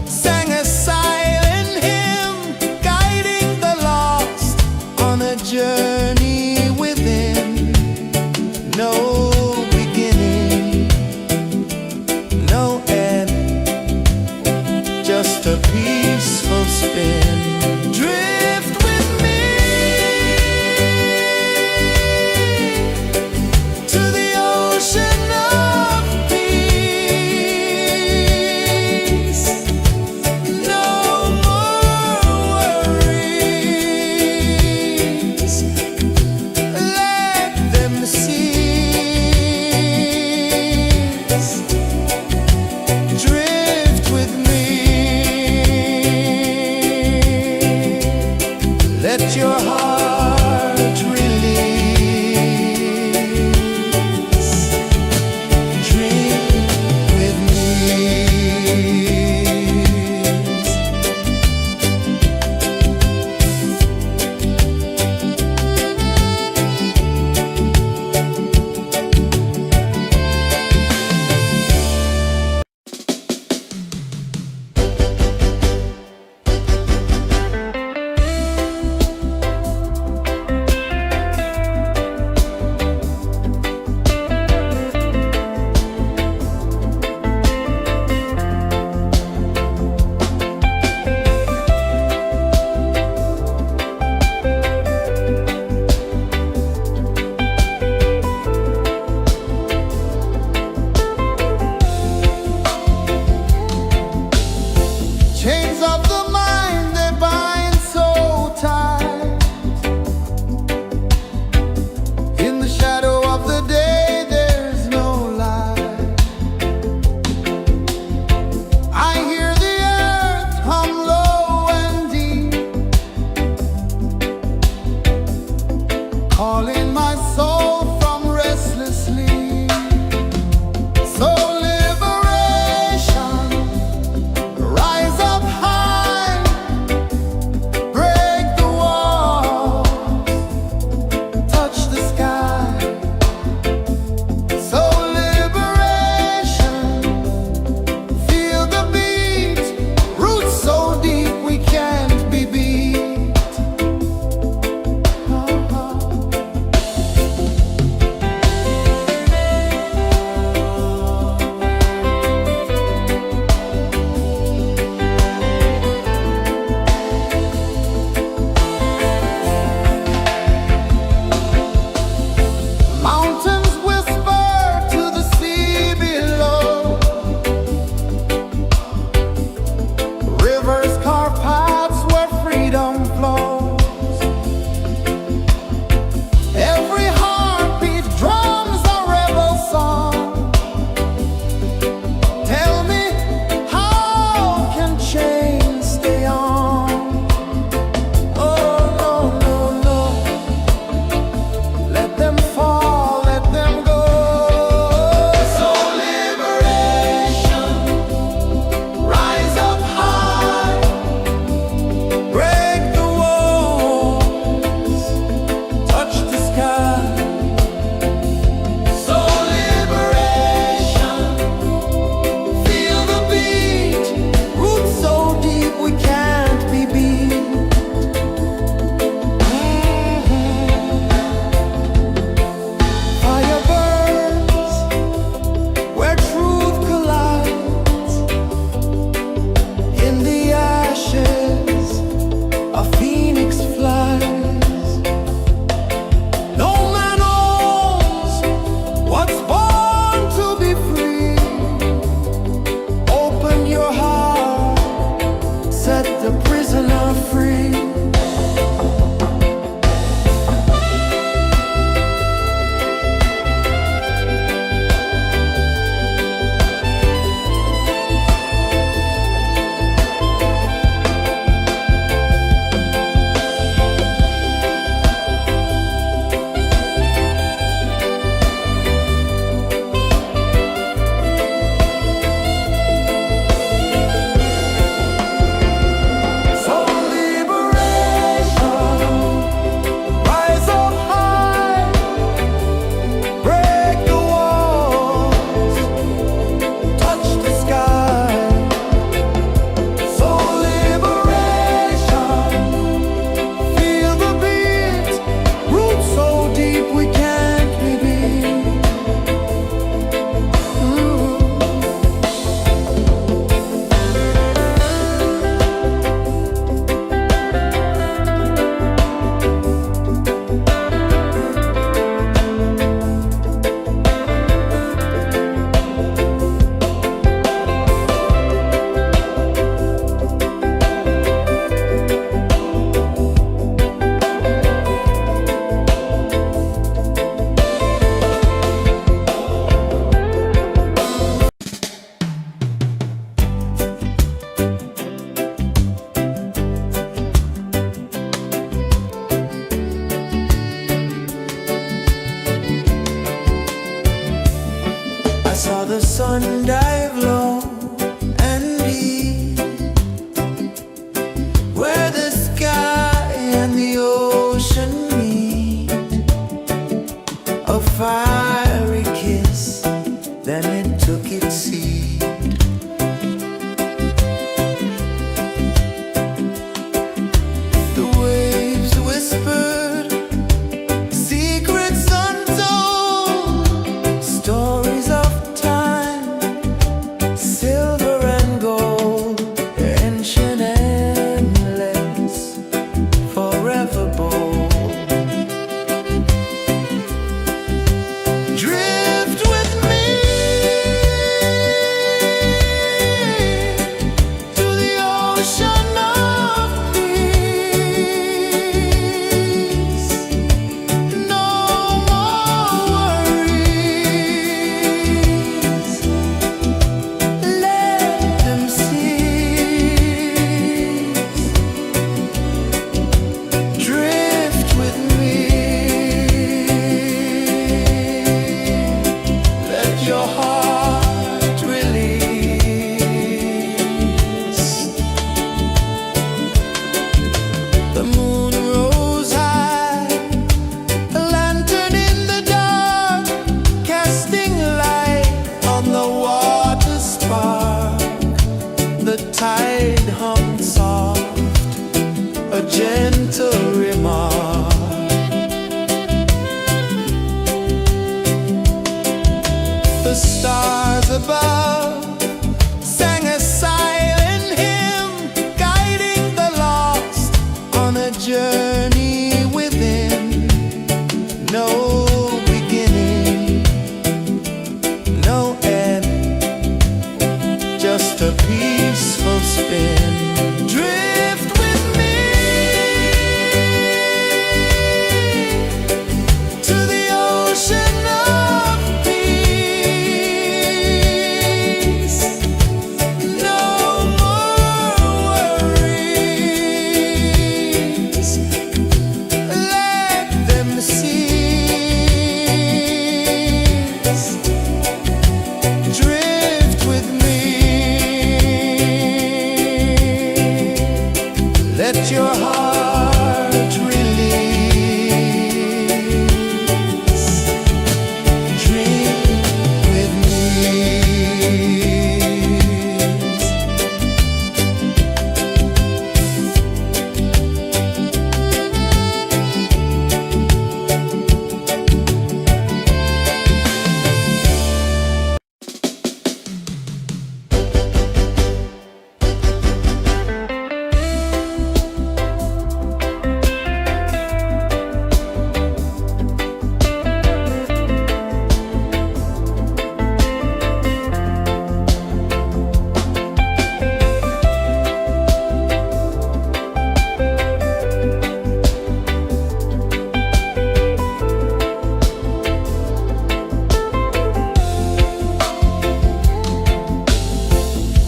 sang a silent hymn, guiding the lost on a journey within. No beginning, no end, just a peaceful spin. Drift with me to the ocean of peace. No more worries, let them cease. Drift with me, let your heart release. Dream with me. Chains of the mind, they bind so tight. In the shadow of the day, there's no light. I hear the earth hum low and deep, calling my soul from restless sleep. So liberation, rise up high, break the walls, touch the sky. So liberation, feel the beat, roots so deep we can't be beat. sun dive low and deep, where the sky and the ocean meet, a fiery kiss, then it took its seed. The waves whispered secrets untold, stories of time, silver and gold, ancient, endless, forever bold. Drift with me to the ocean of peace. No more worries, let them cease. Drift with me, let your heart release. The moon rose high, a lantern in the dark, casting light on the water spark. The tide hummed soft, a gentle remark. The stars above sang a silent hymn, guiding the lost on a journey within. No beginning, no end, just a peaceful spin. Drift with me to the ocean of peace. No more worries, let them cease. Drift with me, let your heart release. Dream with me.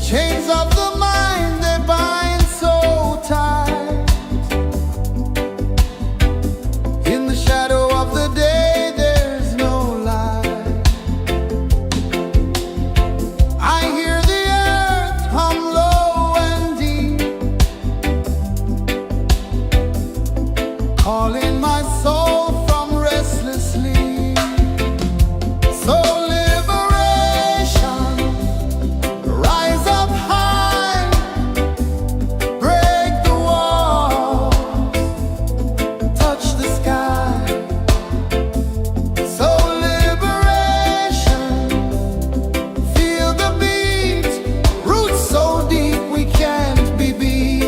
Chains of the mind, they bind so tight. In the shadow of the day, there's no light. I hear the earth hum low and deep, calling my soul from restless sleep. So liberation, rise up high, break the walls, touch the sky. So liberation, feel the beat, roots so deep we can't be beat.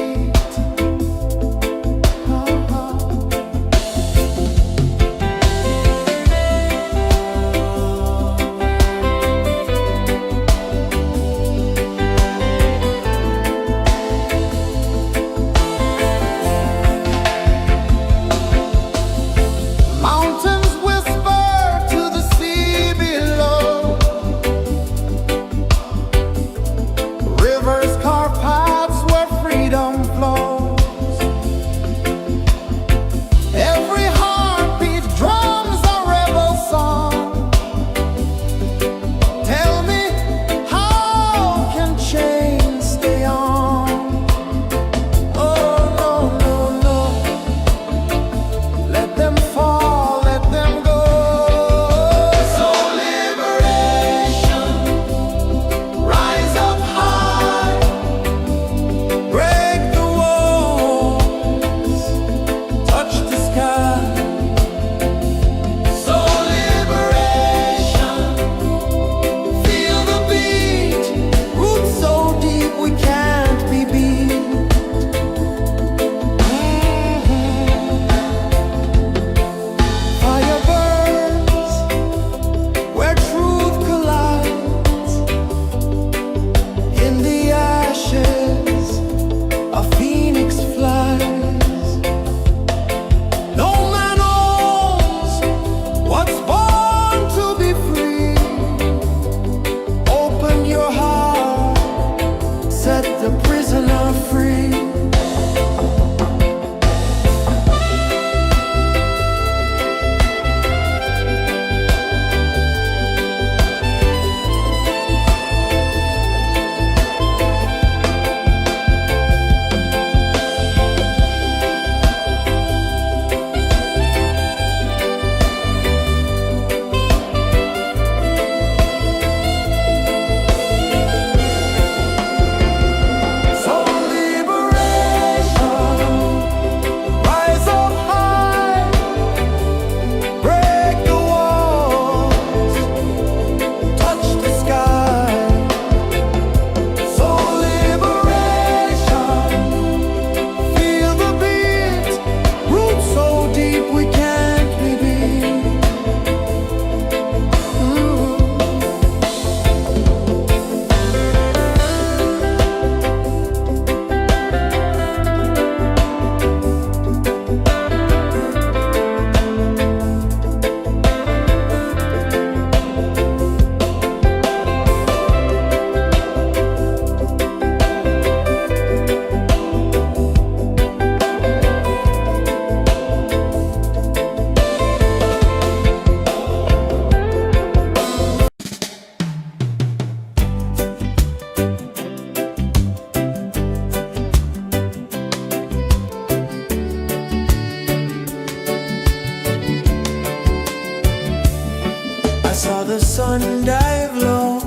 sun dive low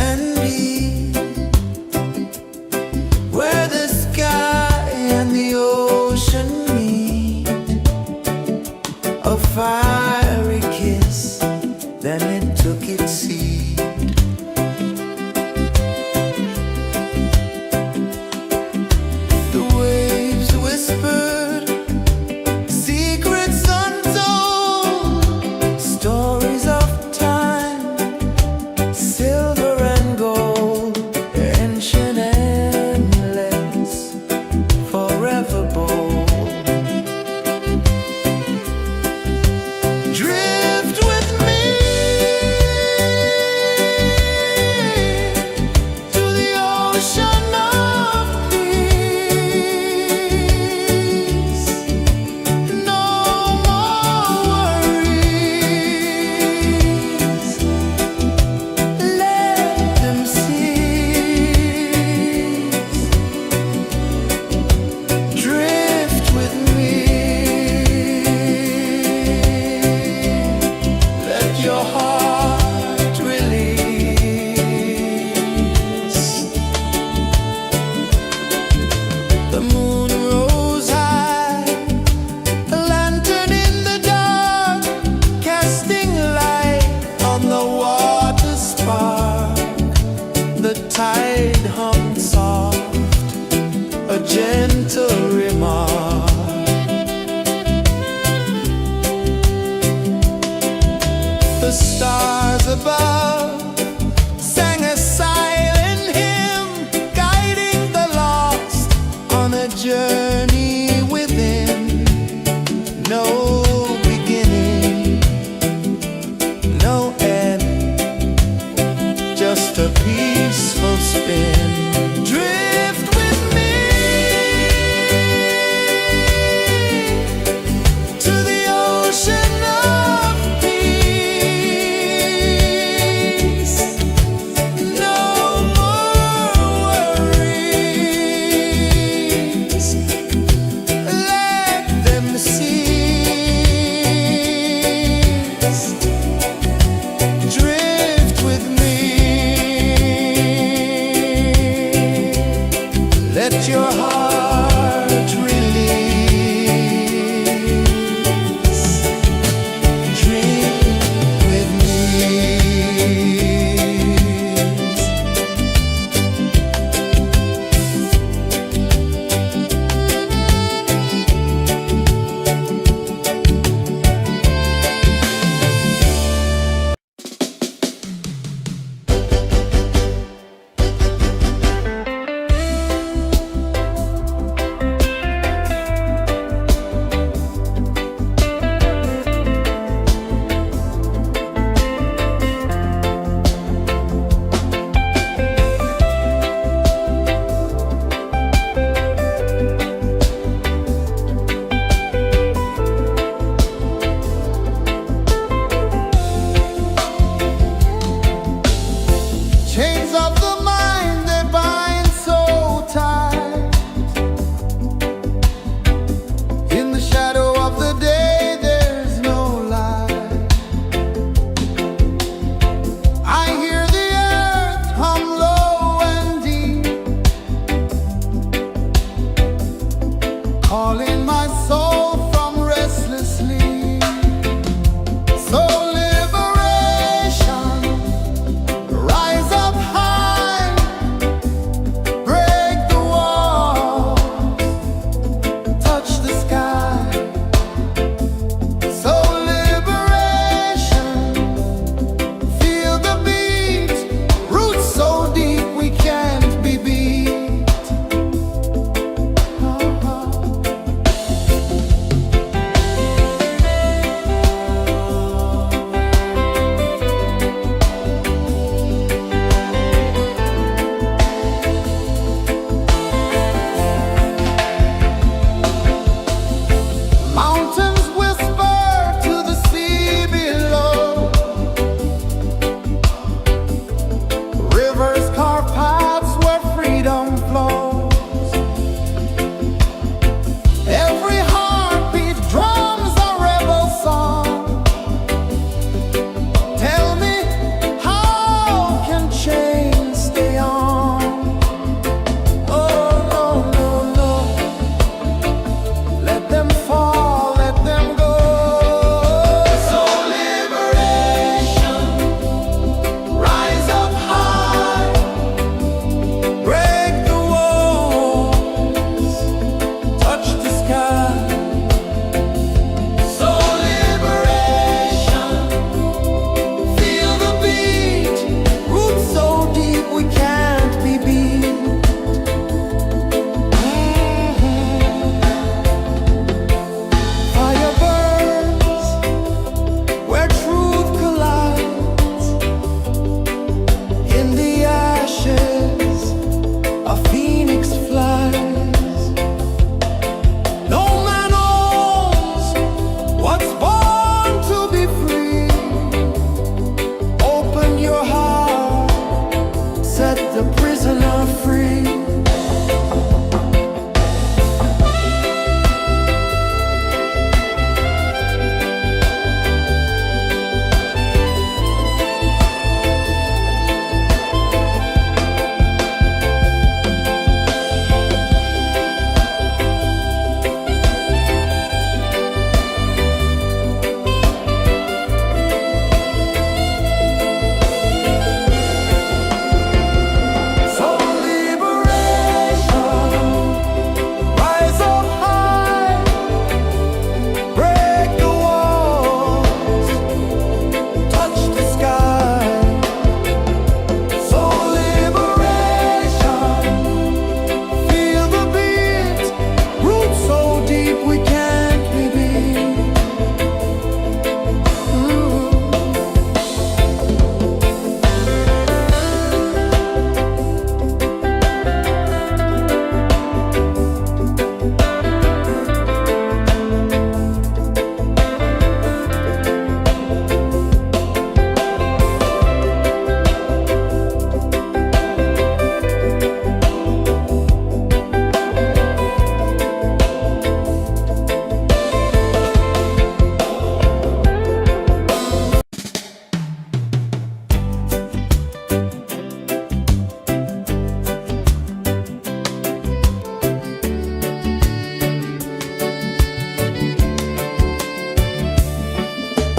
and deep, where the sky and the ocean meet, a fiery kiss, then it took its seat. The waves whispered secrets untold, stories of time, silver and gold, ancient, endless, forever bold.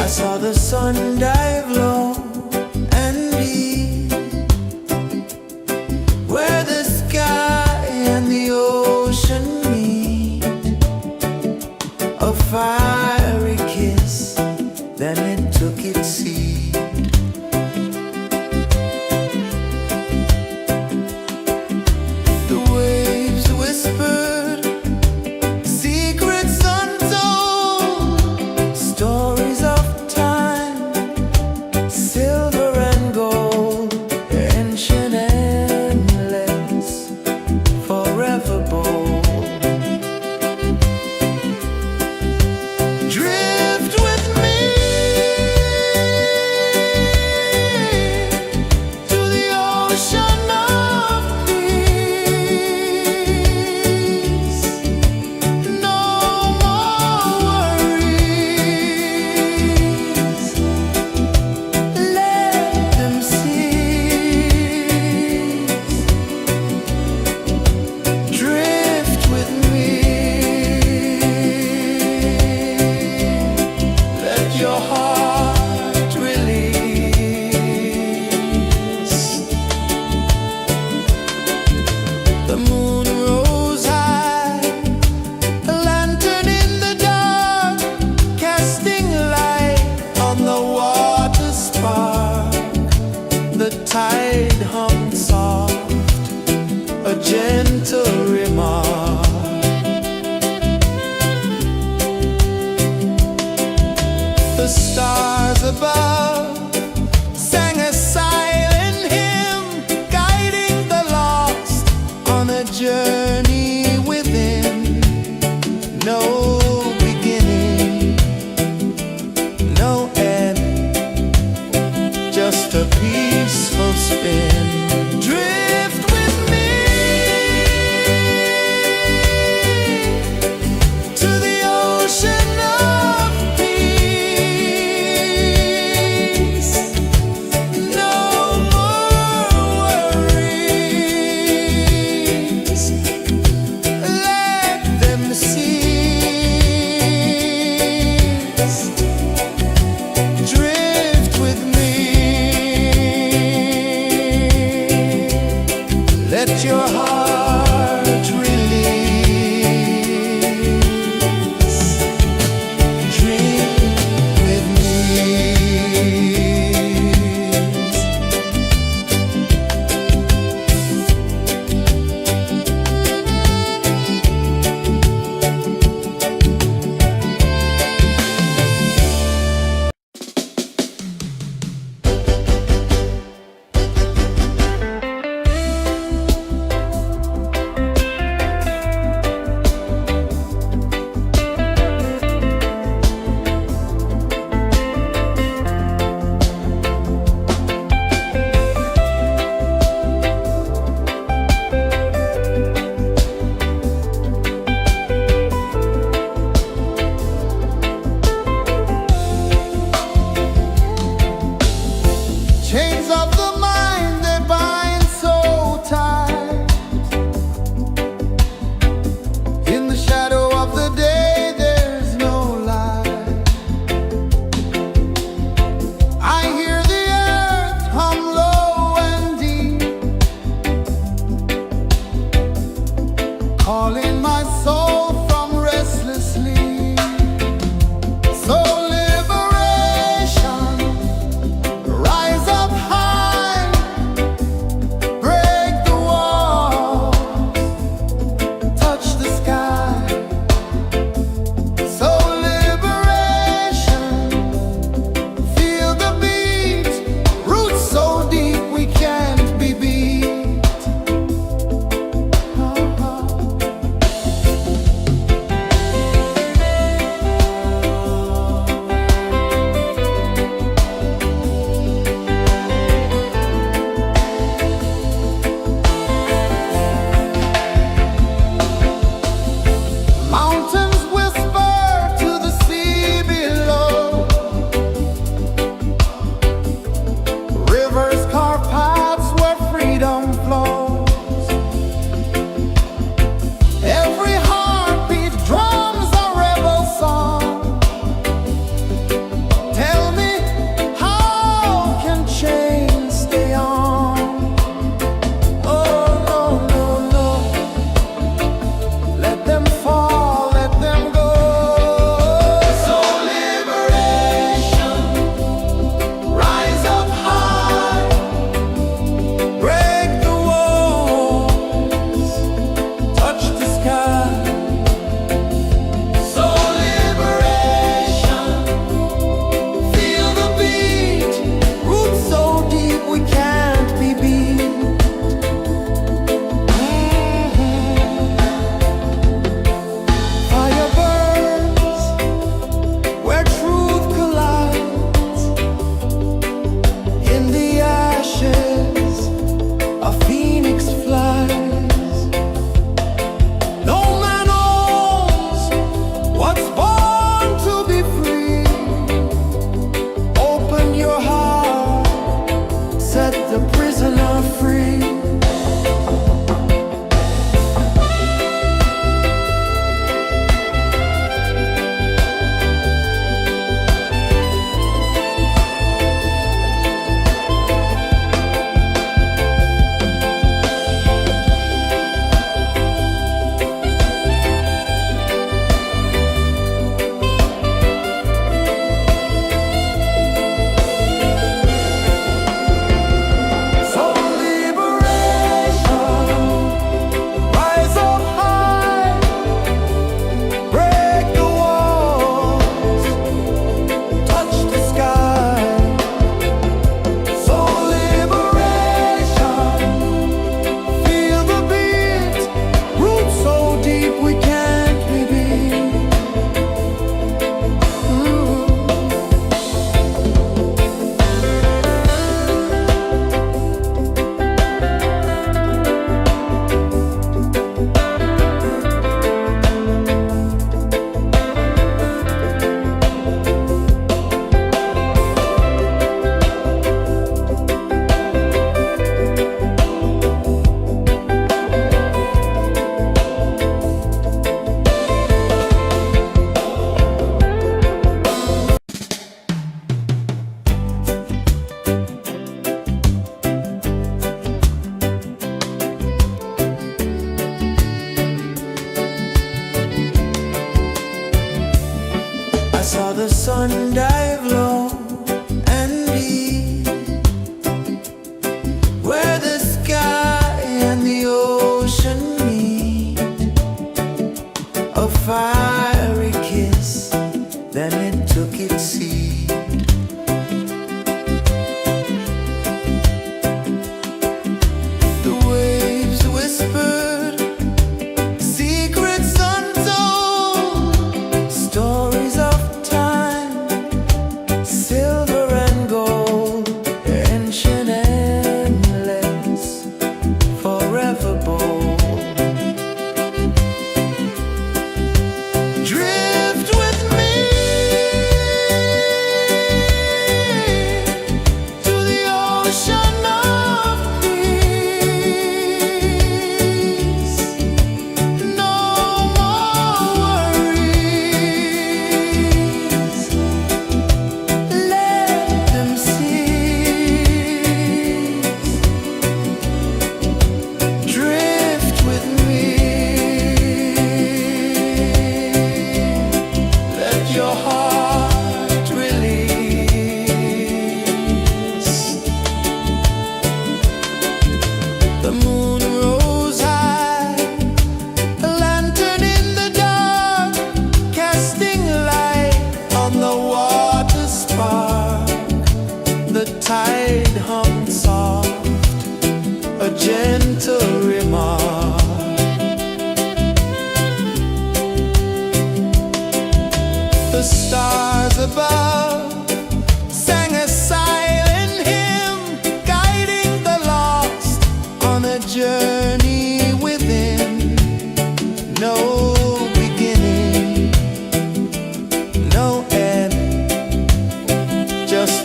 saw the sun dive low and deep, where the sky and the ocean meet. A fiery kiss, then it took its seat. The waves whispered secrets untold, stories of time, silver and gold, ancient, endless, forever bold. Drift with me to the ocean of peace. No more worries, let them cease. Drift with me, let your heart release. The moon rose high, a lantern in the dark, casting light on the water spark. The tide hummed soft, a gentle remark. The stars above sang a silent hymn, guiding the lost on a journey within. No beginning, no end, just a peaceful spin. Drift with me to the ocean of peace.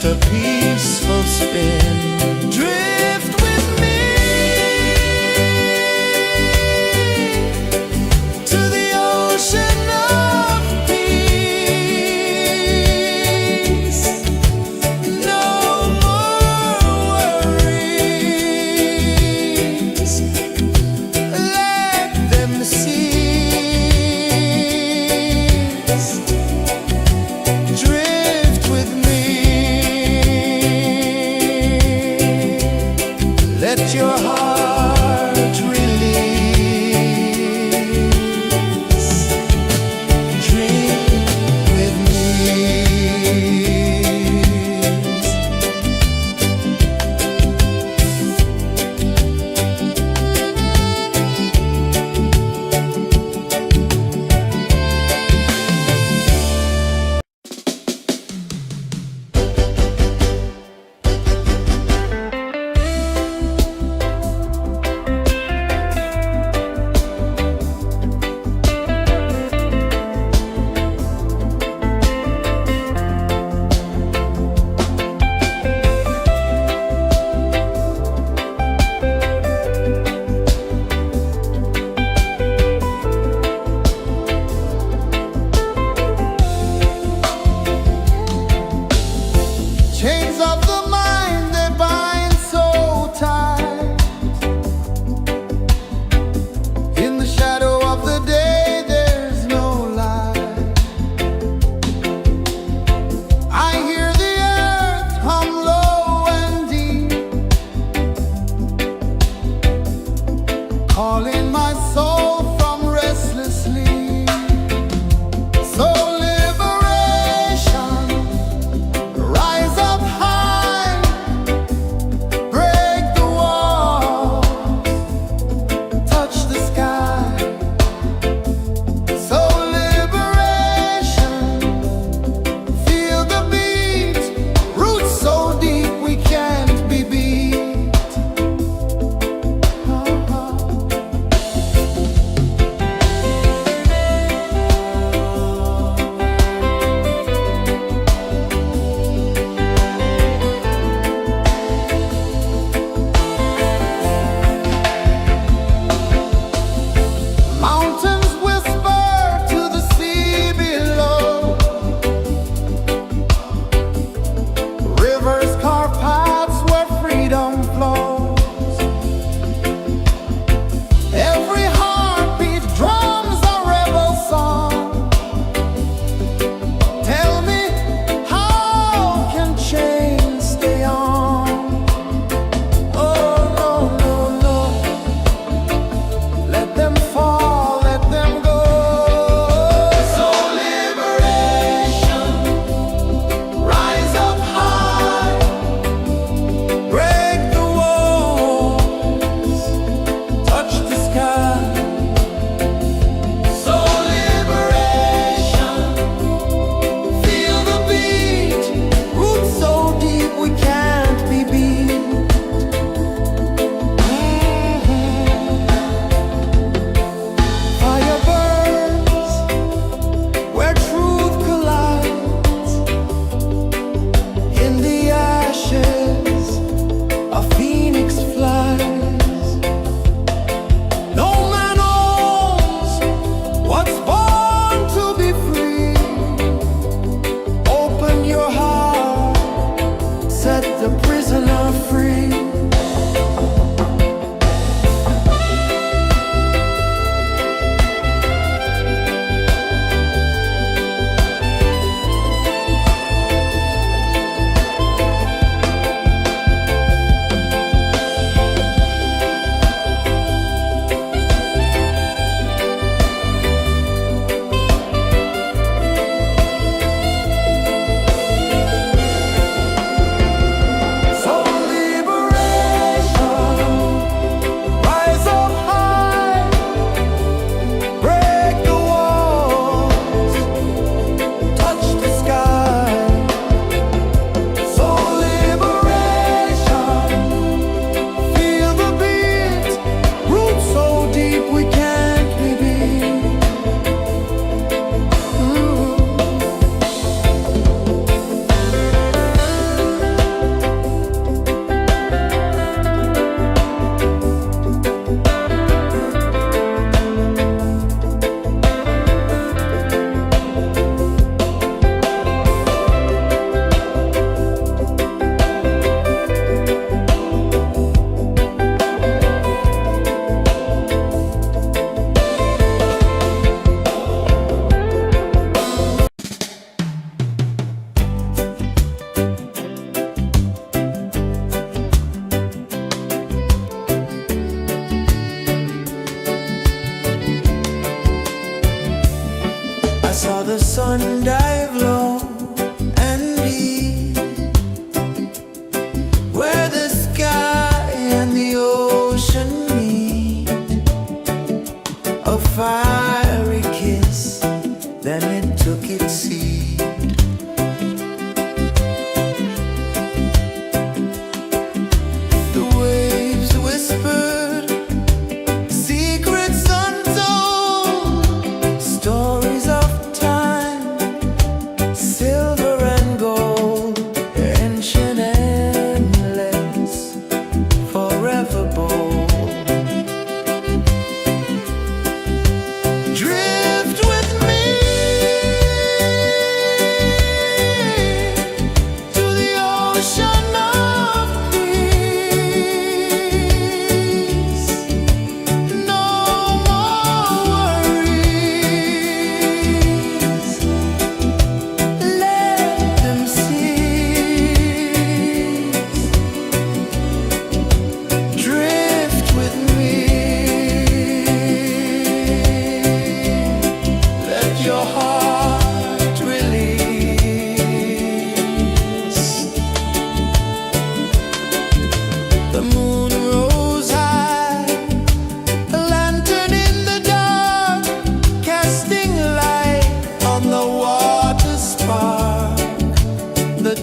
just a peaceful spin. Drift with me to the ocean of peace. No more worries, let them cease. Drift with me, let your heart release. Dream with me. Chains of the mind, they bind so tight. In the shadow of the day, there's no light. I hear the earth hum low and deep, calling my soul from restless sleep. So liberation, rise up high.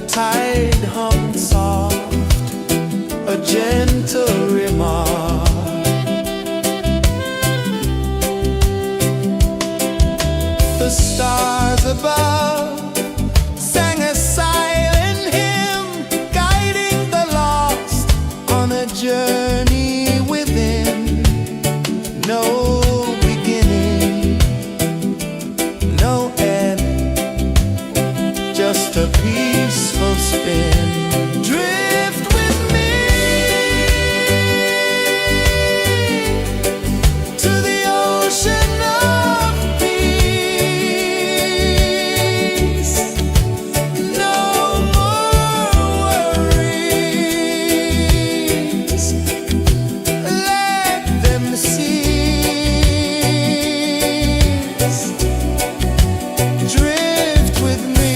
tide hum soft, a gentle remark. The stars above sang a silent hymn, guiding the lost on a journey within. No beginning, no end, just a peaceful spin. Drift with me to the ocean of peace. No more worries, let them cease. Drift with me.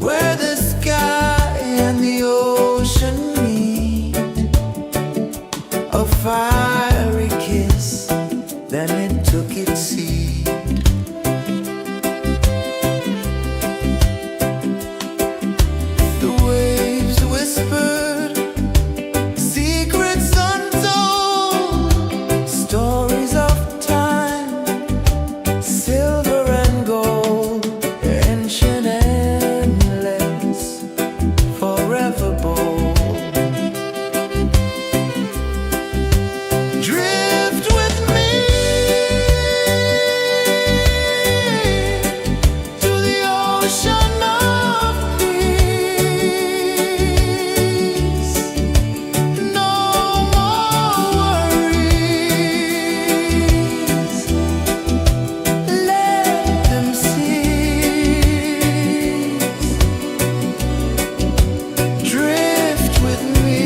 where the sky and the ocean meet. A fiery kiss, then it took its seat. The waves whispered secrets untold, stories of time, silver and gold, ancient, endless, forever bold. Drift with me to the ocean of peace. No more worries. Let them cease. Drift with me.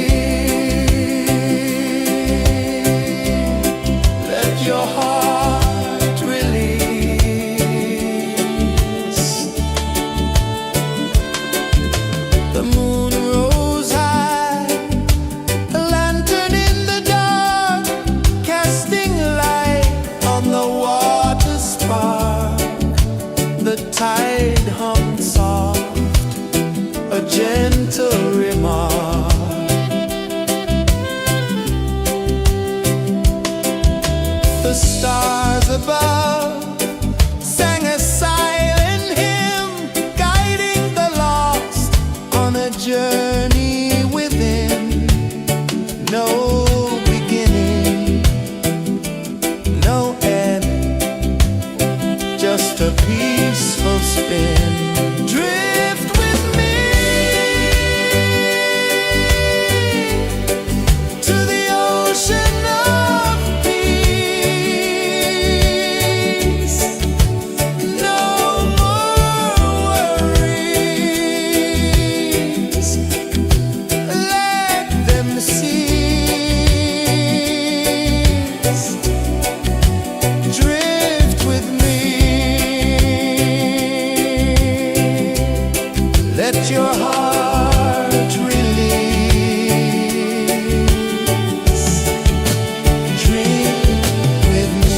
Let your heart release. The moon rose high, a lantern in the dark, casting light on the water spark. The tide hummed soft, a gentle remark. The stars above sang a silent hymn, guiding the lost on a journey within. No beginning, no end, just a peaceful spin. Drift with me to the ocean of peace. No more worries. Let them cease. Drift with me. Let your heart release. Dream with me.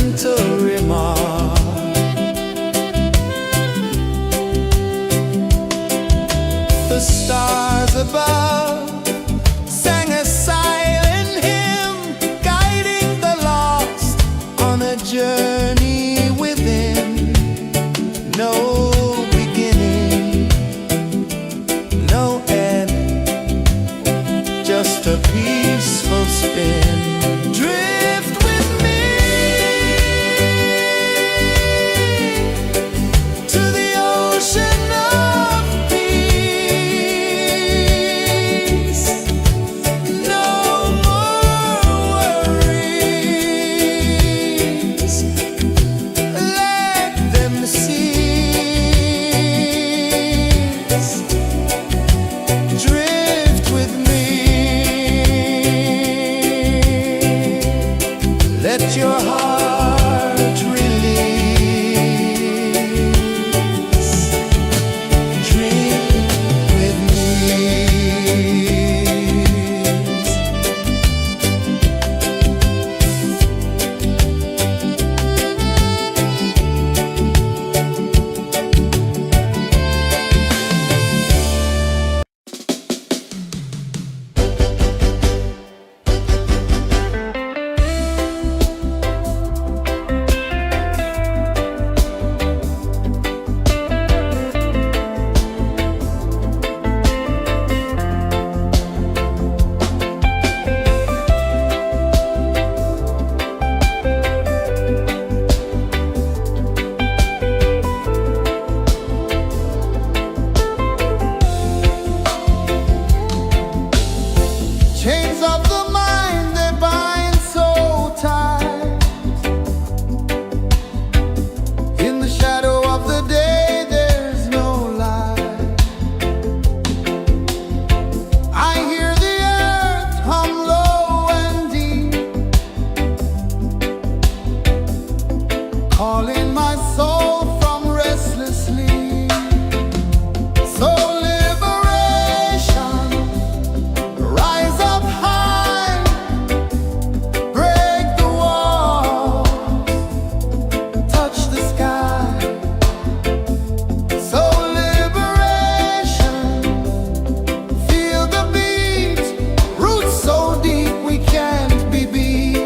gentle remark. The stars above sang a silent hymn, guiding the lost on a journey within. No beginning, no end, just a peaceful spin. Drift with me to the ocean of peace. No more worries, let them cease. Drift with me, let your heart release. Drift with me. Chains of the mind, they bind so tight. In the shadow of the day, there's no light. I hear the earth hum low and deep, calling my soul from restless sleep. So liberation, rise up high, break the walls, touch the sky. So liberation, feel the beat, roots so deep we can't be beat.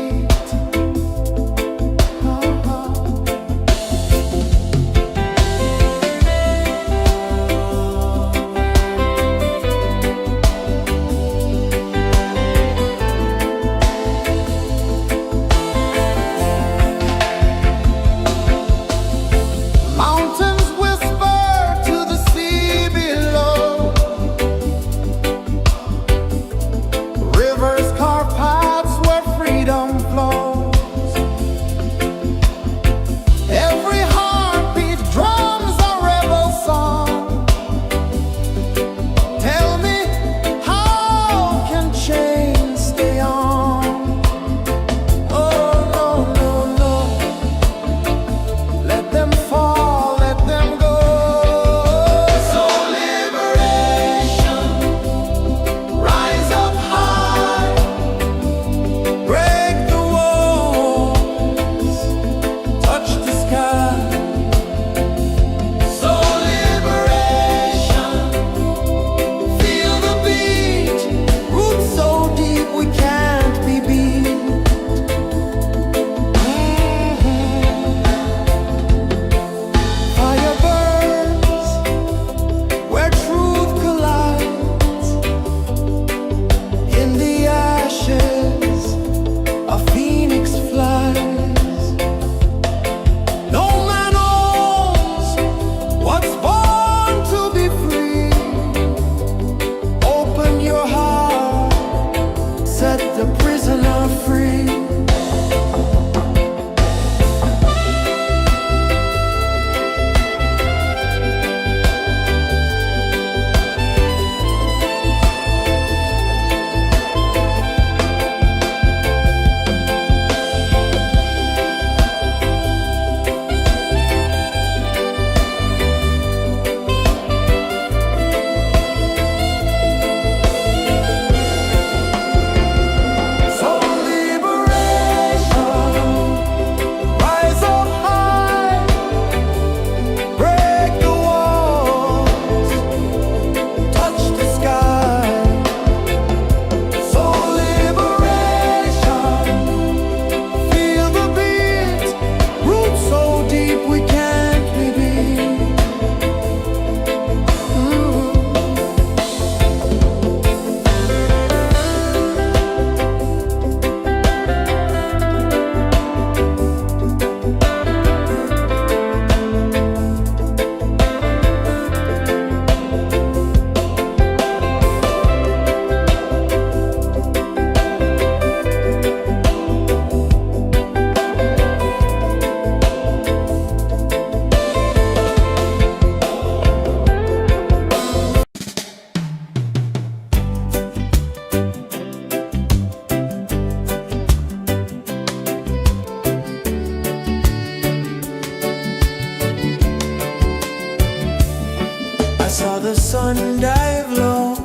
ocean dive low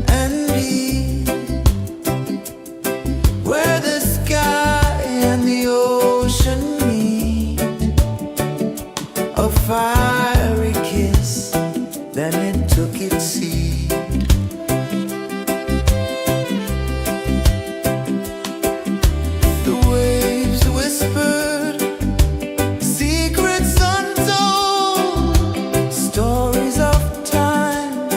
and deep, where the sky and the ocean meet. A fiery kiss, then it took its seat. The waves whispered secrets untold, stories of time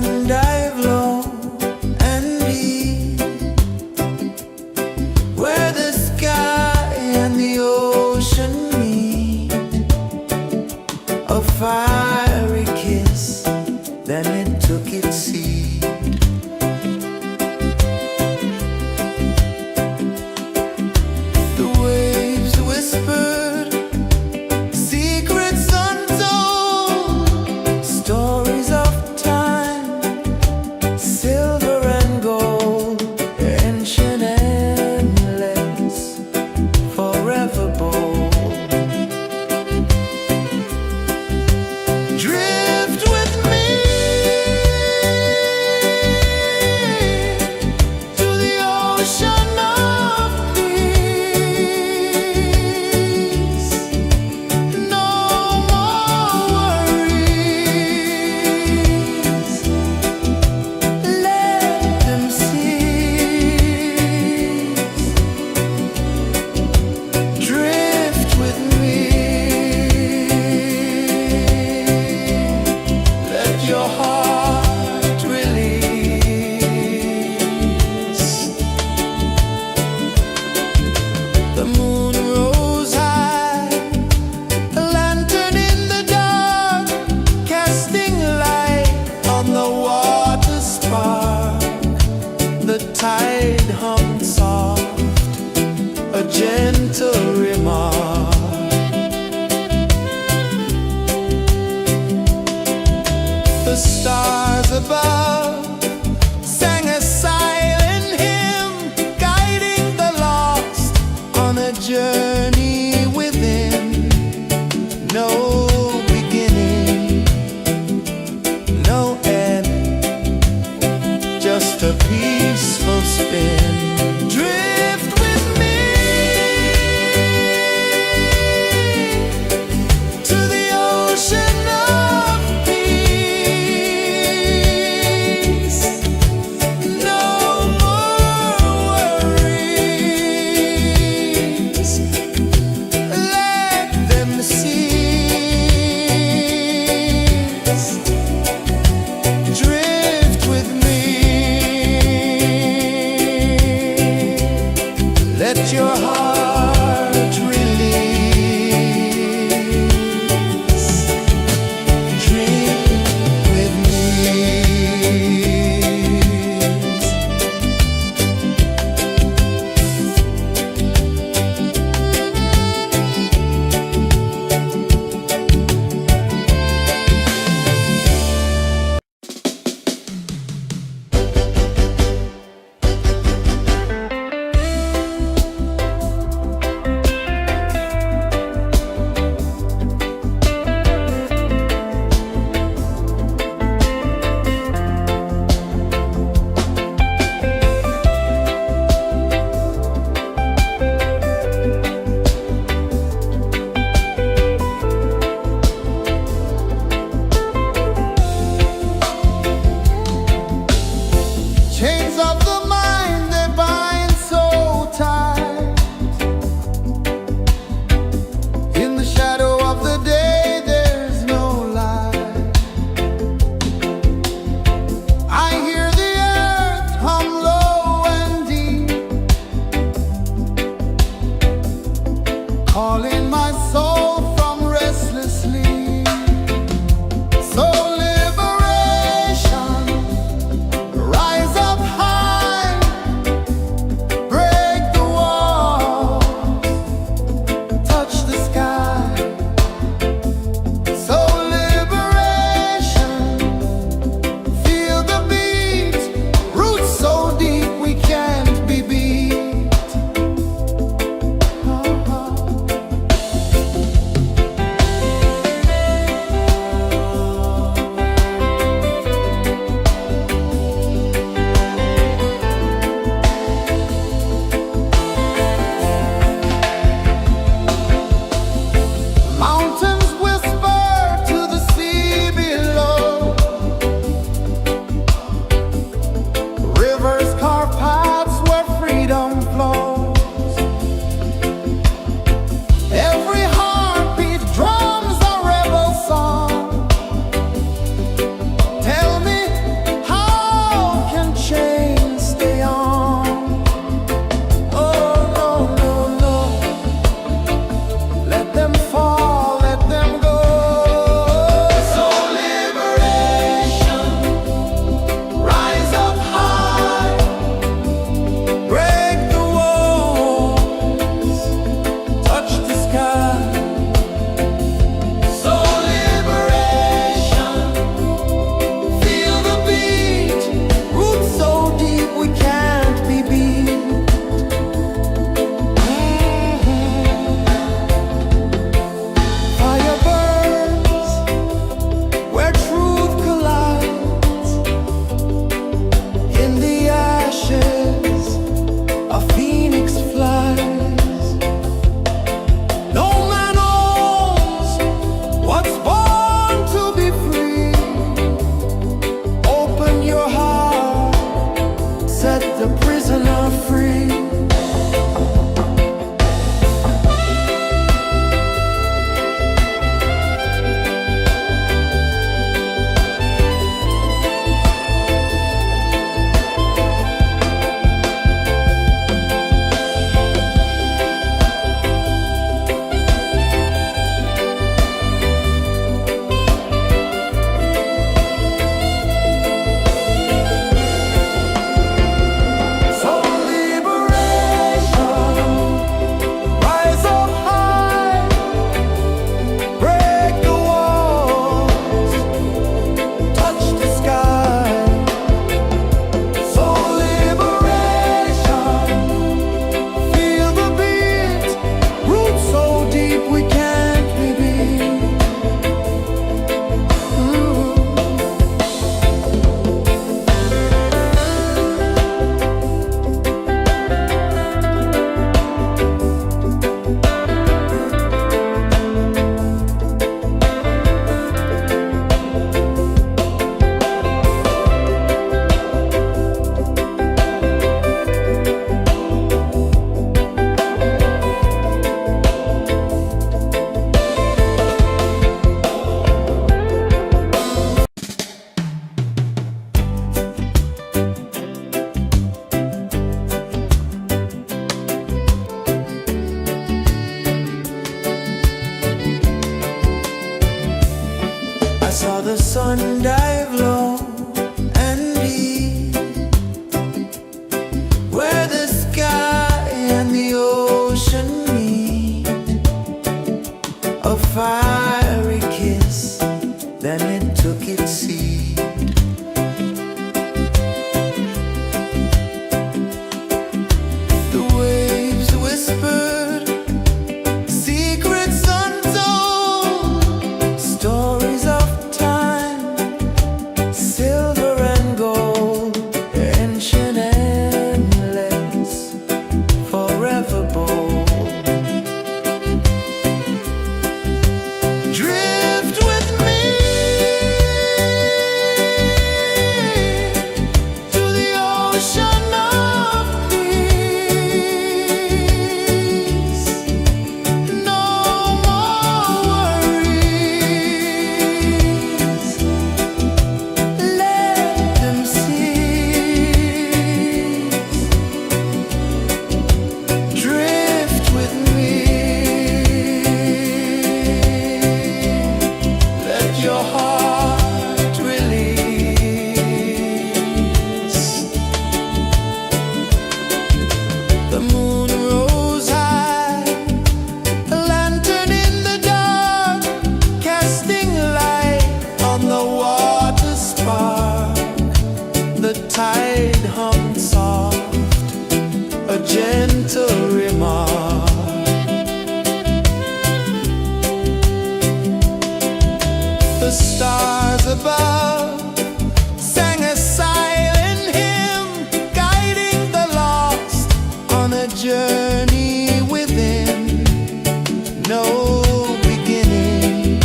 sun dive low and deep, where the sky and the ocean meet. A fiery kiss, then it took its seed. The waves whispered secrets untold, stories of time, silver and gold, ancient, endless, forever bold. saw the sun dive low and deep, where the sky and the ocean meet. A fiery kiss, then it took its seat. The waves whispered secrets untold, stories of time, silver and gold, ancient, endless, forever bold. Drift with me to the ocean of peace. No more worries. Let them cease. Drift with me. Let your heart release. The moon rose high, a lantern in the dark, casting light on the water spark. The tide hummed soft, a gentle remark. The stars above sang a silent hymn, guiding the lost on a journey within. No beginning,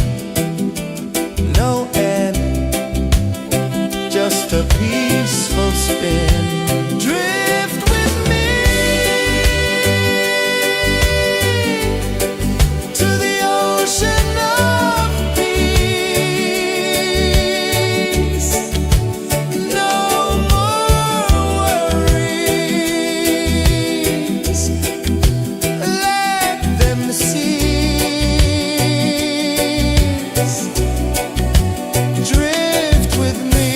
no end, just a peaceful spin. Drift with me to the ocean of peace. No more worries. Let them cease. Drift with me.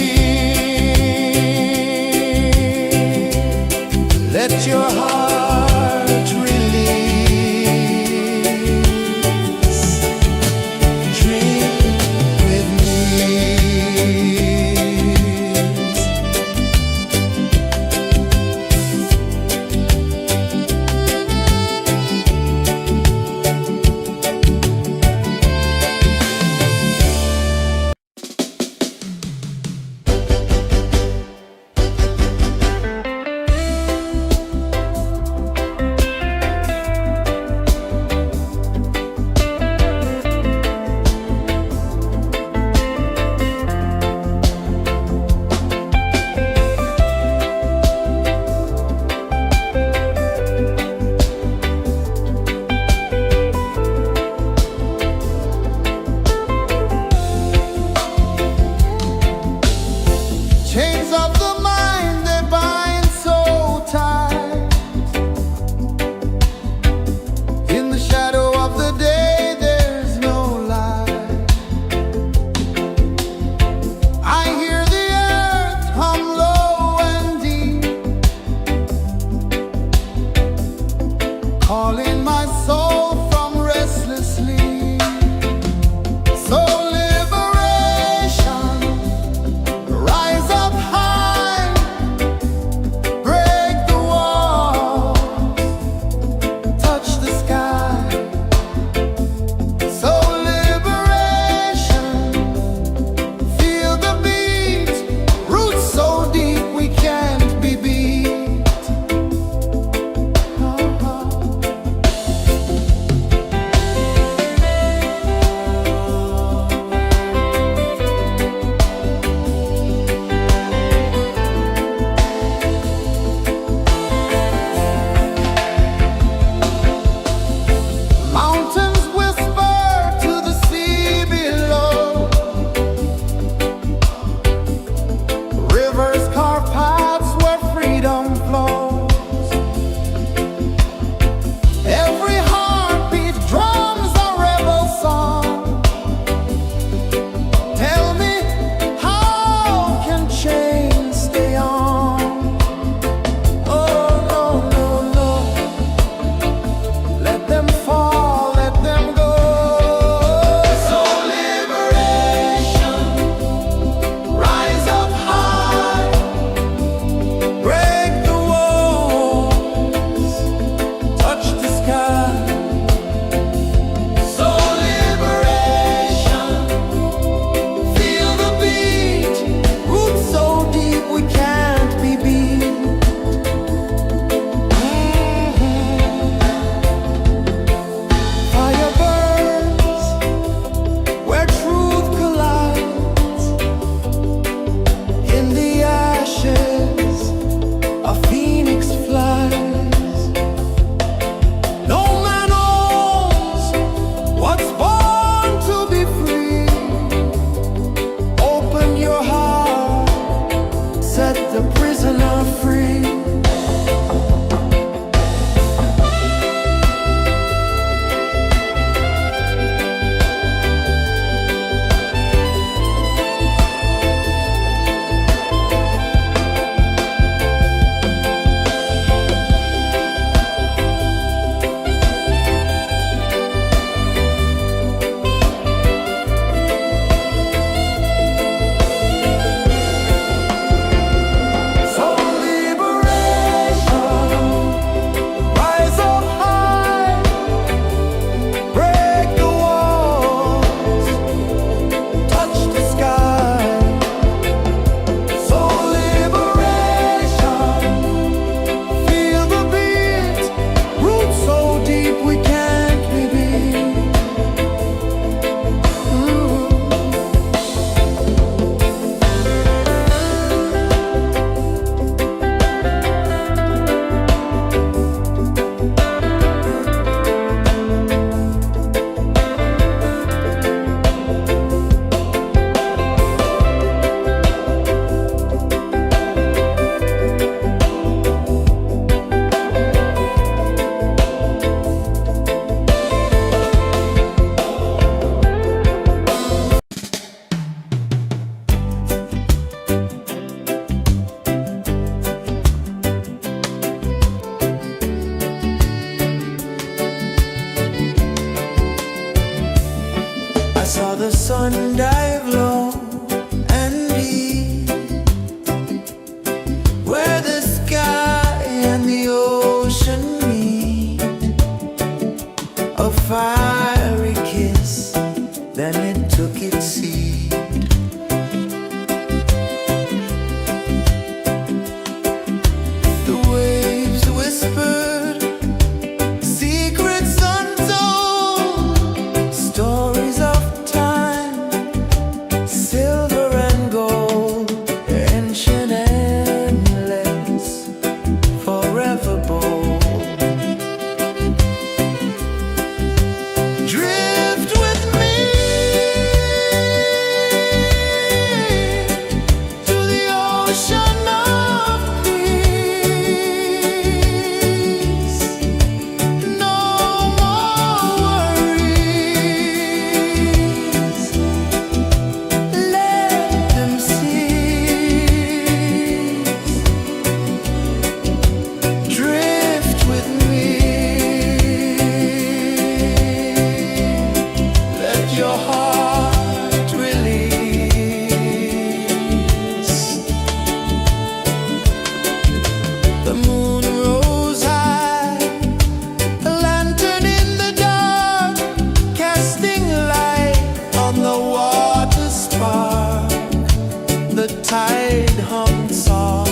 tide hung soft,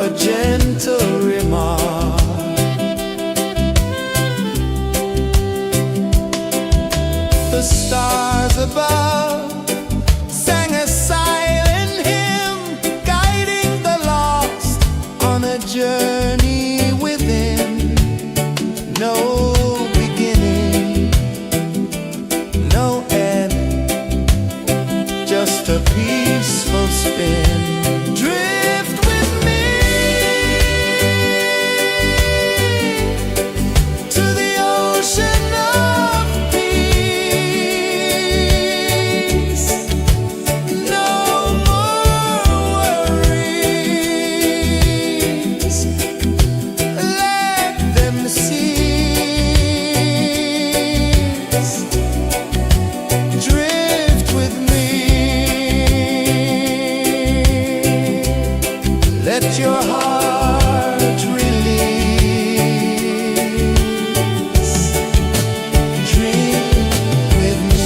a gentle remark. The stars above sang a silent hymn, guiding the lost on a journey within. No beginning, no end, just a peaceful spin. Drift with me to the ocean of peace. No more worries, let them cease. Drift with me, let your heart release. Dream with me.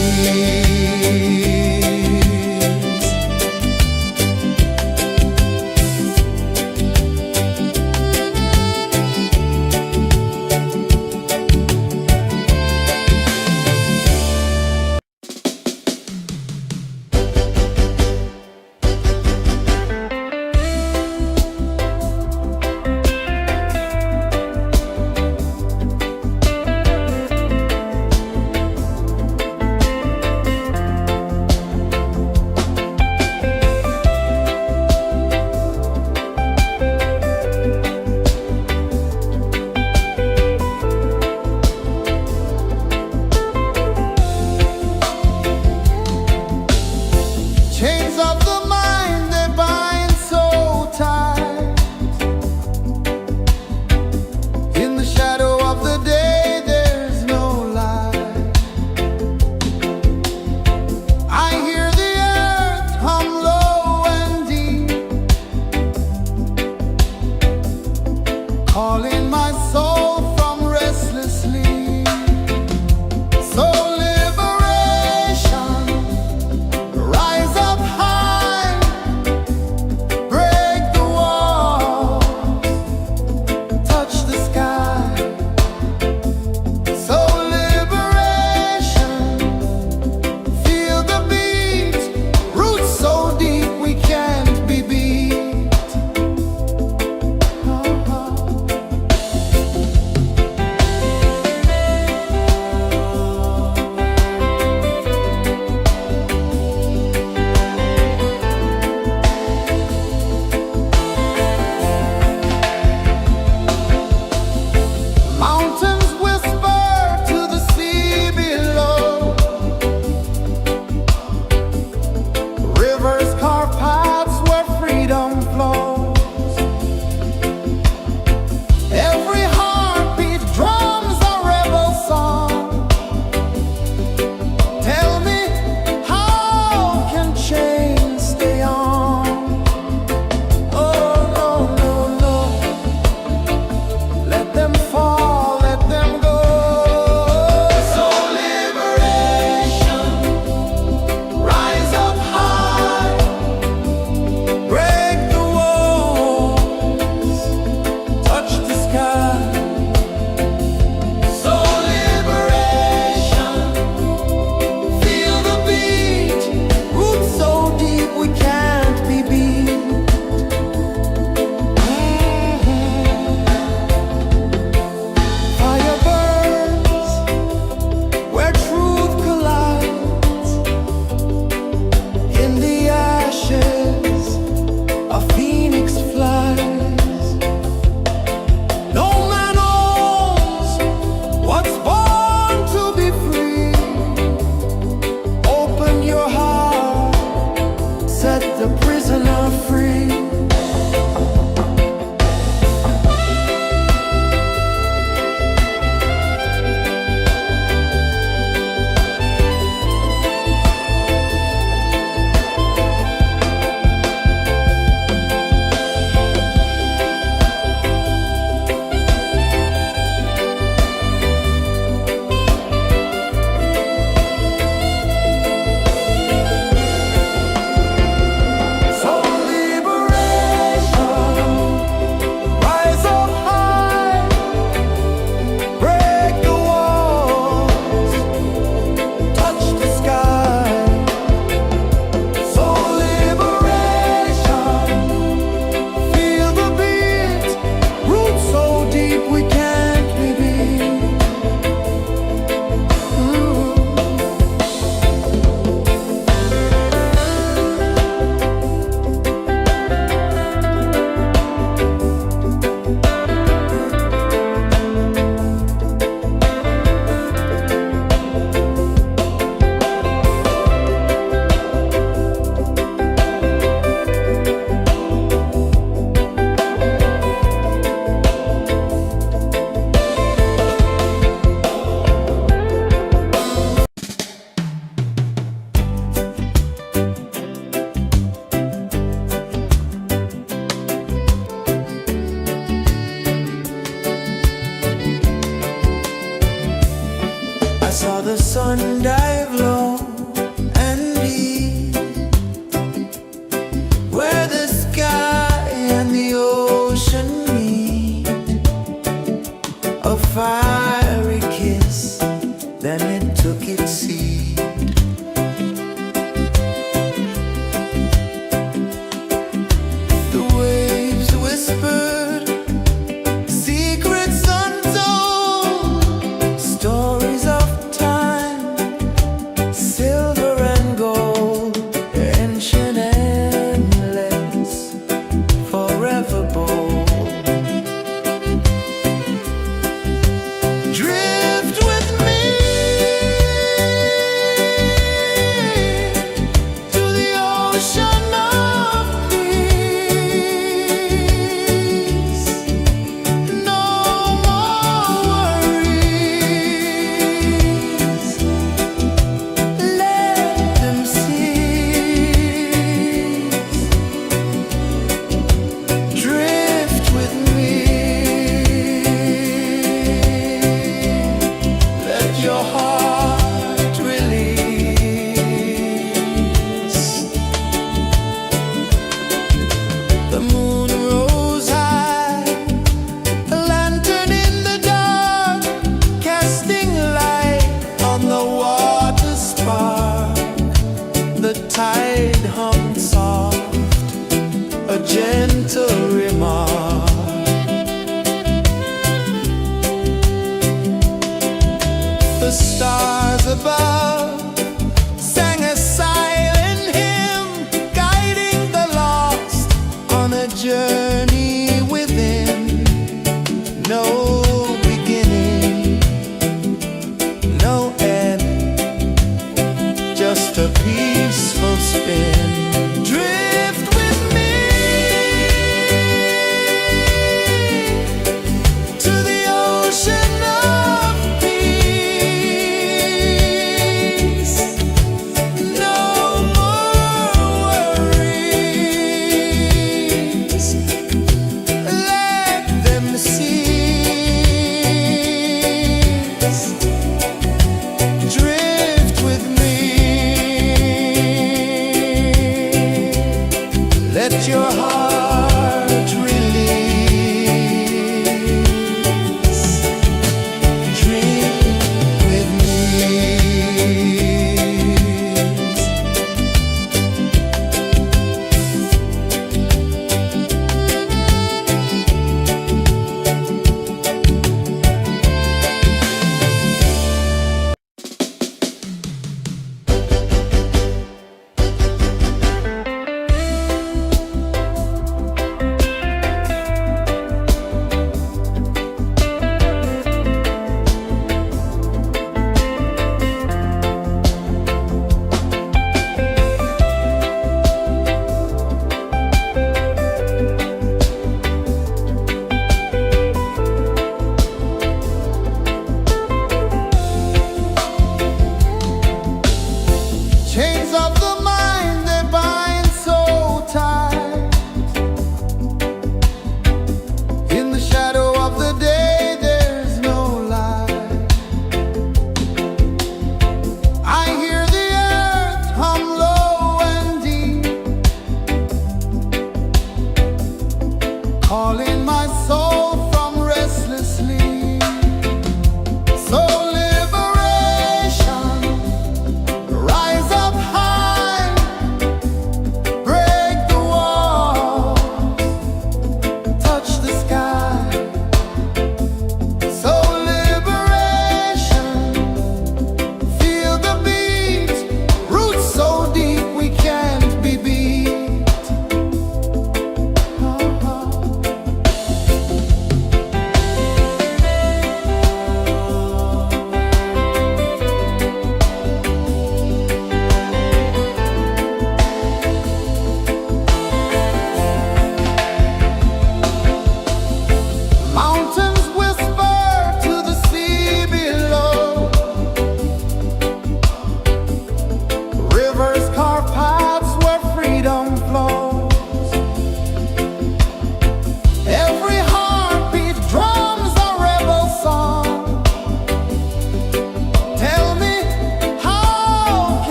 Chains of the mind, they bind so tight. In the shadow of the day, there's no light. I hear the earth hum low and deep, calling my soul from restless sleep. So liberation, rise up high. ocean of peace. No more worries. Let them cease. Drift with me. Let your heart release. The moon rose high, a lantern in the dark, casting light on the water spark. The tide hummed soft, a gentle remark. The stars above sang a silent hymn, guiding the lost on a journey within. No beginning, no end, just a peaceful spin. Drift with me to the ocean of peace. No more worries. Let them cease. Drift with me. Let your heart release. Dream with me.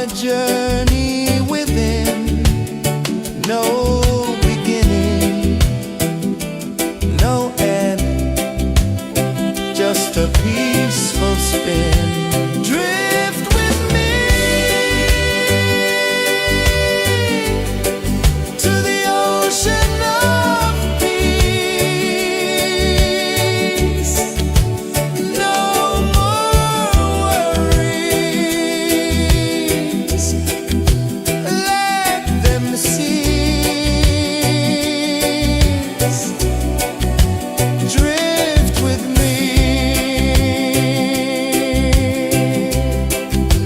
a journey within, no beginning, no end, just a peaceful spin. Drift with me to the ocean of peace. No more worries, let them cease. Drift with me,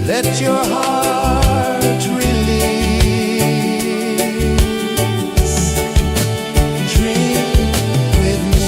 let your heart release. Dream with me.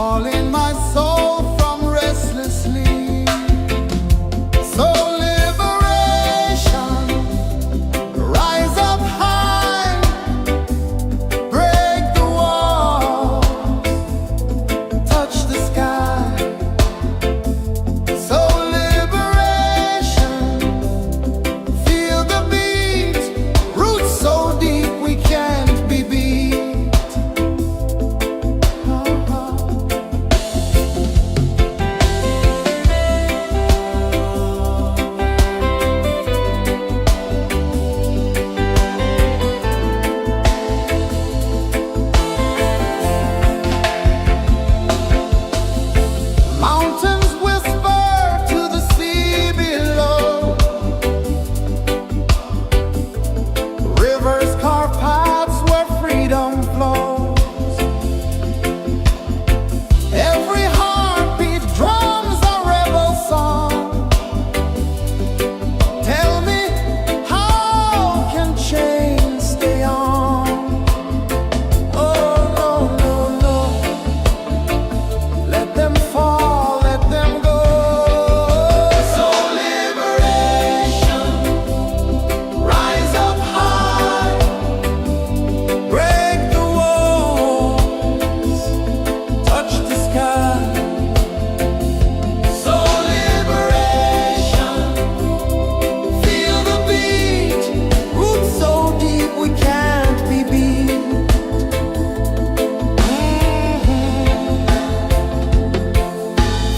calling my soul from restless sleep. So liberation, rise up high, break the walls, touch the sky. So liberation, feel the beat, roots so deep we can't be beat. Mountains whisper to the sea below, rivers carve paths where freedom flows. Every heartbeat drums a rebel song. Tell me, how can chains stay on? Oh no, no, no. Let them fall, let them go. So liberation, rise up high, break the walls, touch the sky. So liberation, feel the beat, roots so deep we can't be beat.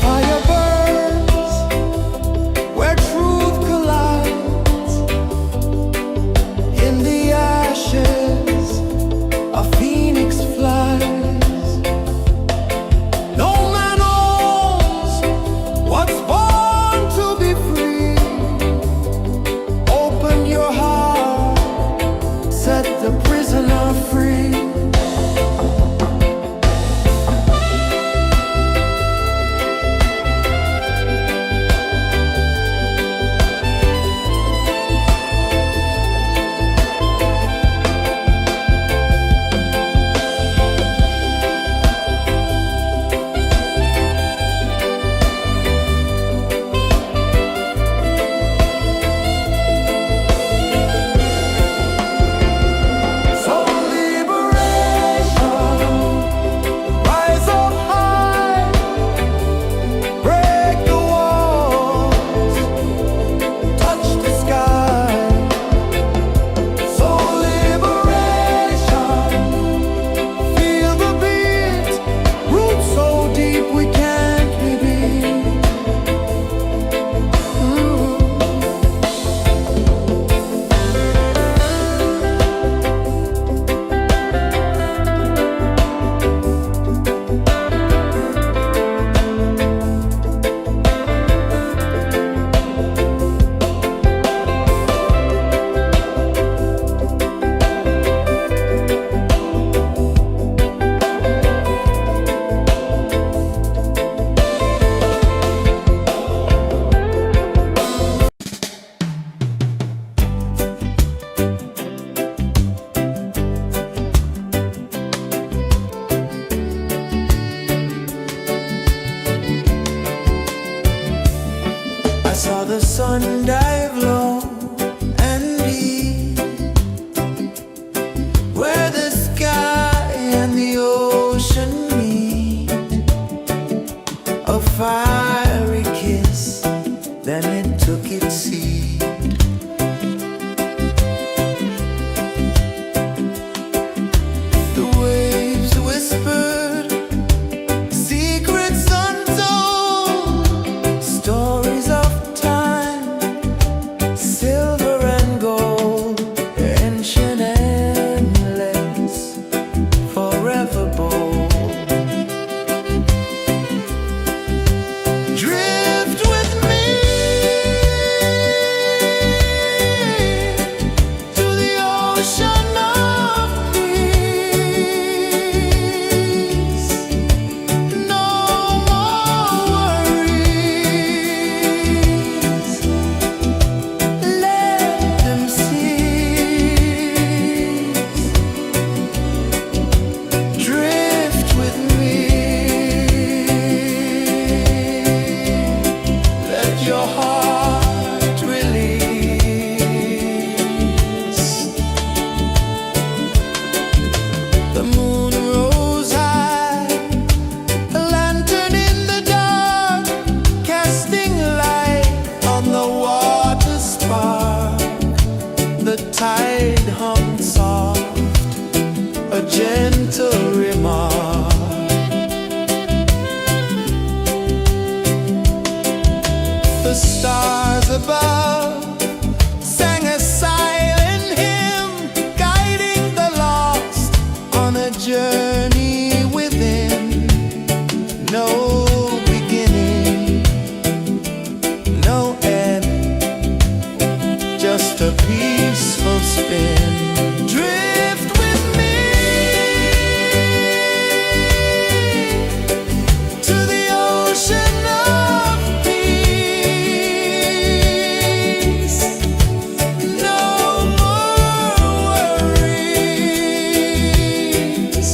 Fire burns where truth collides. In the ashes, a phoenix flies. No man owns what's born to be free. Open your heart, set the prisoner free. So liberation, rise up high, break the walls, touch the sky. So liberation, feel the beat, roots so deep we can't be beat. I saw the sun dive low and deep, where the sky and the ocean meet. A fiery kiss, then it took its seat. The waves whispered secrets untold, stories of time, silver and gold, ancient, endless, forever bold. no beginning, no end, just a peaceful spin. Drift with me to the ocean of peace. No more worries,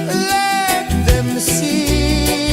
let them see.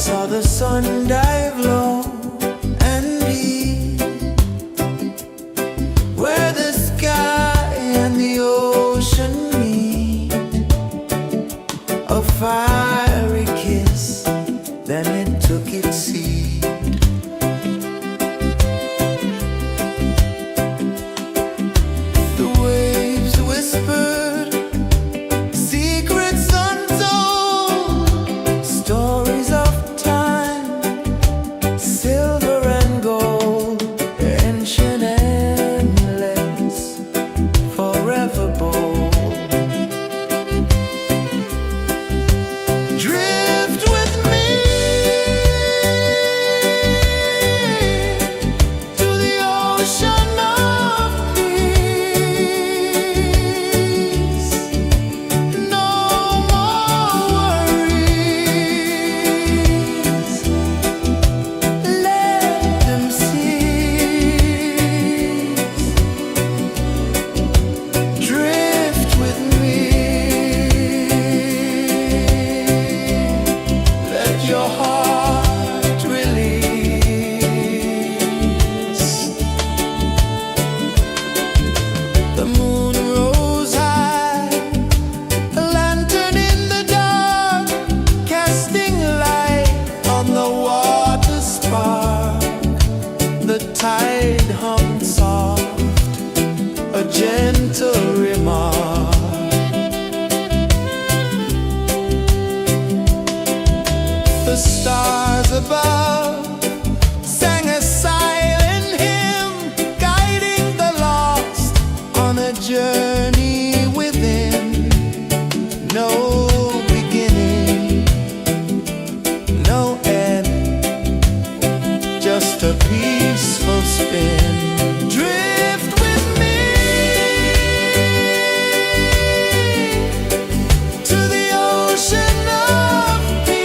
saw the sun dive low and deep, where the sky and the ocean meet. A fiery kiss, then it took its seat. The waves whispered secrets untold, stories of time, silver and gold, ancient, endless, forever bold. Drift with me to the ocean of peace. No more worries, let them cease. Drift with me, let your heart release. The moon rose high, a lantern in the dark, casting light on the water spark. The tide hummed soft, a gentle remark. The stars above sang a silent hymn, guiding the lost on a journey within. No beginning, no end, just a peaceful spin. Drift with me to the ocean of peace.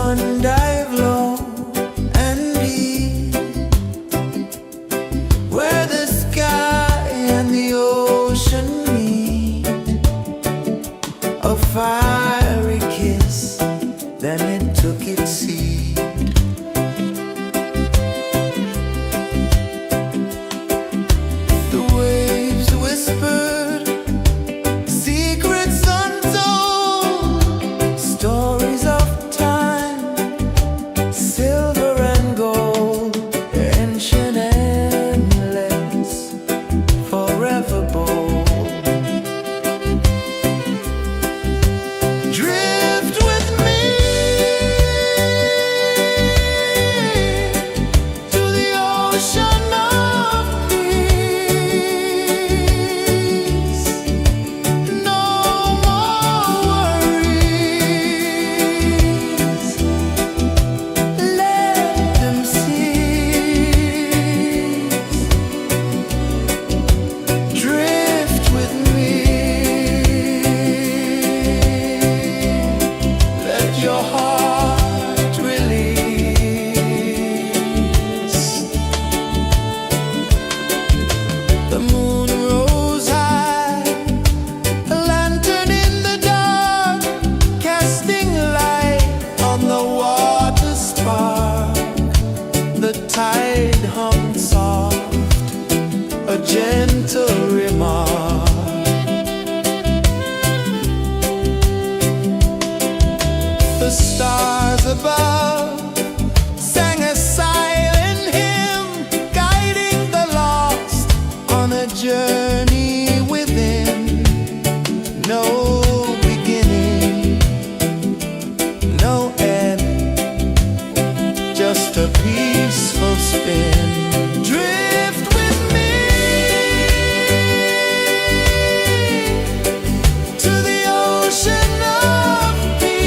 sun dive low and deep, where the sky and the ocean meet. A fiery kiss, then it took its seat. The waves whispered secrets untold, stories of time, silver and gold, ancient, endless, forever bold. Drift with me to the ocean of peace. No more worries, let them cease. Drift with me, let your heart release. The moon rose high, a lantern in the dark, casting light on the water spark. The tide hummed soft, a gentle remark. The stars above sang a silent hymn, guiding the lost on a journey within. No beginning, no end, just a peaceful spin. Drift with me to the ocean of peace.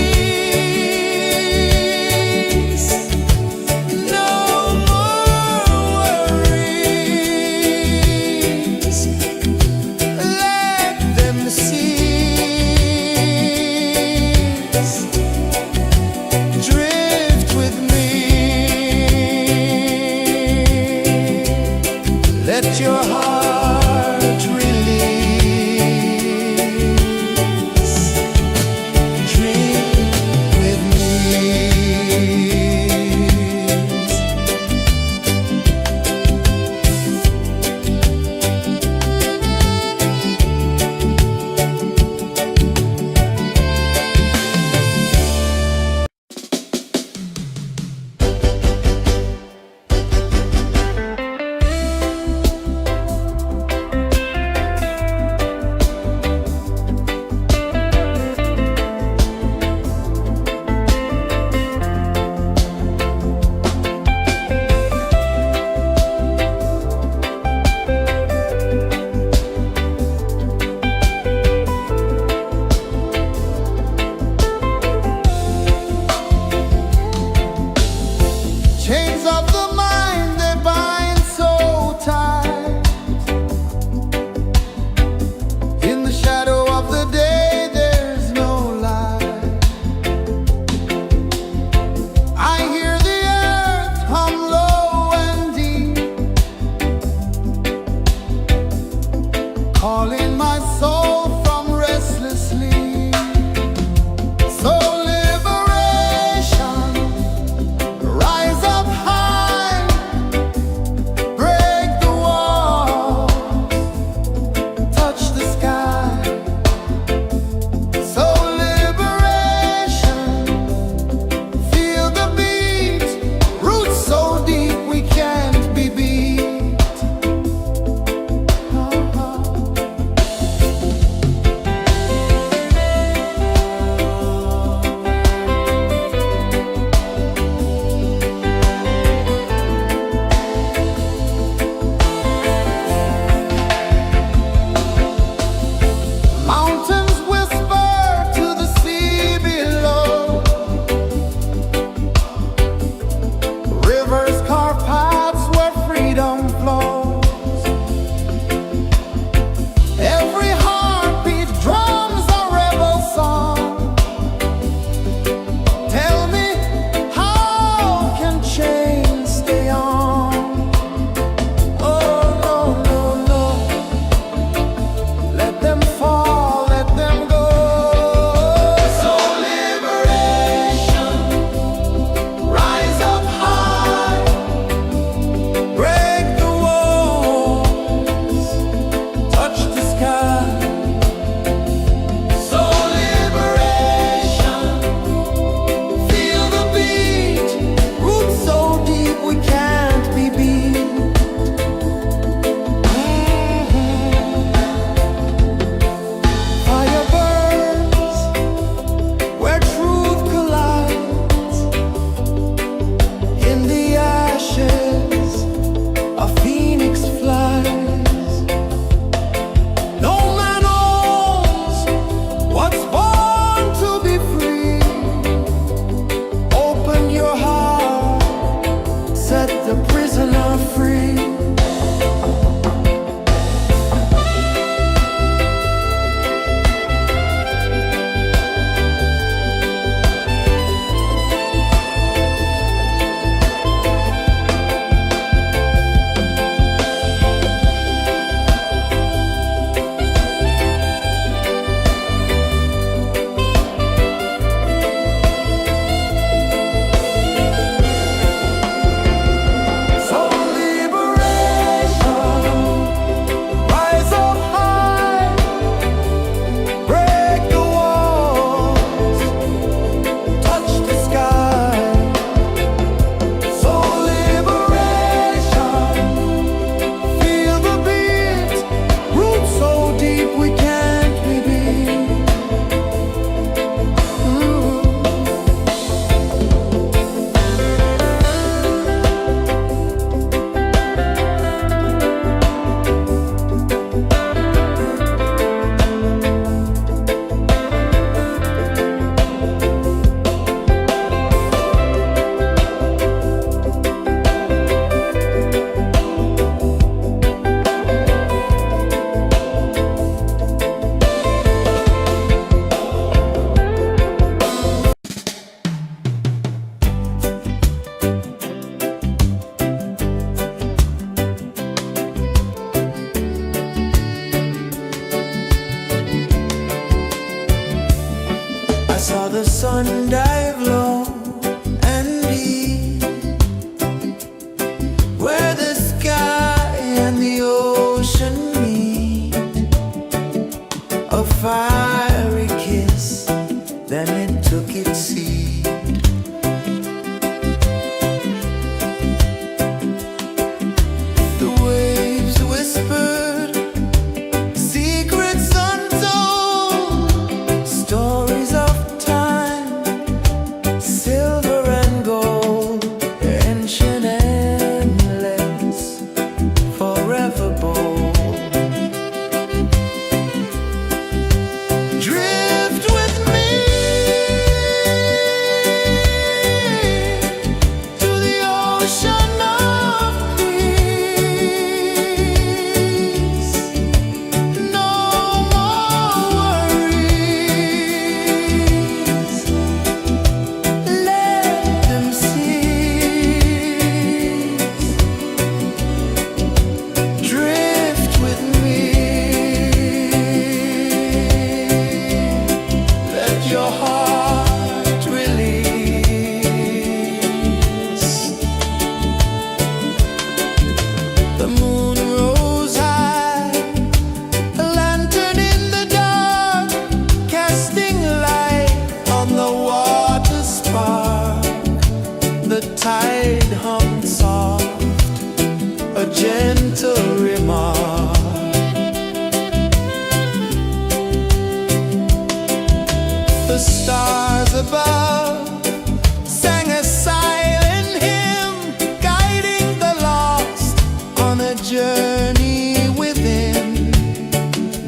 sang a silent hymn, guiding the lost on a journey within.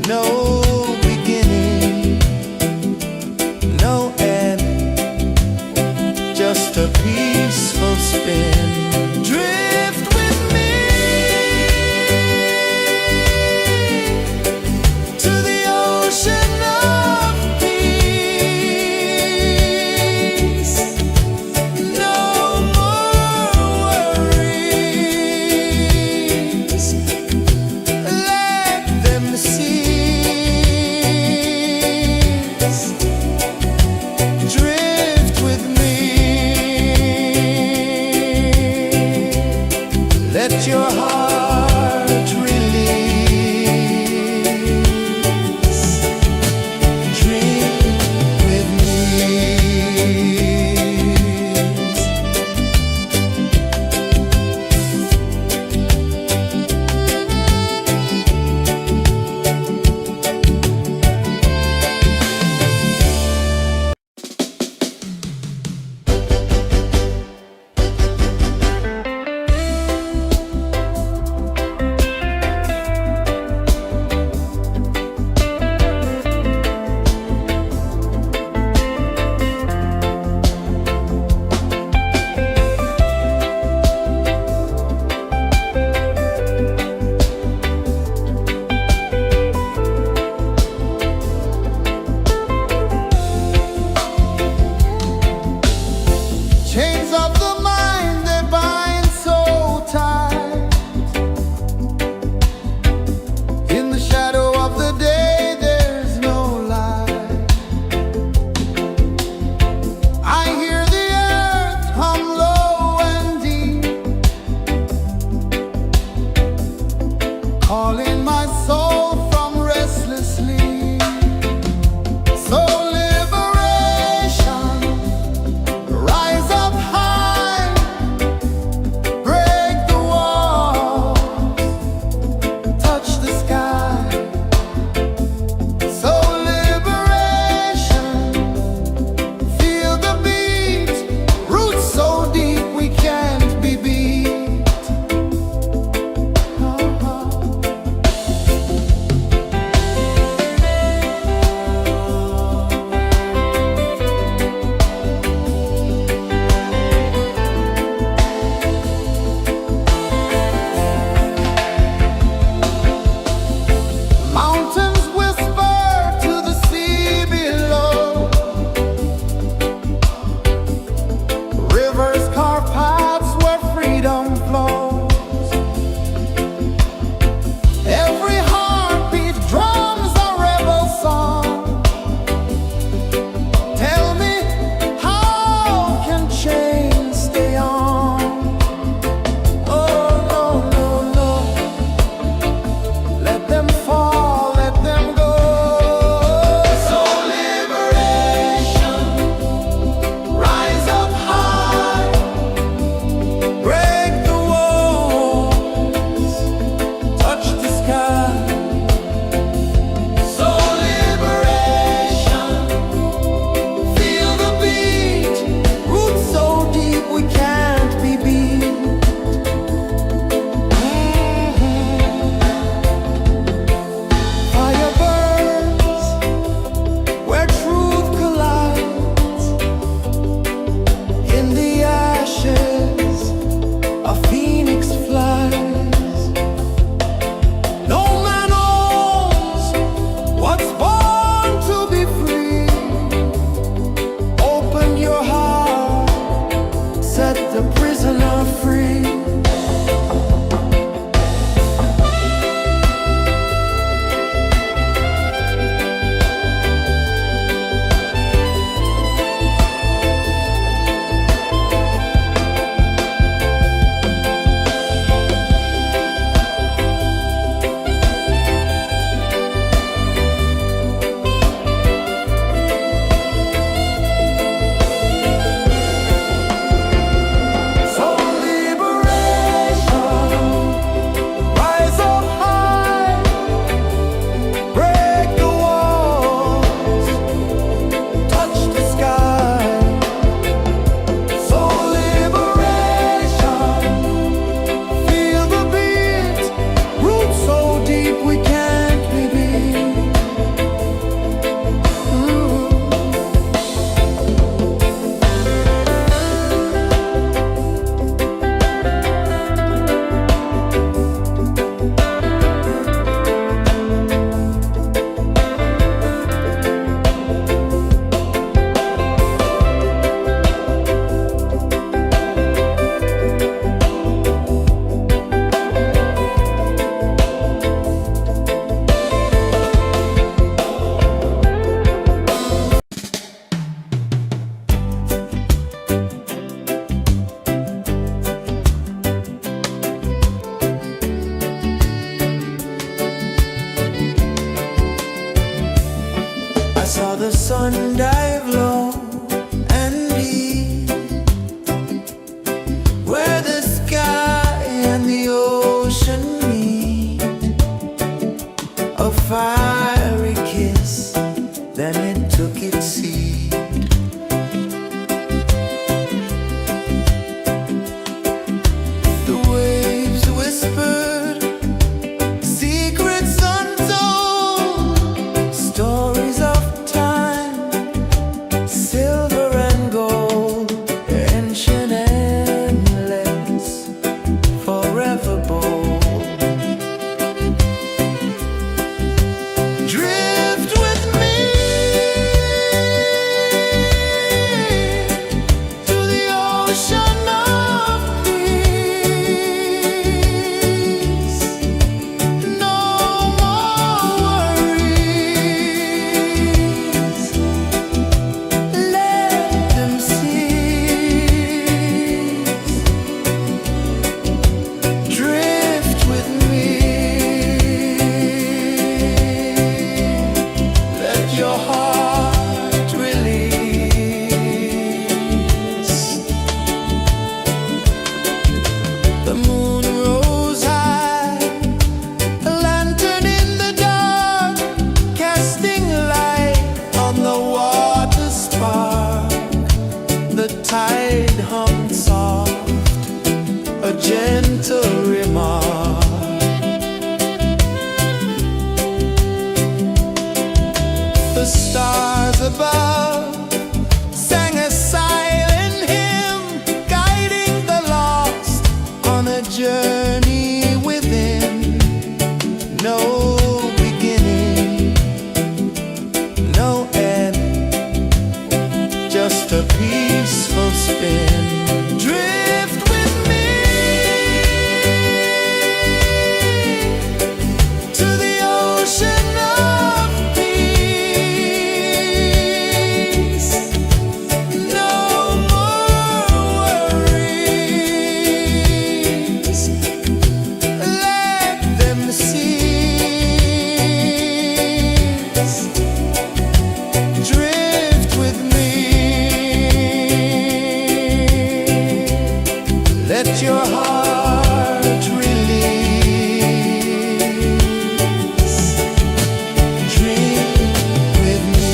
No beginning, no end, just a peaceful spin. Drift with me to the ocean of peace. No more worries, let them cease. Drift with me. one dive low and deep, where the sky and the ocean meet. A fiery kiss, then it took its seat. The waves whispered secrets untold, stories of time, silver and gold, ancient, endless, forever bold. Drift with me to the ocean of peace. No more worries, let them cease. Drift with me, let your heart release. The moon rose high, a lantern in the dark, casting light on the water spark. The tide hummed soft, a gentle remark. The stars above sang a silent hymn, guiding the lost on a journey within. No beginning, no end, just a peaceful spin. Drift with me to the ocean of peace. No more worries, let them cease. Drift with me, let your heart release. Drift with me.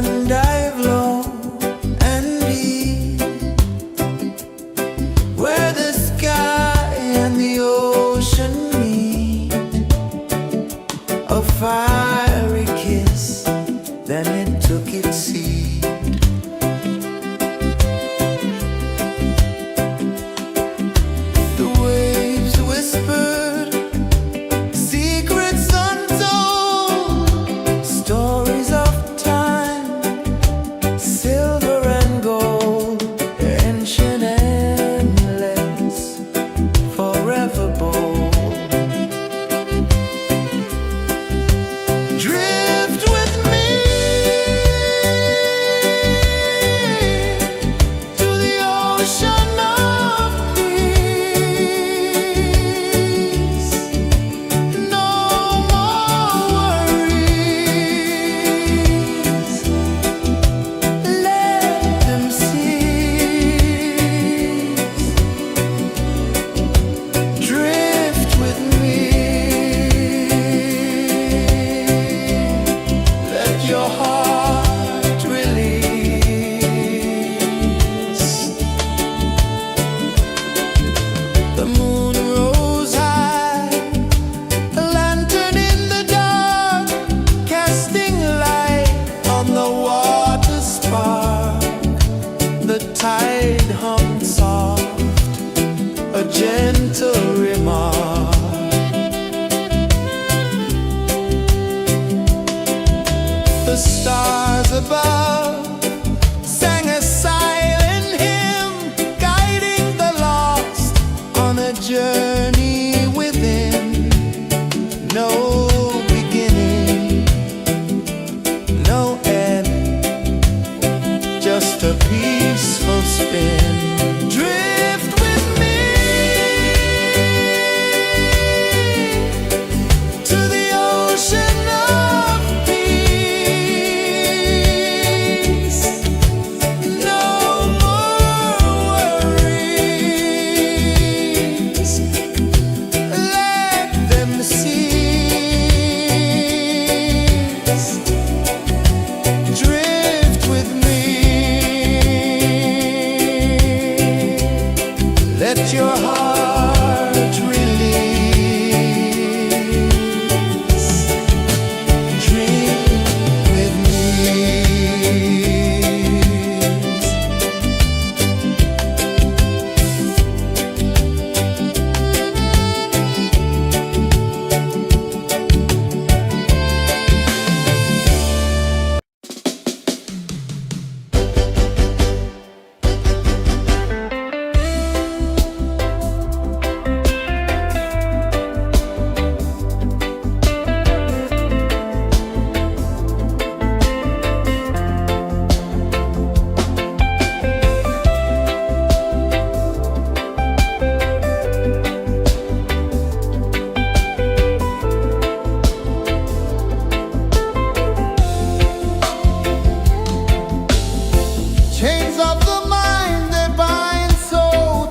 and dive low and deep, where the sky and the ocean meet. A fiery kiss, then it took its seat. The waves whispered secrets untold, stories of time, silver and gold, ancient, endless, forever bold. Drift with me to the ocean of peace. No more worries, let them cease. Drift with me, let your heart release. The moon rose high, a lantern in the dark, casting light on the water spark. The tide hummed soft, a gentle remark. The stars above sang a silent hymn, guiding the lost on a journey within. No beginning, no end, just a peaceful spin. Drift with me to the ocean of peace. No more worries, let them cease. Drift with me, let your heart release. Dream with me. Chains of the mind, they bind so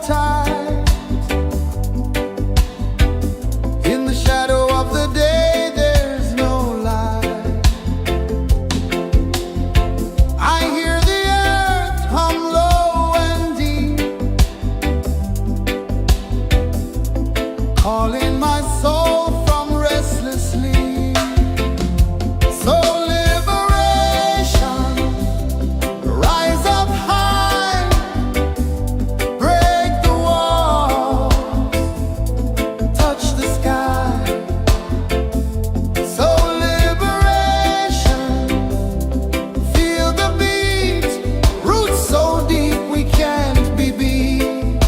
tight. In the shadow of the day, there's no light. I hear the earth hum low and deep, calling my soul from restless sleep. So liberation, rise up high, break the walls, touch the sky. So liberation, feel the beat, roots so deep we can't be beat.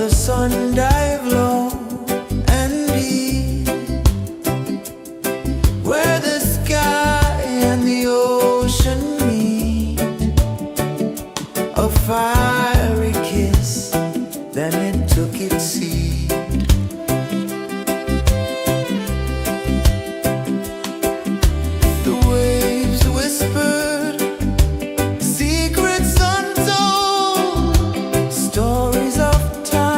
the sun dive low and deep, where the sky and the ocean meet. A fiery kiss, then it took its seat. The waves whispered secrets untold, stories of time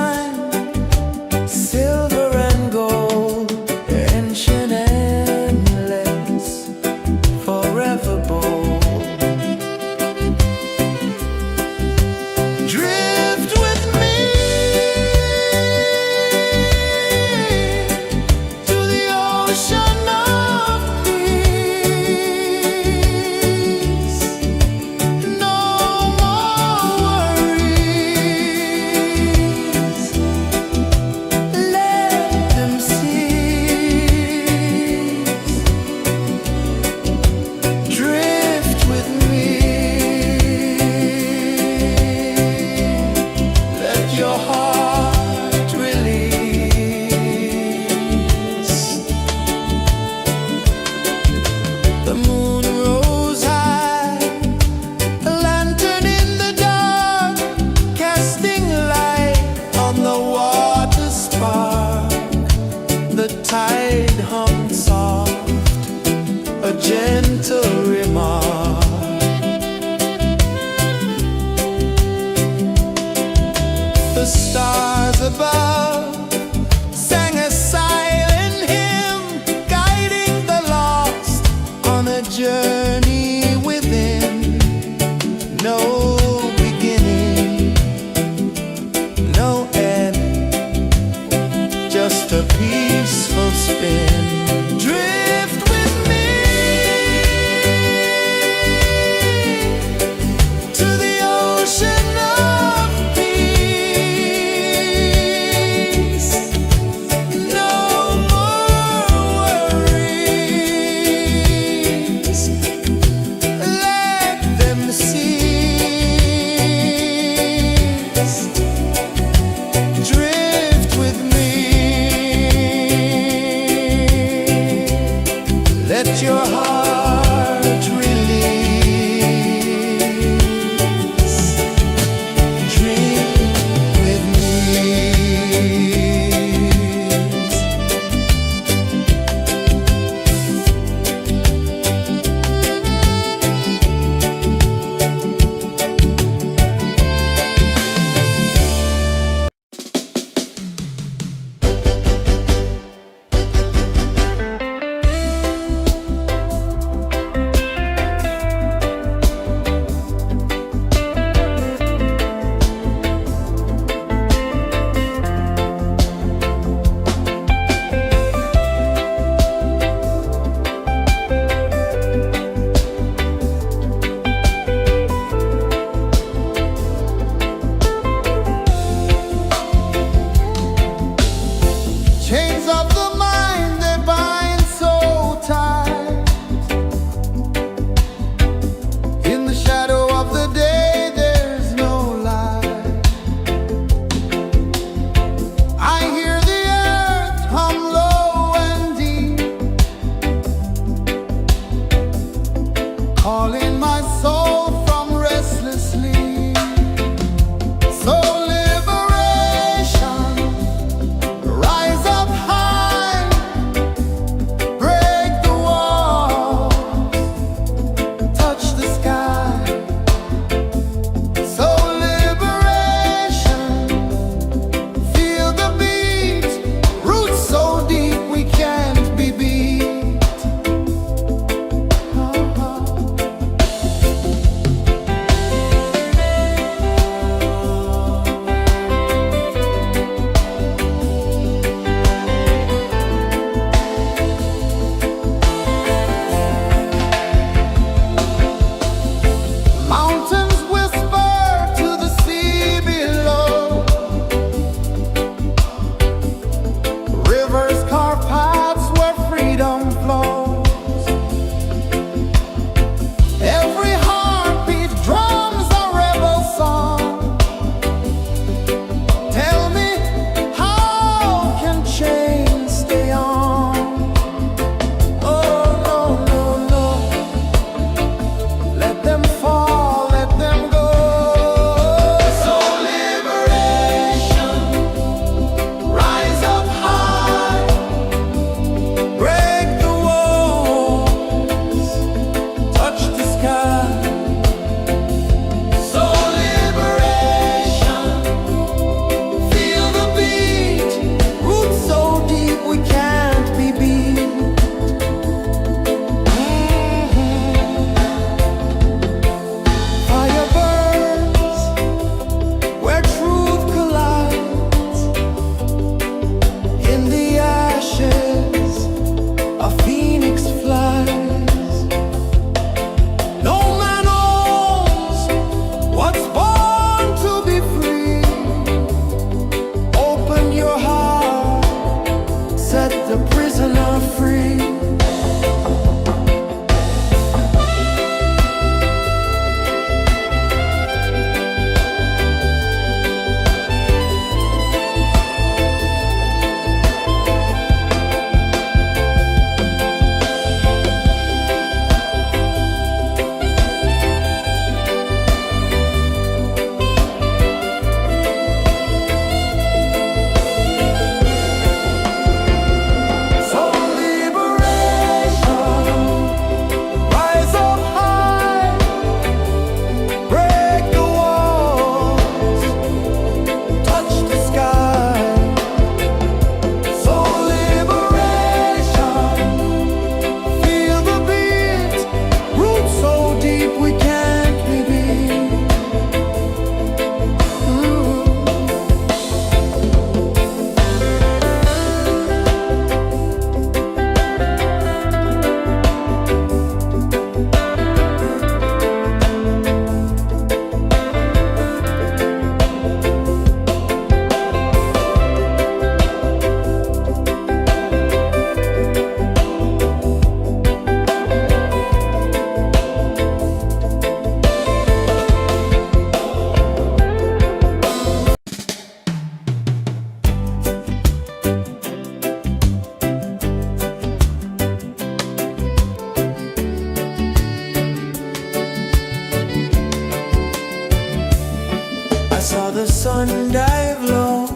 sun dive low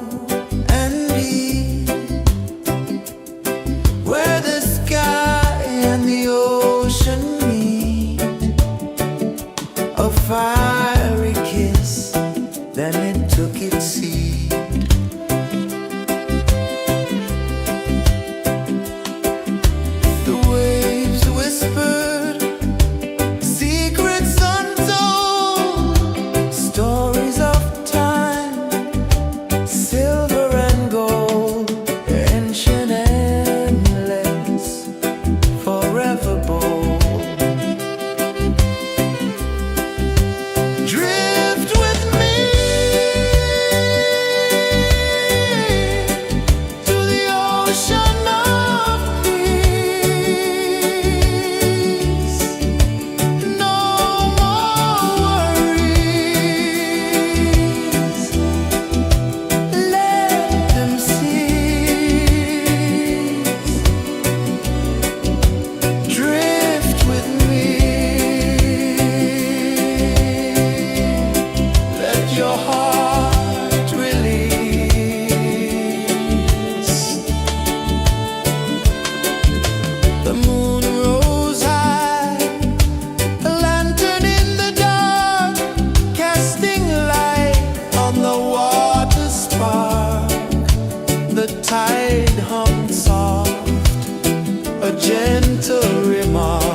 and deep, where the sky and the ocean meet, a fiery kiss, then it took its seat. The waves whispered secrets untold, stories of time, silver and gold, ancient, endless, forever bold. Drift with me to the ocean of peace. No more worries, let them cease. Drift with me, let your heart release. The moon rose high, a lantern in the dark, casting light on the water spark. The tide hummed soft, a gentle remark.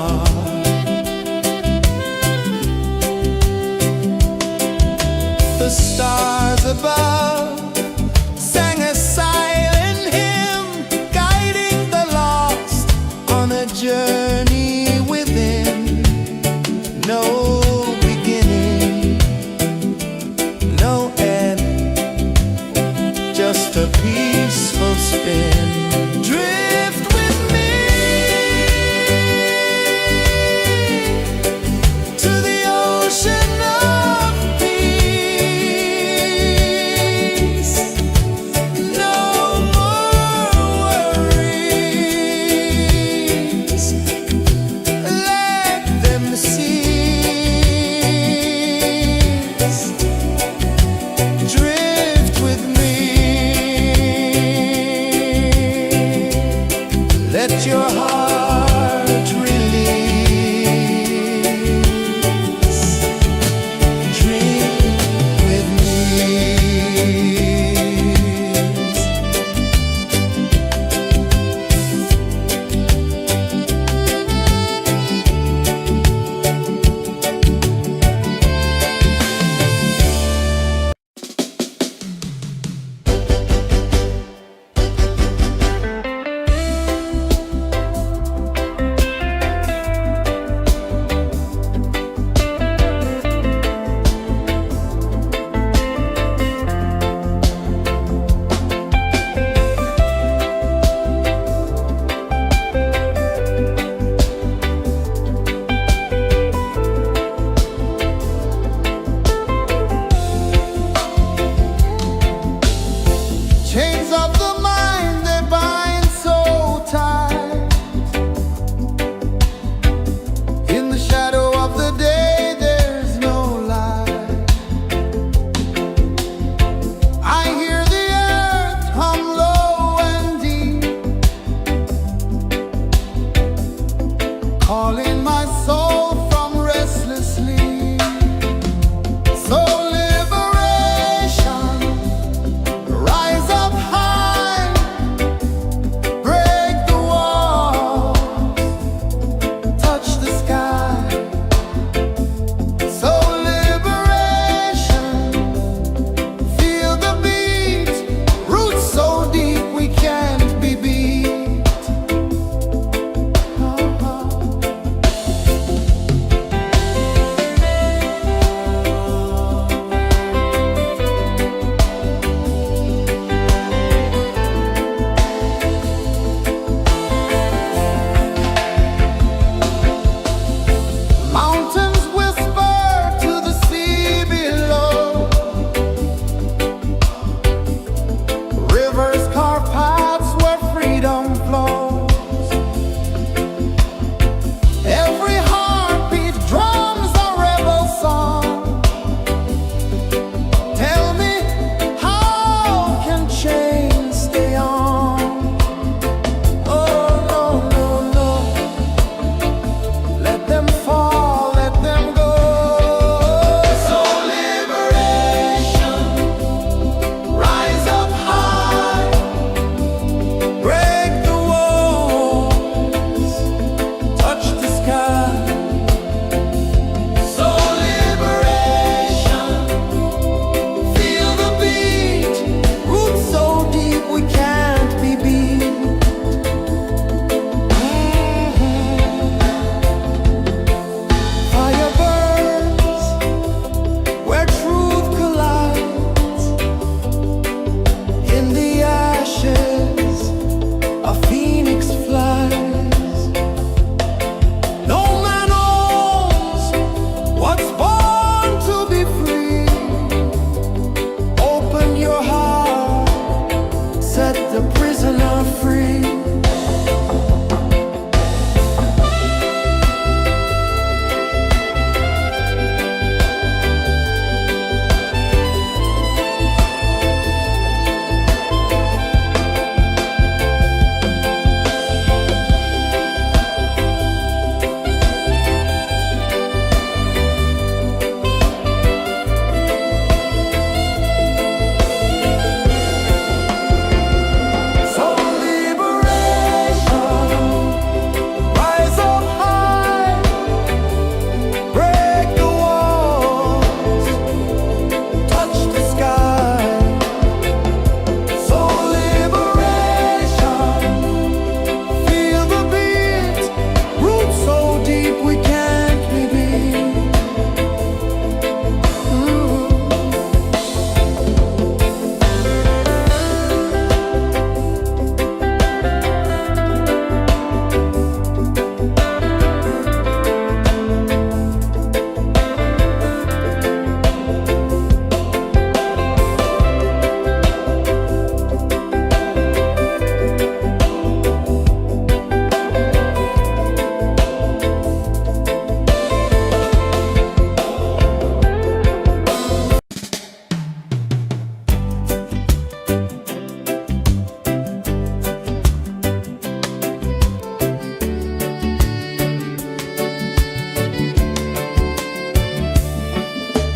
The stars above sang a silent hymn, guiding the lost on a journey within. No beginning, no end, just a peaceful spin. Drift with me to the ocean of peace.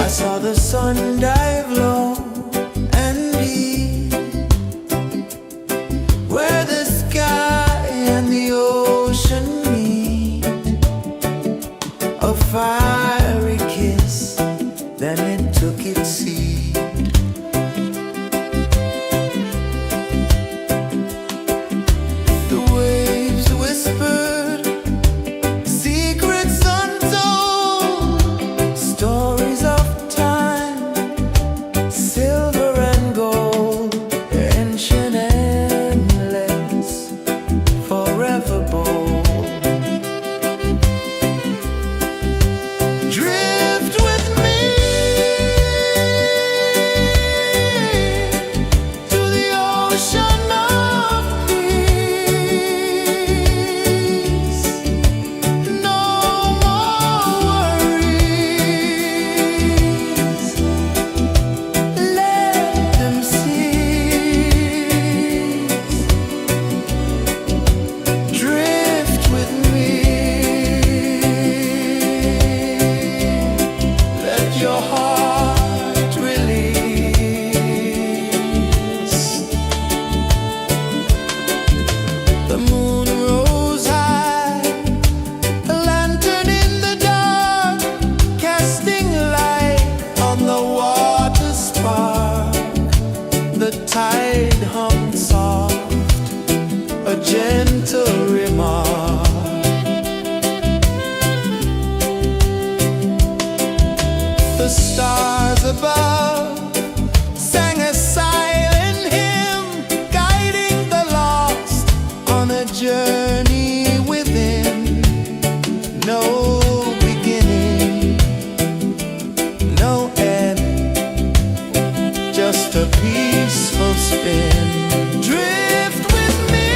saw the sun dive low and deep, where the sky and the ocean meet. A fiery kiss, then it took its seat. The waves whispered secrets untold, stories of time, silver and gold, ancient, endless, forever bold. Drift with me to the ocean of peace. No more worries, let them cease. Drift with me, let your heart release. The moon rose high, a lantern in the dark, casting light on the water spark. The tide hummed soft, a gentle remark. The stars above sang a silent hymn, guiding the lost on a journey within. No beginning, no end, just a peaceful spin. Drift with me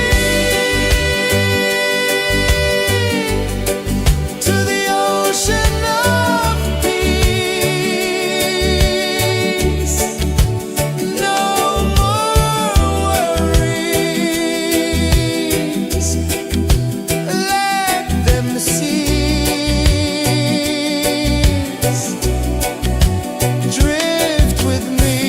to the ocean of peace. No more worries, let them cease. Drift with me.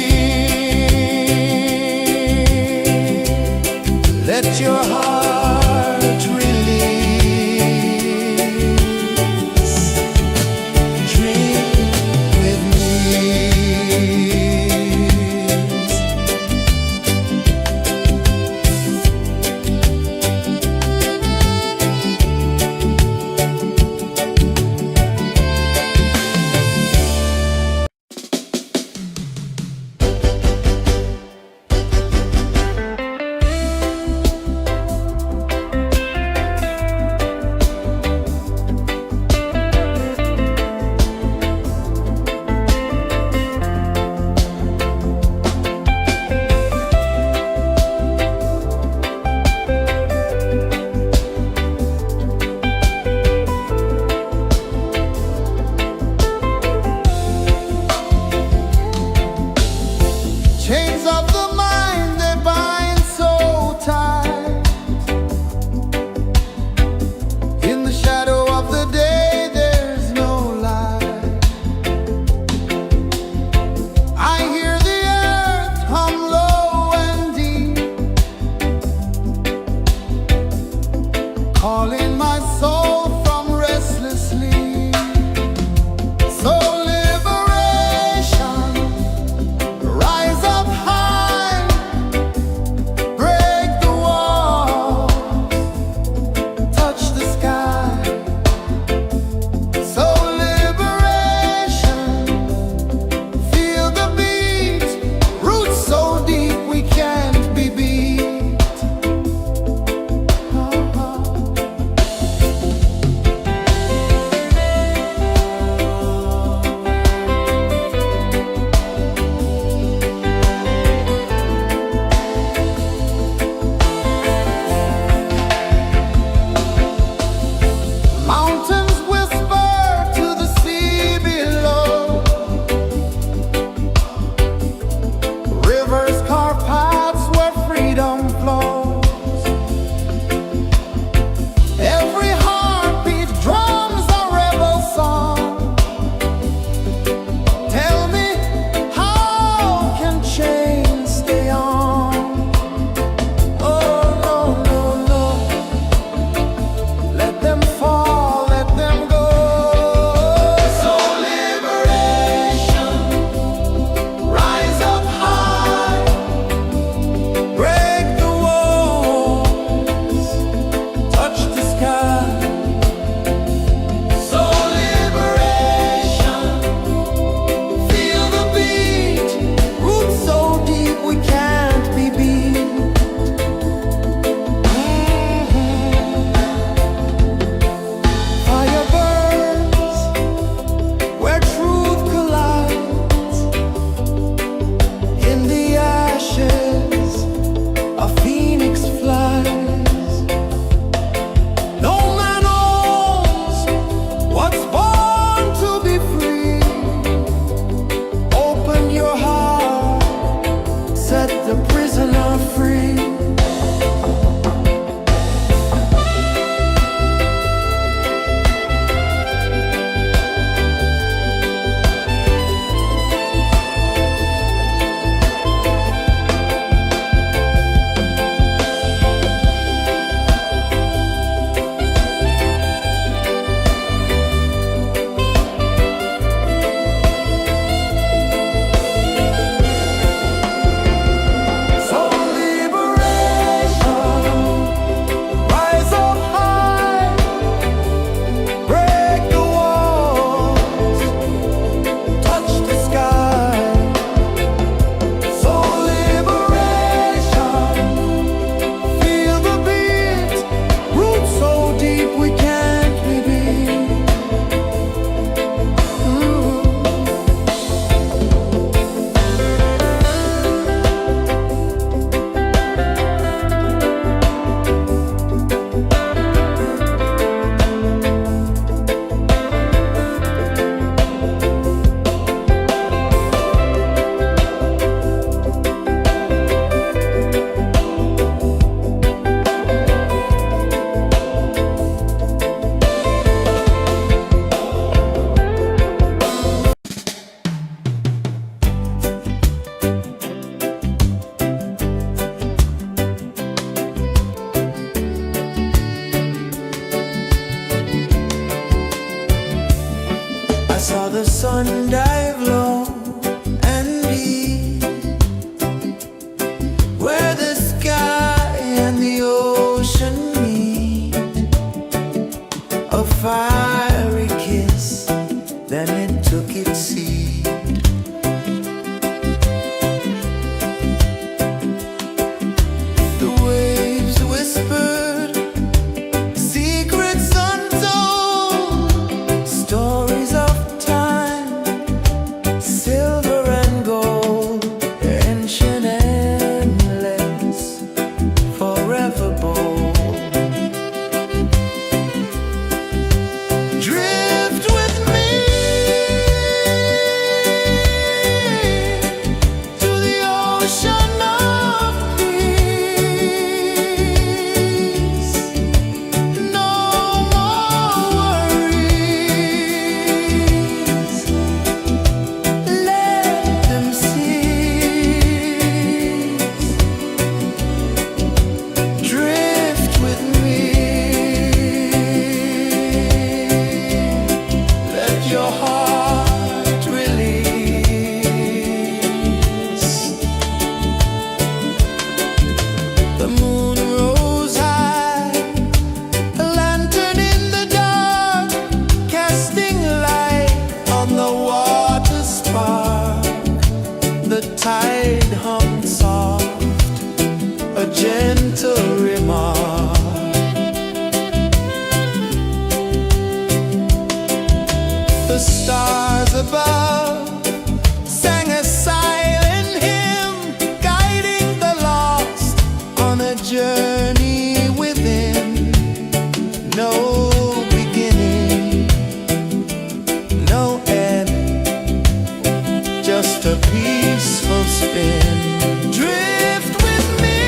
peaceful spin. Drift with me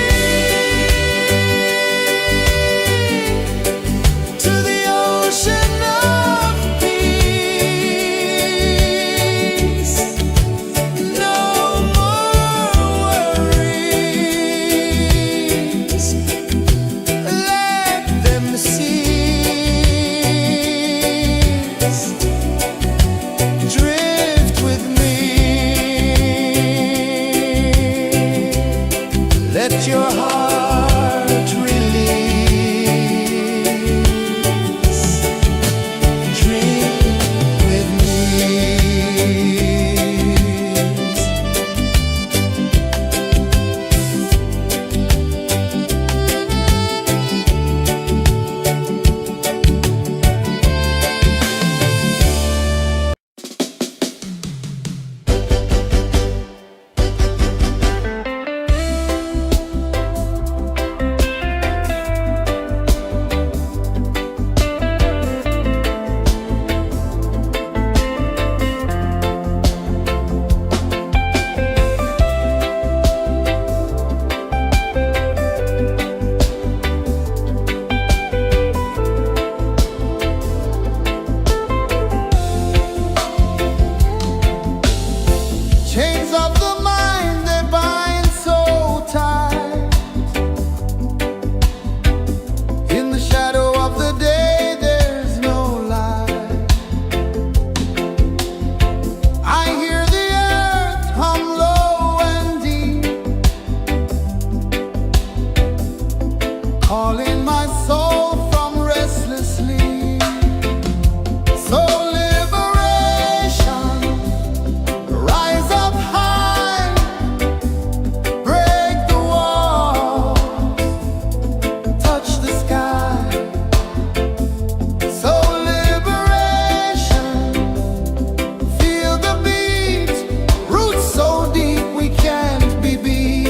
to the ocean of peace. No more worries. Let them cease. Drift with me. Let your heart release. Dream with me. Chains of the mind, they bind so tight. In the shadow of the day, there's no light. I hear the earth hum low and deep, calling my soul from restless sleep. So liberation, rise up high, break the walls, touch the sky. So liberation, feel the beat, roots so deep we can't be beat.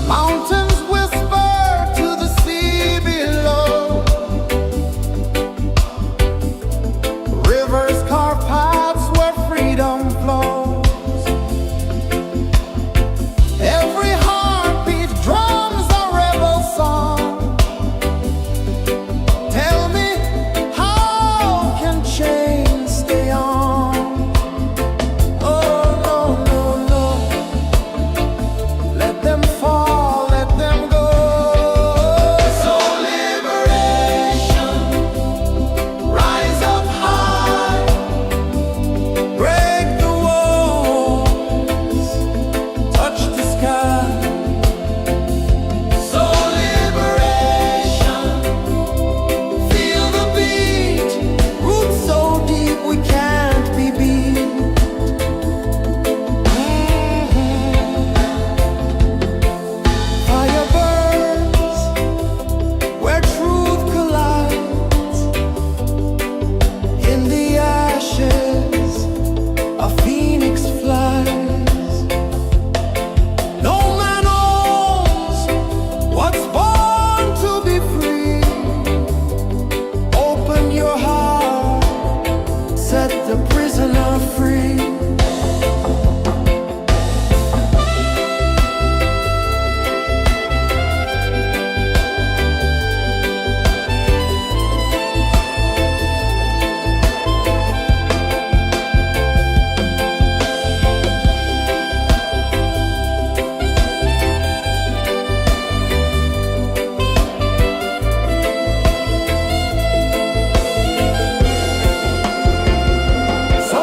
Mountains whisper to the sea below. Rivers carve paths where freedom flows. Every heartbeat drums a rebel song. Tell me, how can chains stay on? Oh, no, no, no. Let them fall, let them go. So liberation, rise up high, break the walls, touch the sky. So liberation, feel the beat, roots so deep we can't be beat. Fire burns where truth collides. In the ashes, a phoenix flies. No man owns what's born to be free. Open your heart, set the prisoner free. So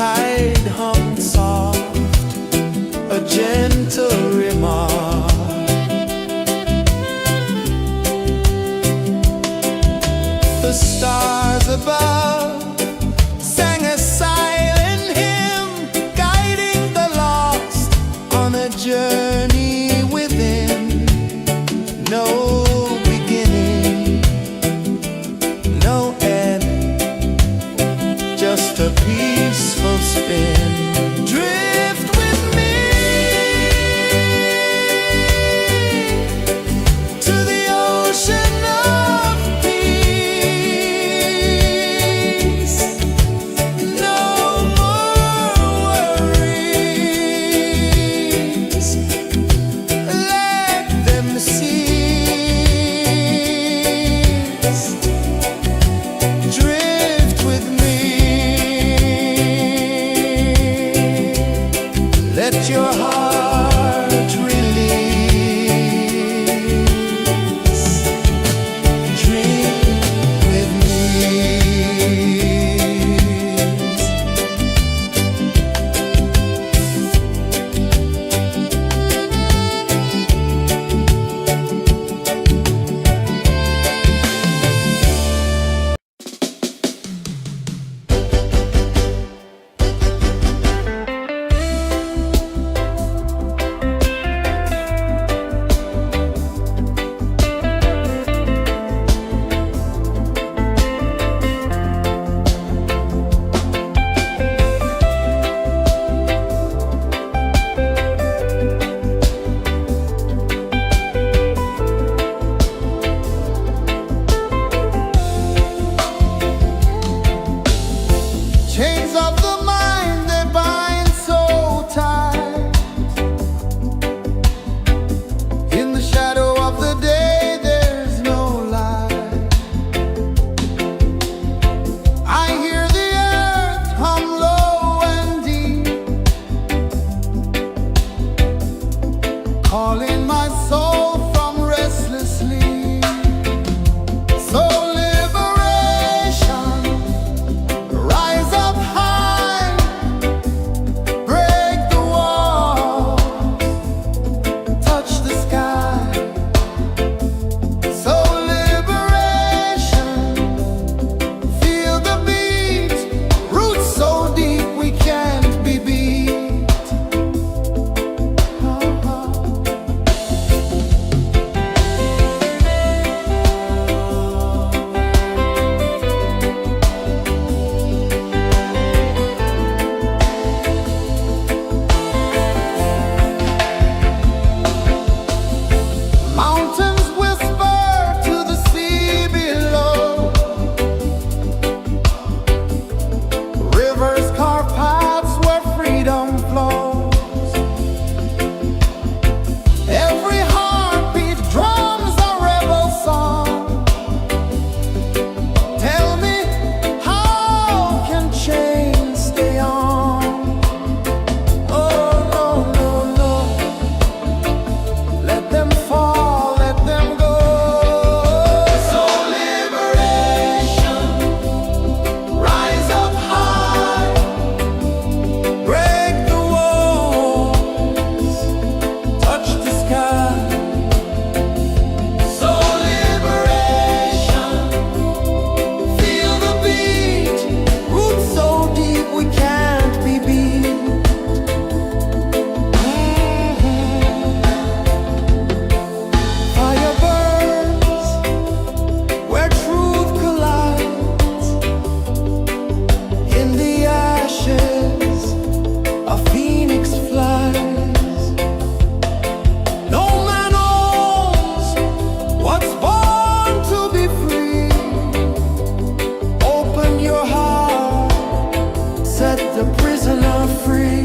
tide hung soft, a gentle remark. The stars above sang a silent hymn, guiding the lost on a journey within. No beginning, no end, just a peaceful spin. Drift with me to the ocean of peace. No more worries, let them cease. Drift with me, let your heart release. Dream with me. Chains of the mind, they bind so tight. In the shadow of the day, there's no light. I hear the earth hum low and deep, calling my soul from restless sleep. So liberation, rise up high, break the walls, touch the sky. So liberation, feel the beat, roots so deep we can't be beat. Mountains whisper to the sea below, rivers carve paths where freedom flows. Every heartbeat drums a rebel song. Tell me, how can chains stay on? Oh no, no, no, let them fall, let them go. So liberation, rise up high, break the walls, touch the sky. So liberation, feel the beat, roots so deep we can't be beat. Fire burns where truth collides. In the ashes, a phoenix flies. No man owns what's born to be free. Open your heart, set the prisoner free.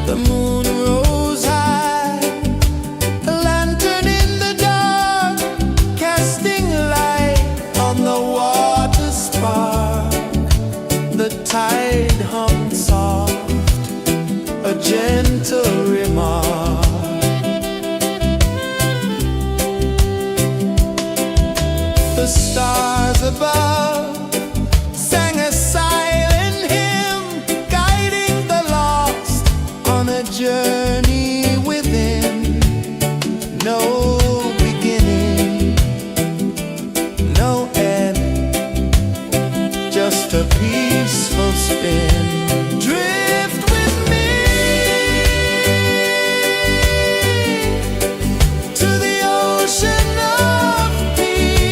The moon rose high, a lantern in the dark, casting light on the water spark. The tide hummed soft, a gentle remark. The stars above sang a silent hymn, guiding the lost on a journey within. No beginning, no end, just a peaceful spin. Drift with me to the ocean of peace.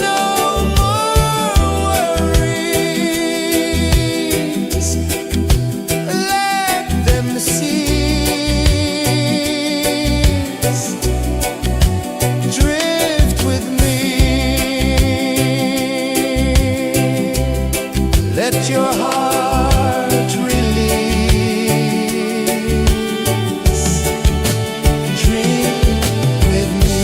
No more worries, let them cease. Drift with me, let your heart release. Dream with me.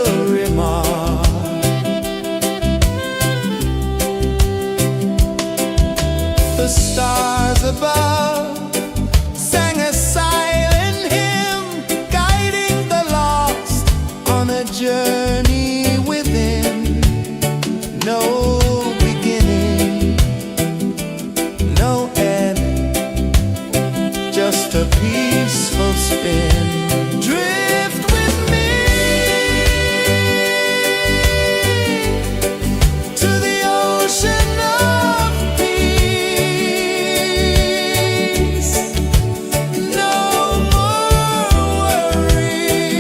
the remark. The stars above sang a silent hymn, guiding the lost on a journey within. No beginning, no end, just a peaceful spin. Drift with me to the ocean of peace. No more worries,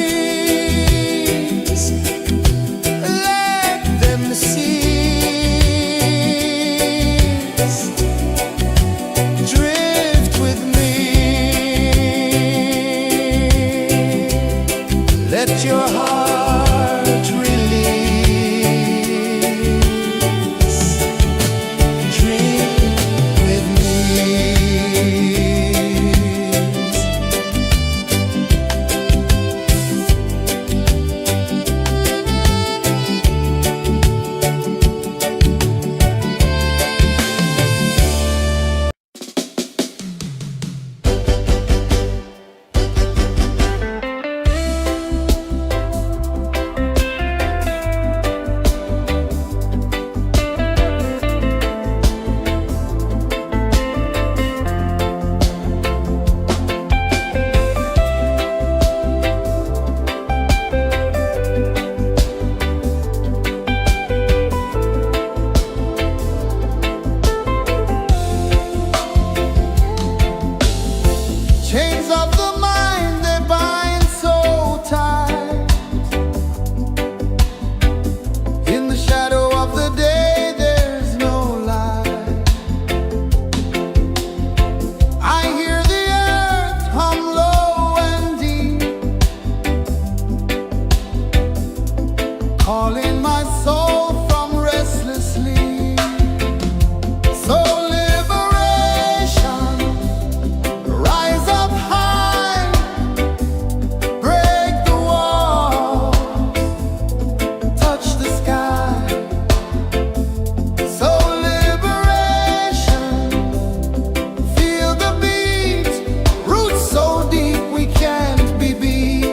let them cease. Drift with me, let your heart release. Dream with me. Chains of the mind, they bind so tight. In the shadow of the day, there's no light. I hear the earth hum low and deep, calling my soul from restless sleep. So liberation, rise up high, break the walls, touch the sky. So liberation, feel the beat, roots so deep we can't be beat.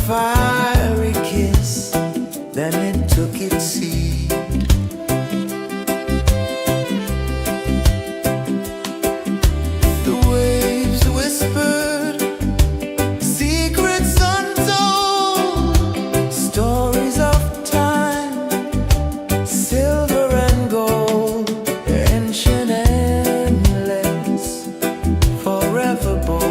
fiery kiss, then it took its seed. The waves whispered secrets untold, stories of time, silver and gold, ancient, endless, forever bold.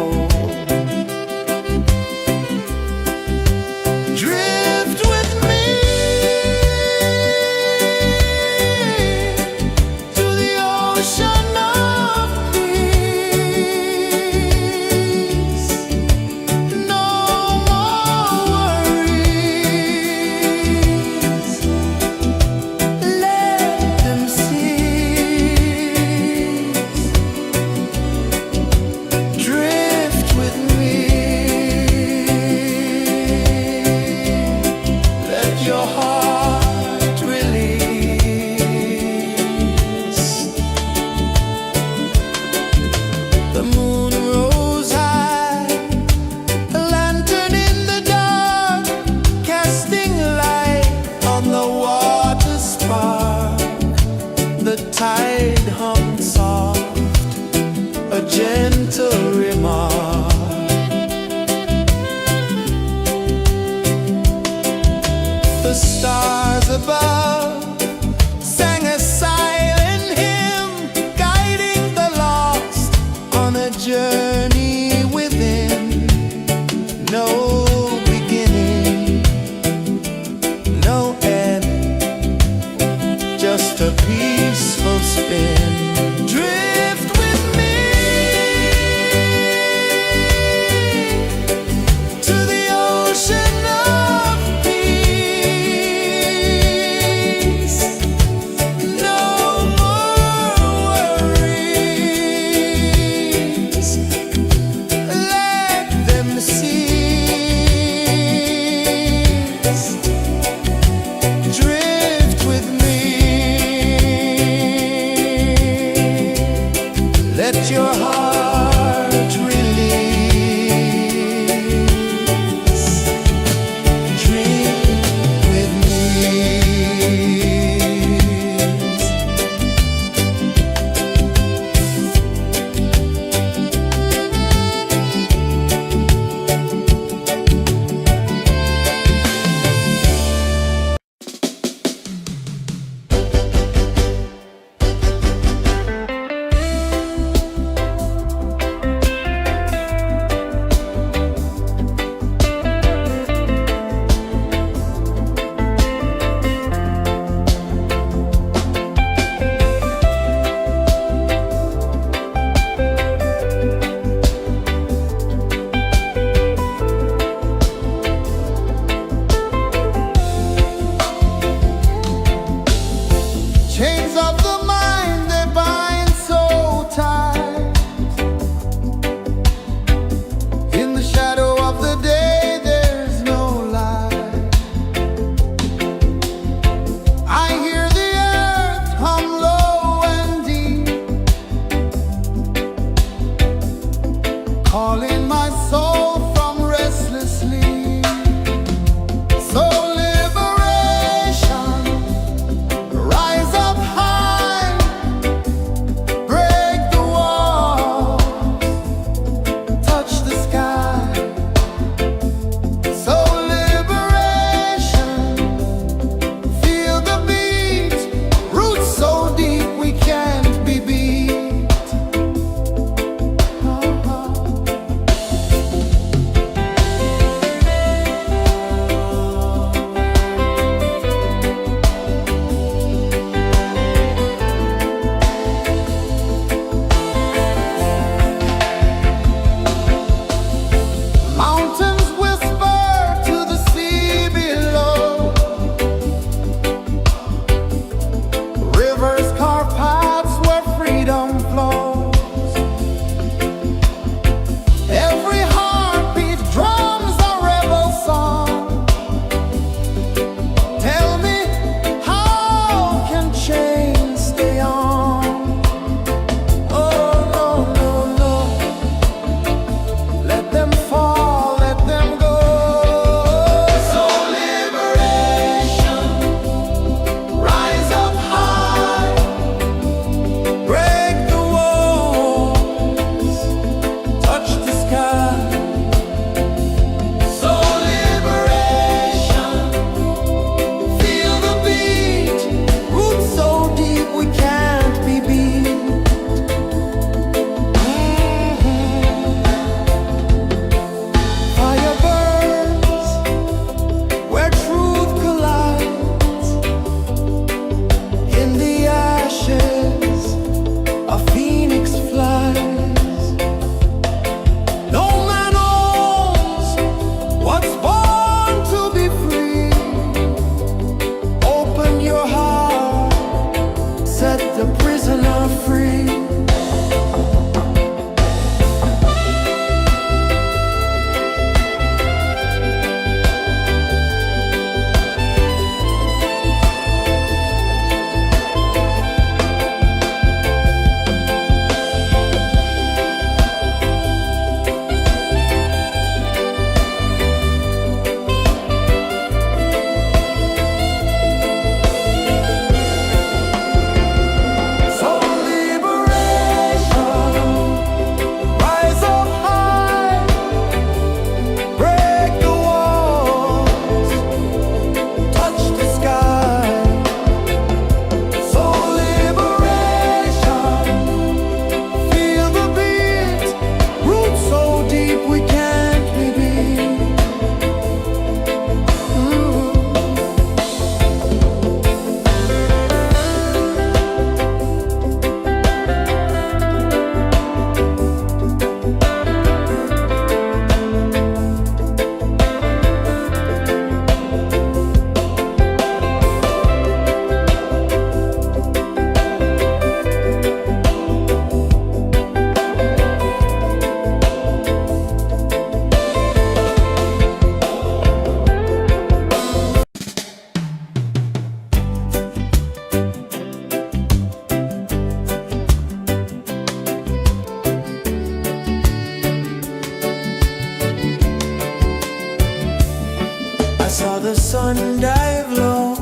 sun dive low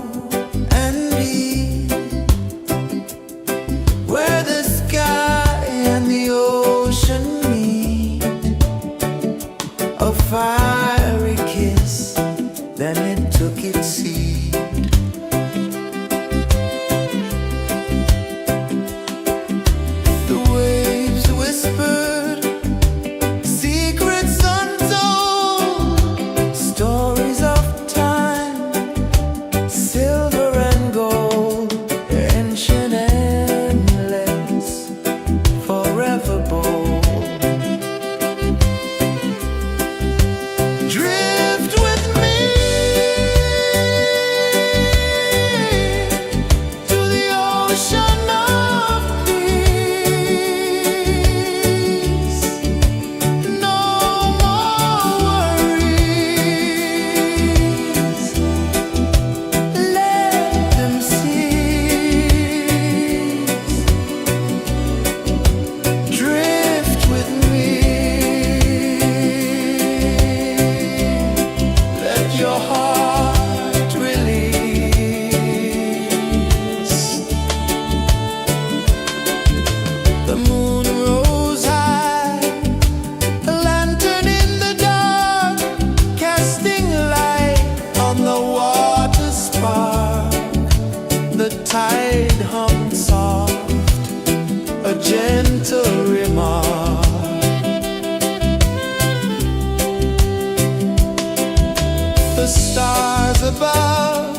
and deep, where the sky and the ocean meet. A fiery kiss, then it took its seed. The waves whispered secrets untold, stories of time, silver and gold, ancient, endless, forever bold. Drift with me to the ocean of peace. No more worries, let them cease. Drift with me, let your heart release. The moon rose high, a lantern in the dark, casting light on the water spark. The tide hummed soft, a gentle remark. The stars above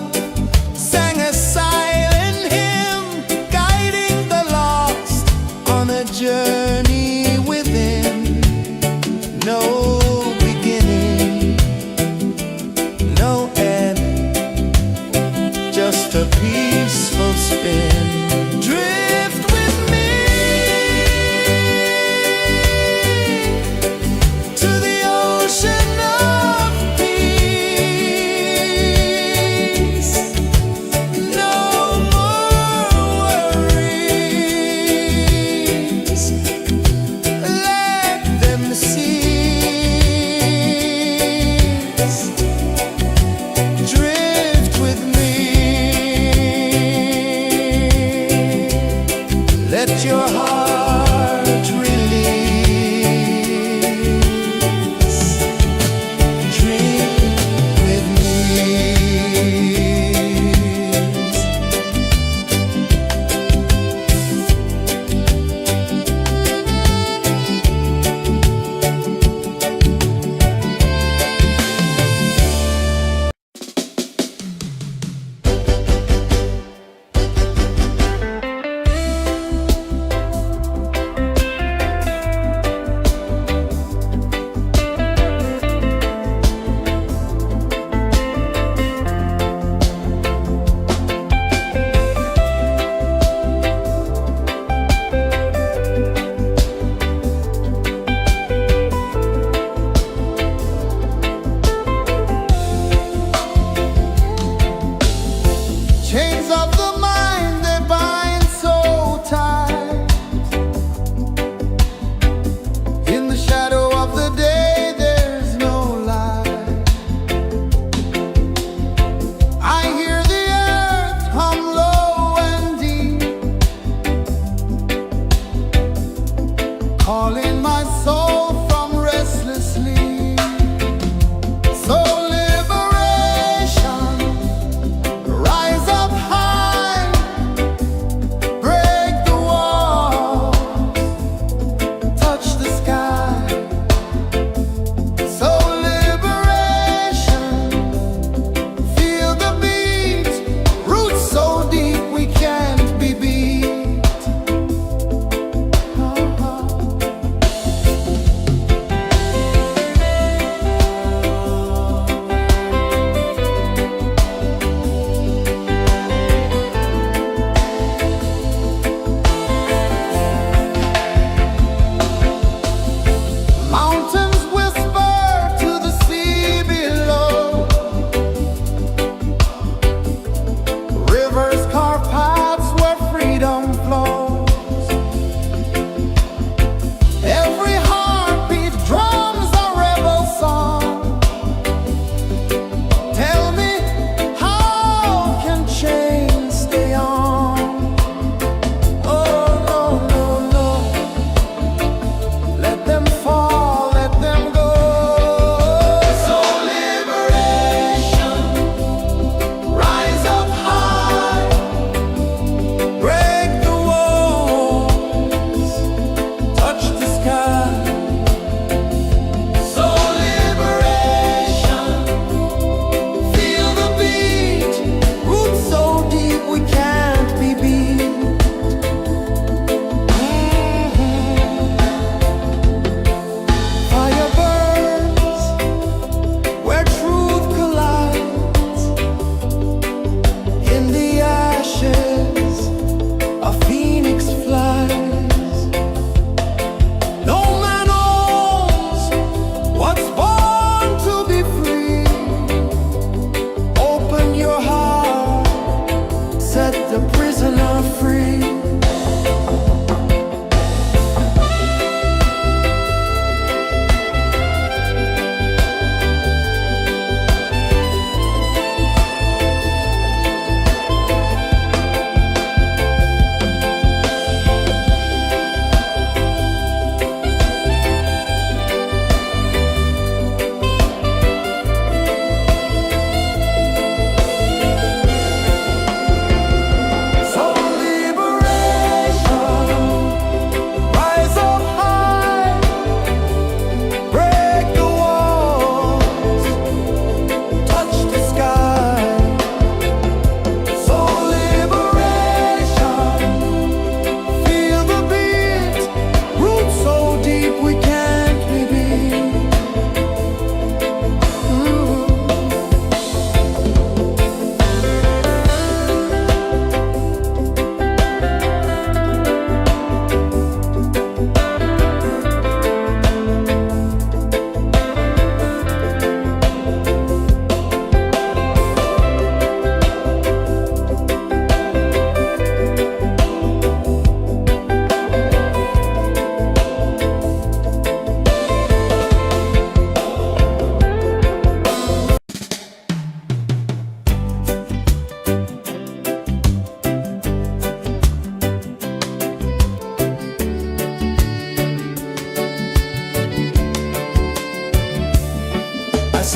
sang a silent hymn, guiding the lost on a journey within. No beginning, no end, just a peaceful spin. Drift with me to the ocean of peace.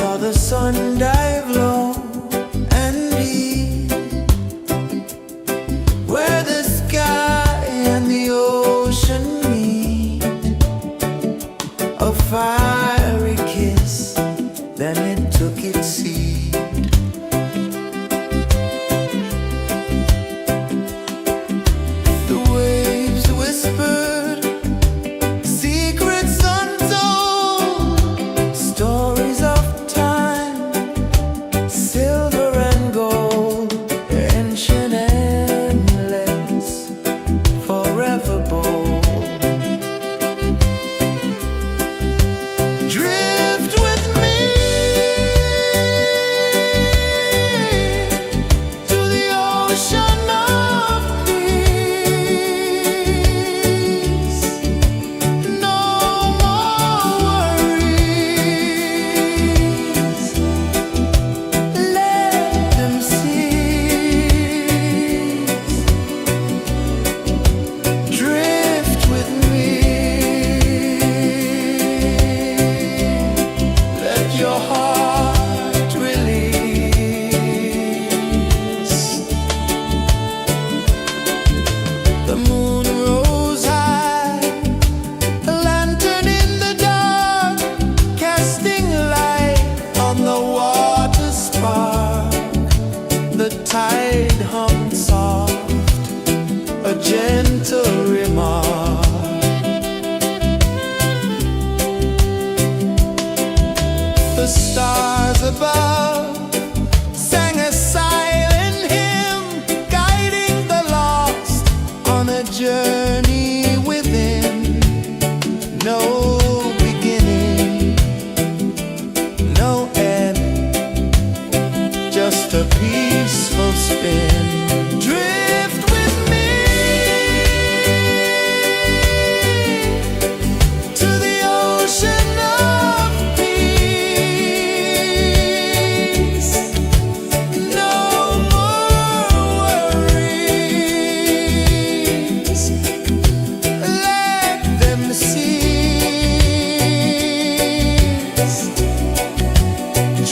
saw the sun dive low and deep, where the sky and the ocean meet. A fiery kiss, then it took its seat. The waves whispered secrets untold, stories of time, silver and gold, ancient, endless, forever bold. Drift with me to the ocean of peace. No more worries, let them cease. Drift with me, let your heart release. The moon rose high, a lantern in the dark, casting light on the water spark. The tide hummed soft, a gentle remark. The stars above sang a silent hymn, guiding the lost on a journey within. No beginning, no end, just a peaceful spin. Drift with me to the ocean of peace. No more worries, let them cease.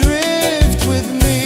Drift with me.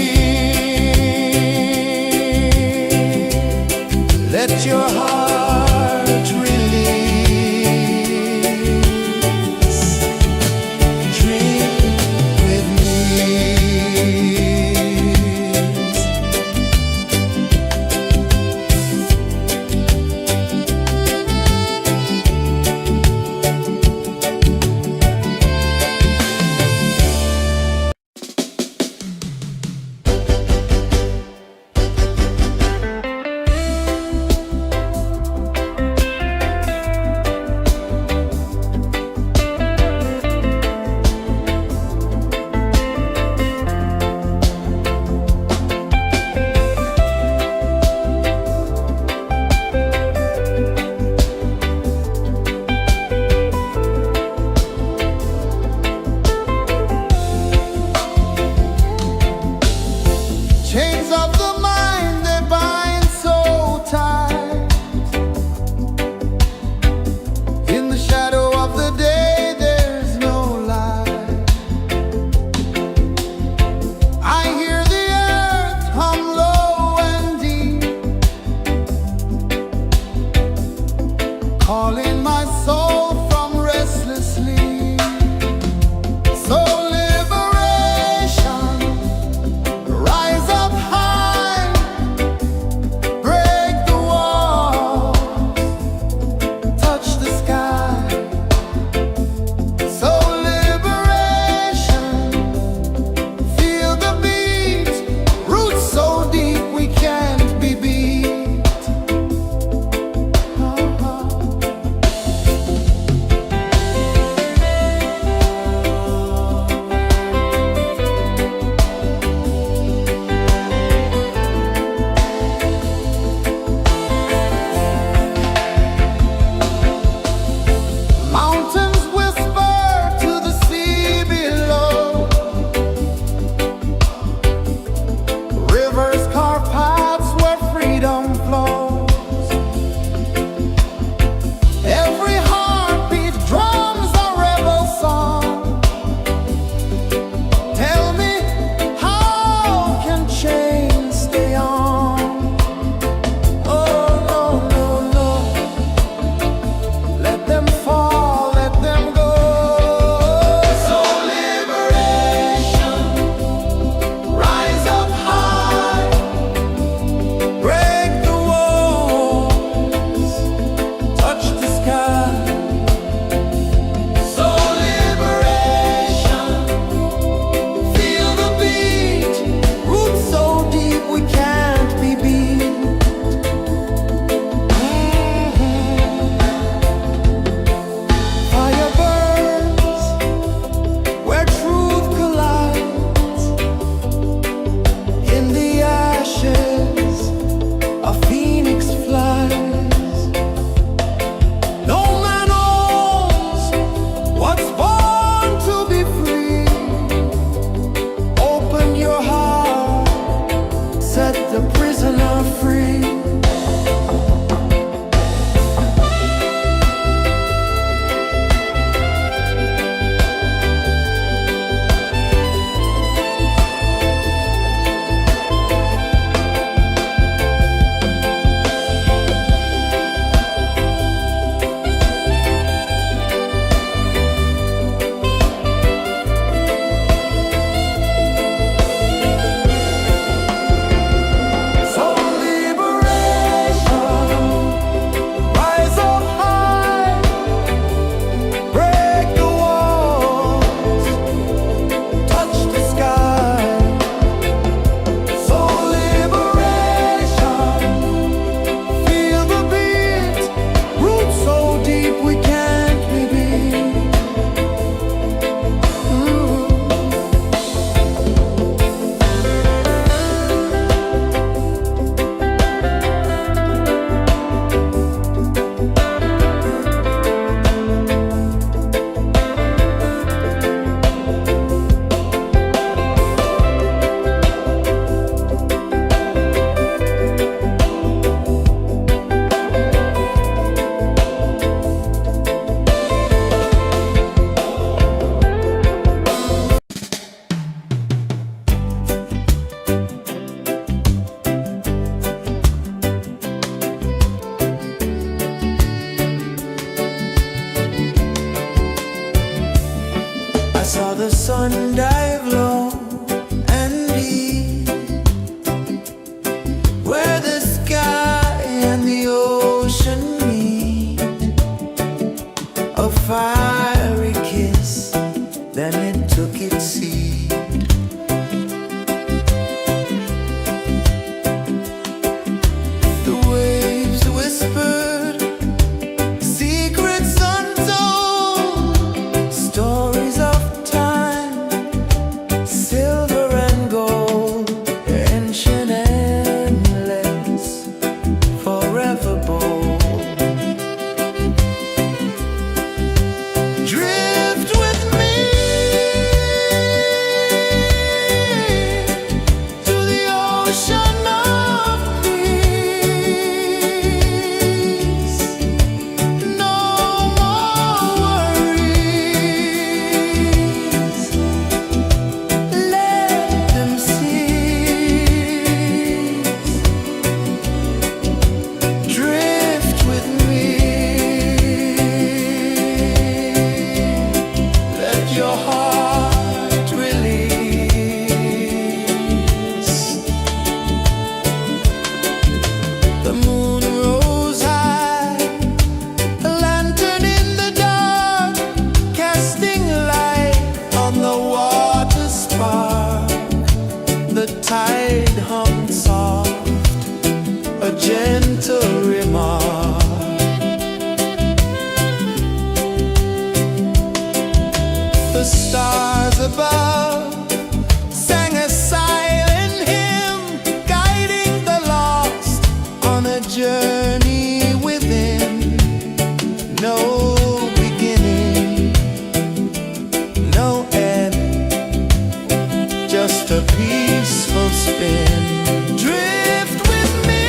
just a peaceful spin. Drift with me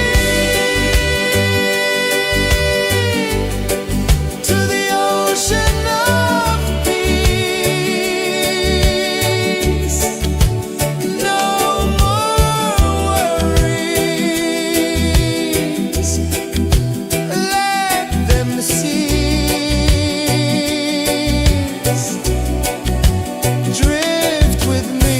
to the ocean of peace. No more worries, let them cease. Drift with me.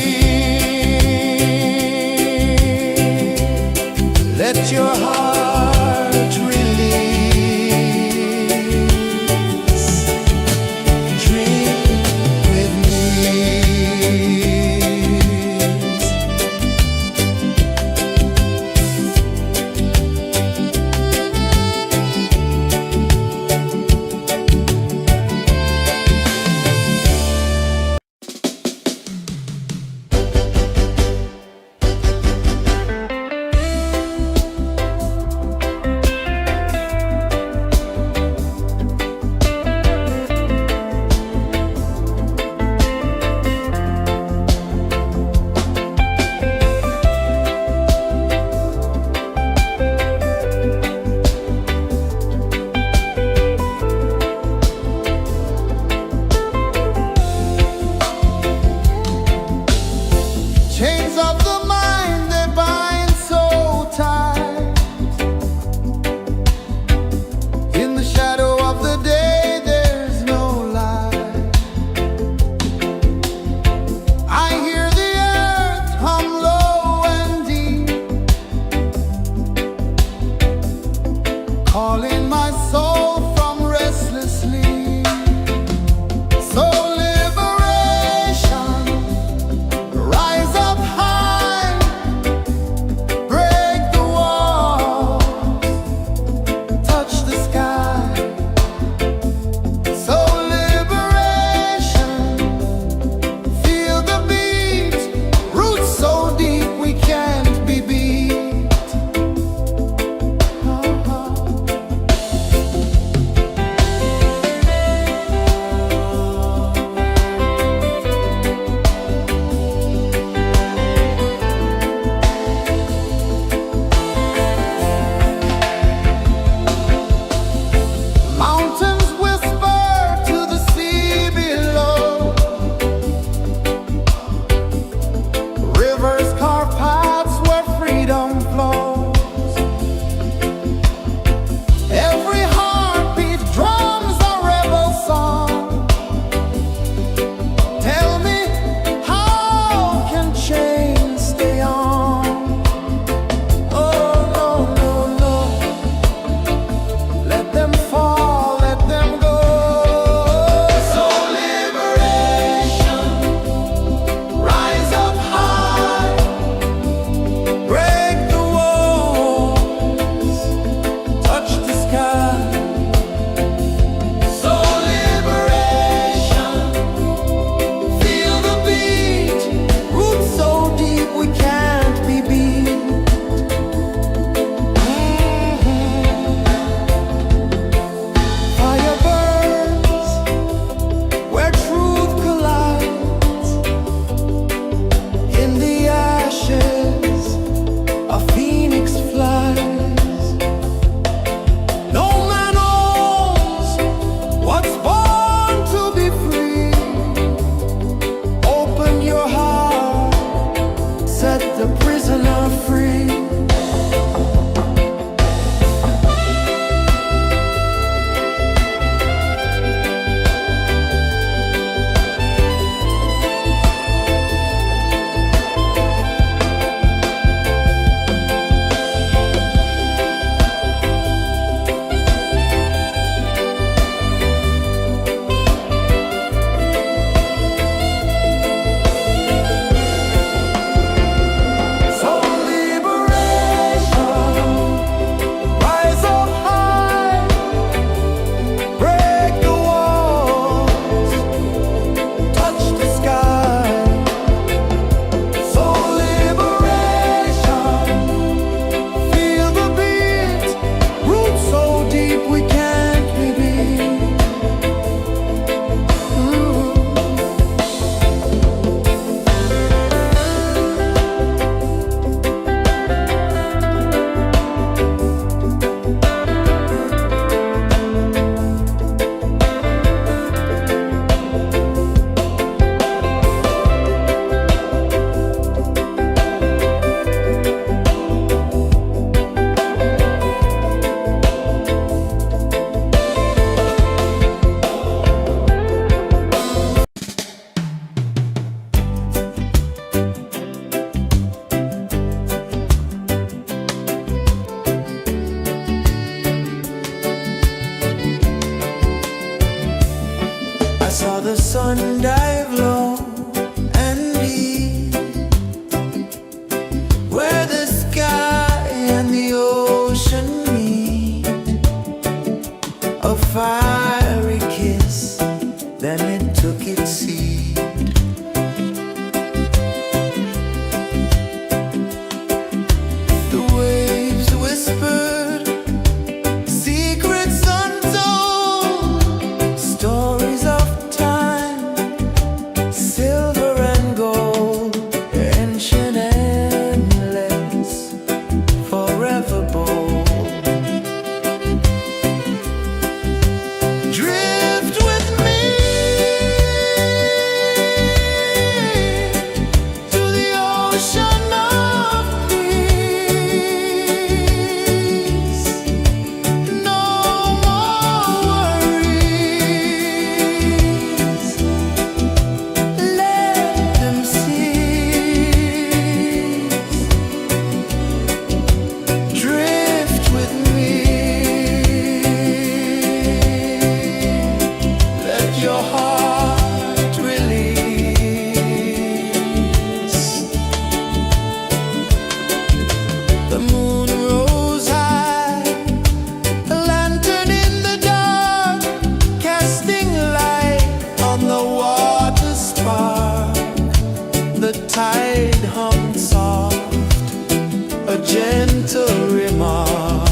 gentle remark.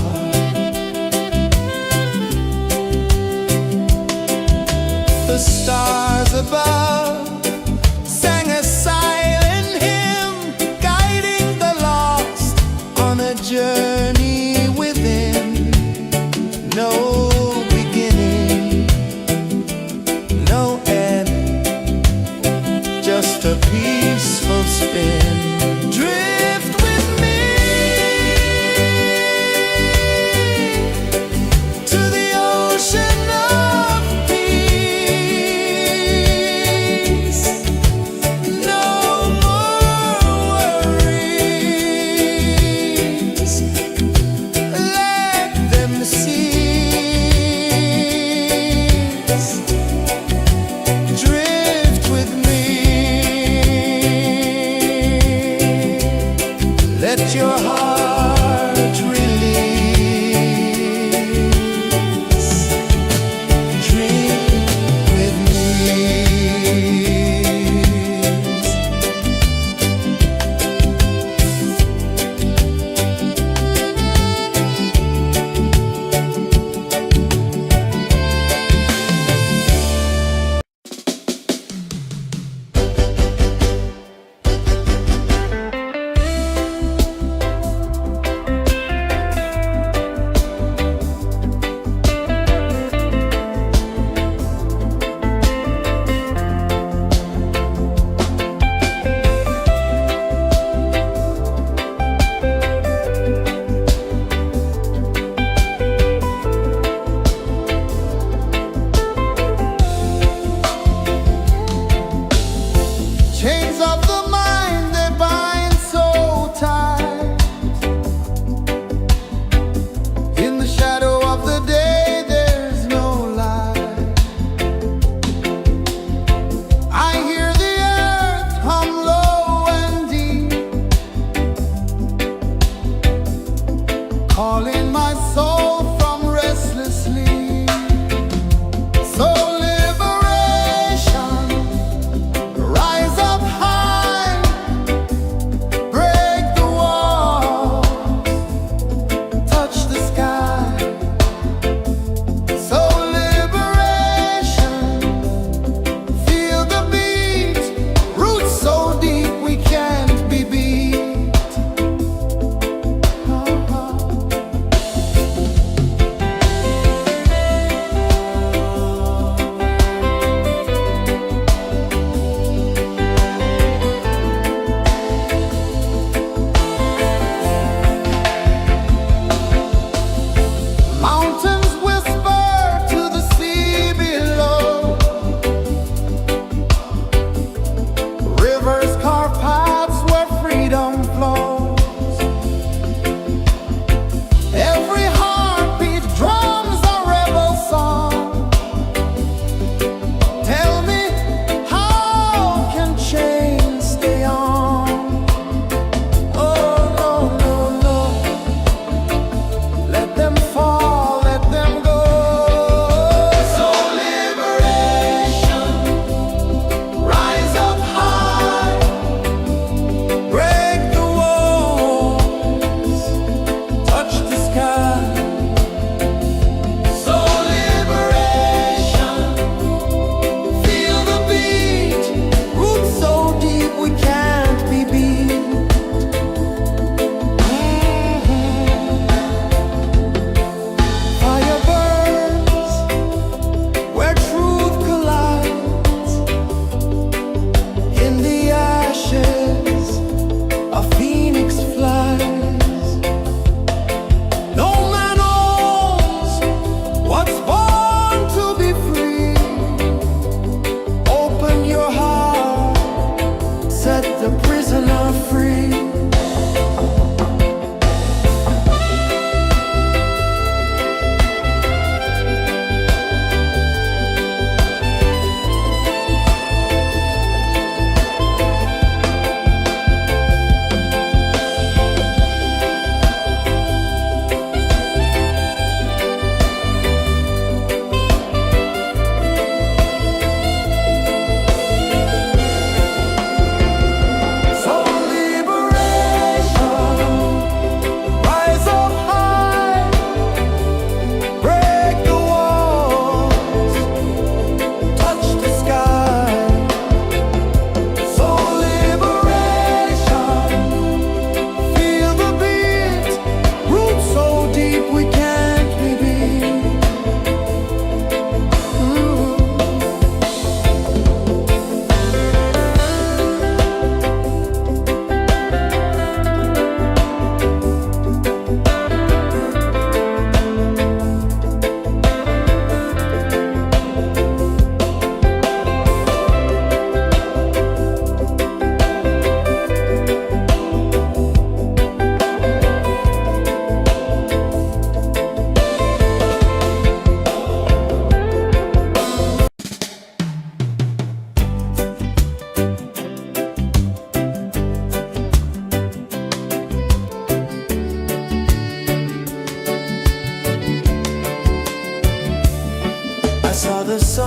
The stars above sang a silent hymn, guiding the lost on a journey within. No beginning, no end, just a peaceful spin. Drift with me to the ocean of peace. No more worries, let them cease. Drift with me, let your heart release. Dream with me.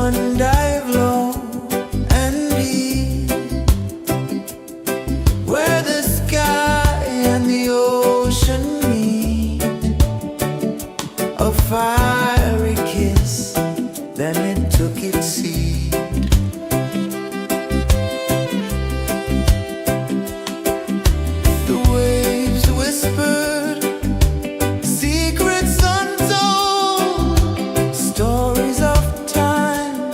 one dive low and deep, where the sky and the ocean meet. A fiery kiss, then it took its seat. The waves whispered secrets untold, stories of time,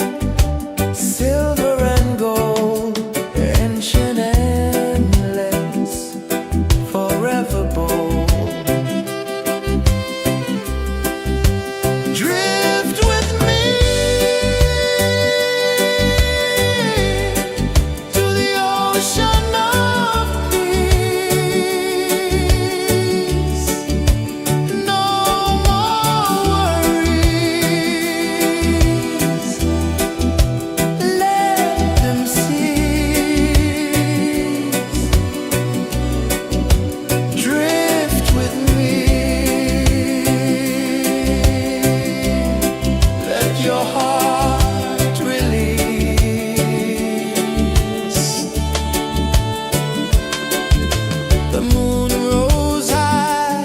silver and gold, ancient, endless, forever bold. Drift with me to the ocean of peace. No more worries, let them cease. Drift with me, let your heart release. The moon rose high,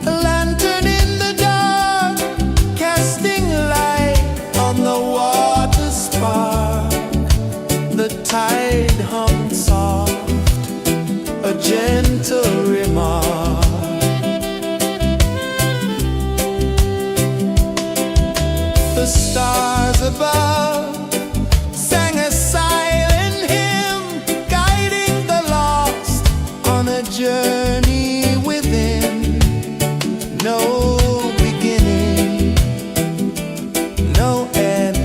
a lantern in the dark, casting light on the water spark. The tide hummed soft, a gentle remark. The stars above sang a silent hymn, guiding the lost on a journey within. No beginning, no end,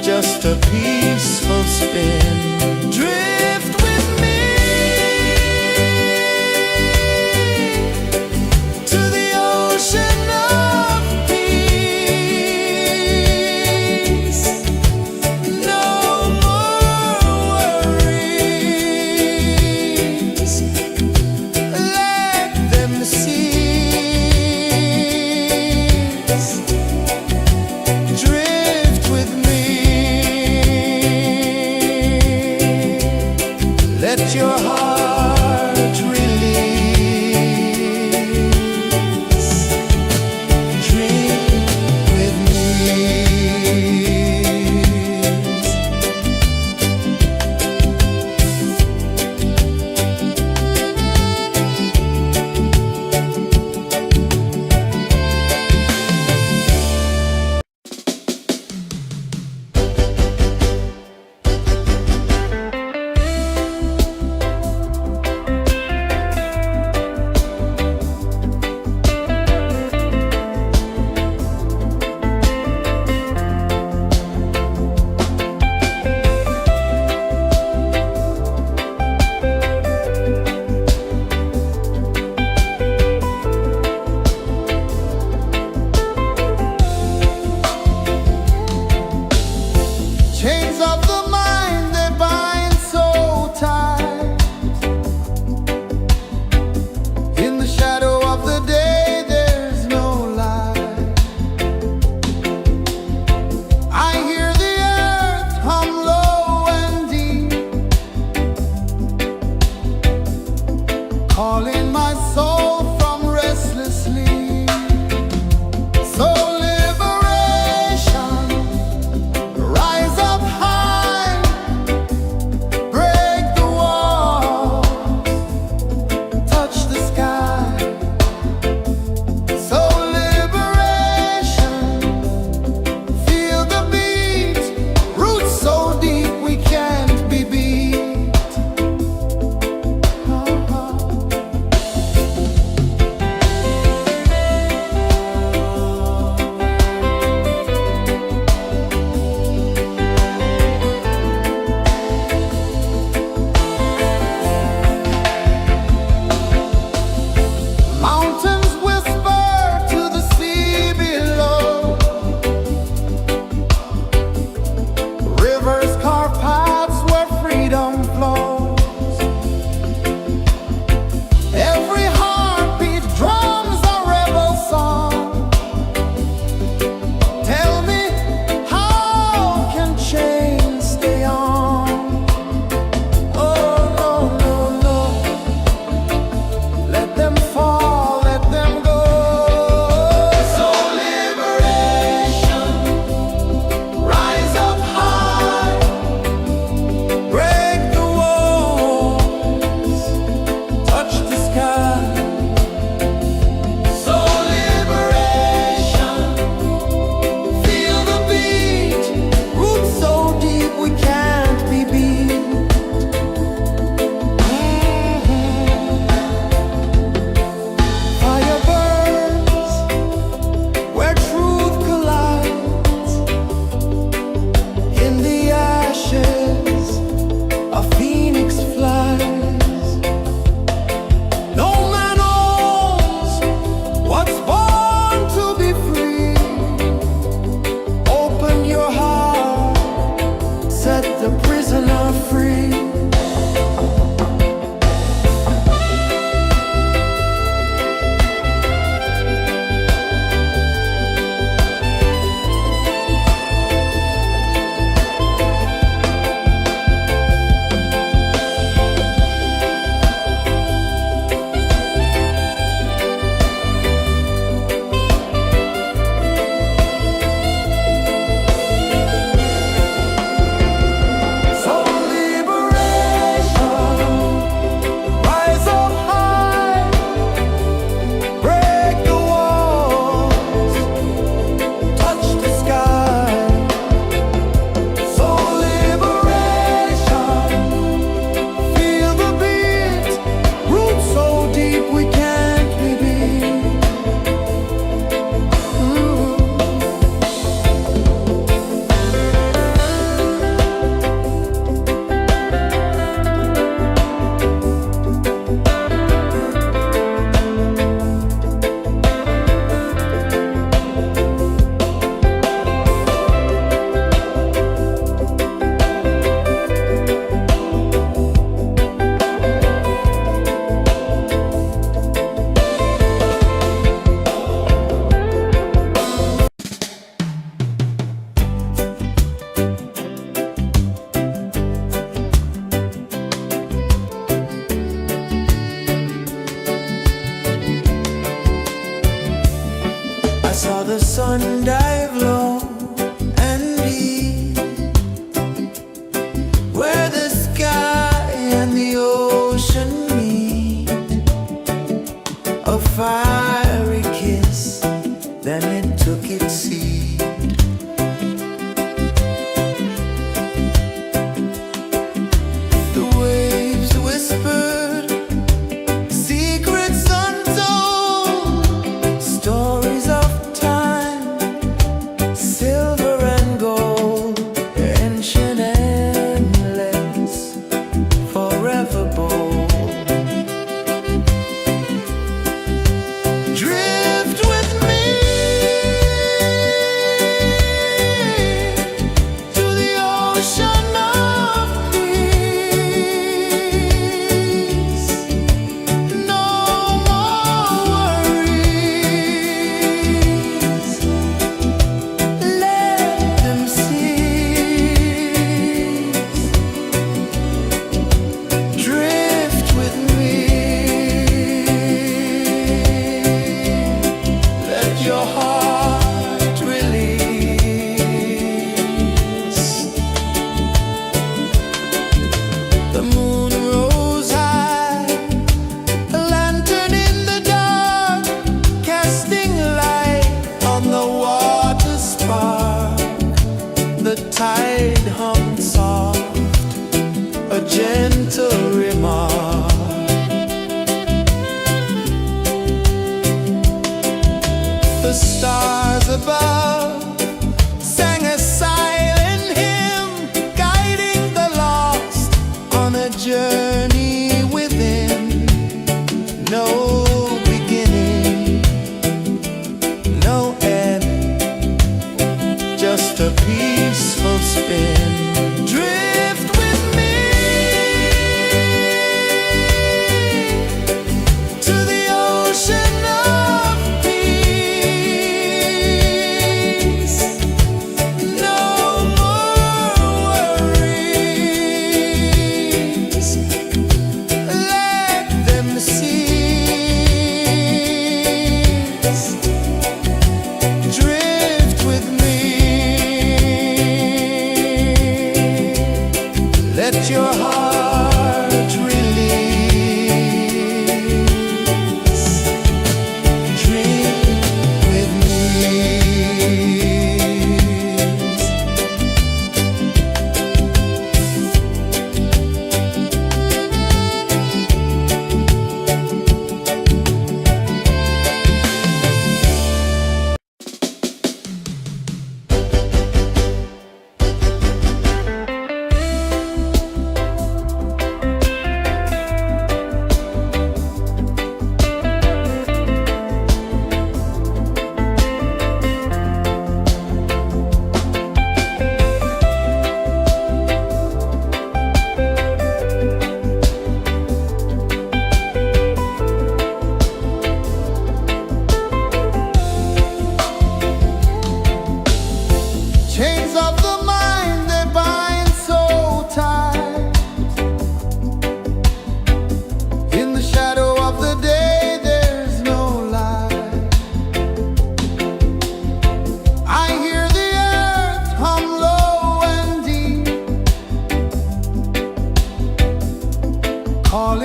just a peaceful spin. Drift with me to the ocean of peace. No more worries, let them cease. Drift with me, let your heart release. Dream with me.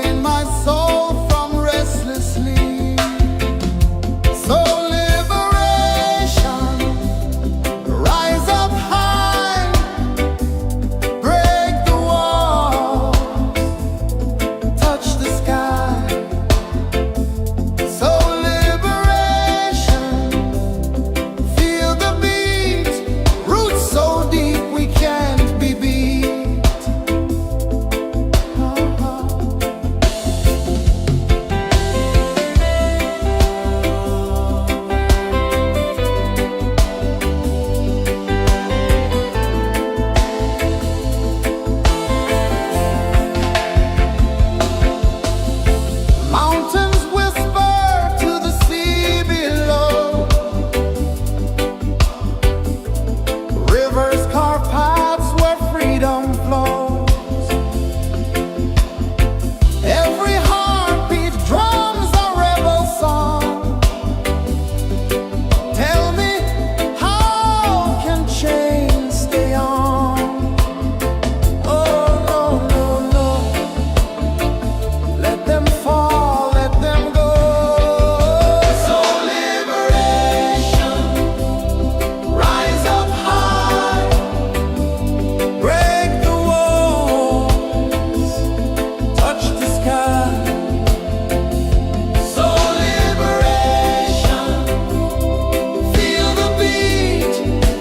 freeing my soul from restless sleep. So liberation, rise up high, break the walls, touch the sky. So liberation, feel the beat, roots so deep we can't be beat. Mountains whisper to the sea below. Rivers carve paths where freedom flows. Every heartbeat drums a rebel song. Tell me, how can chains stay on? Oh, no, no, no. Let them fall, let them go. So liberation, rise up high, break the walls, touch the sky. So liberation, feel the beat,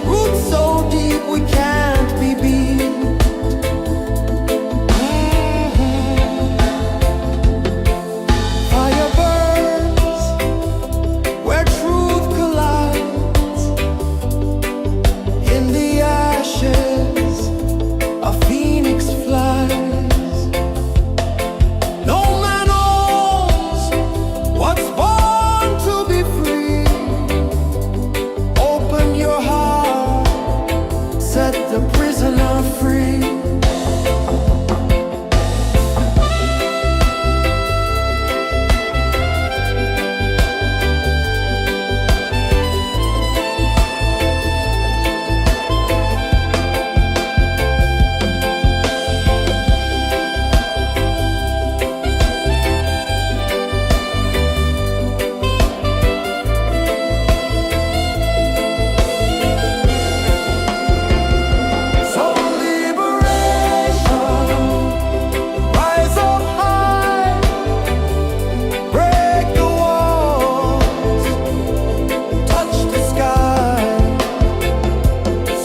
roots so deep we can't be beat. Fire burns where truth collides. In the ashes, a phoenix flies. No man owns what's born to be free. Open your heart, set the prisoner free. So liberation, rise up high, break the walls, touch the sky.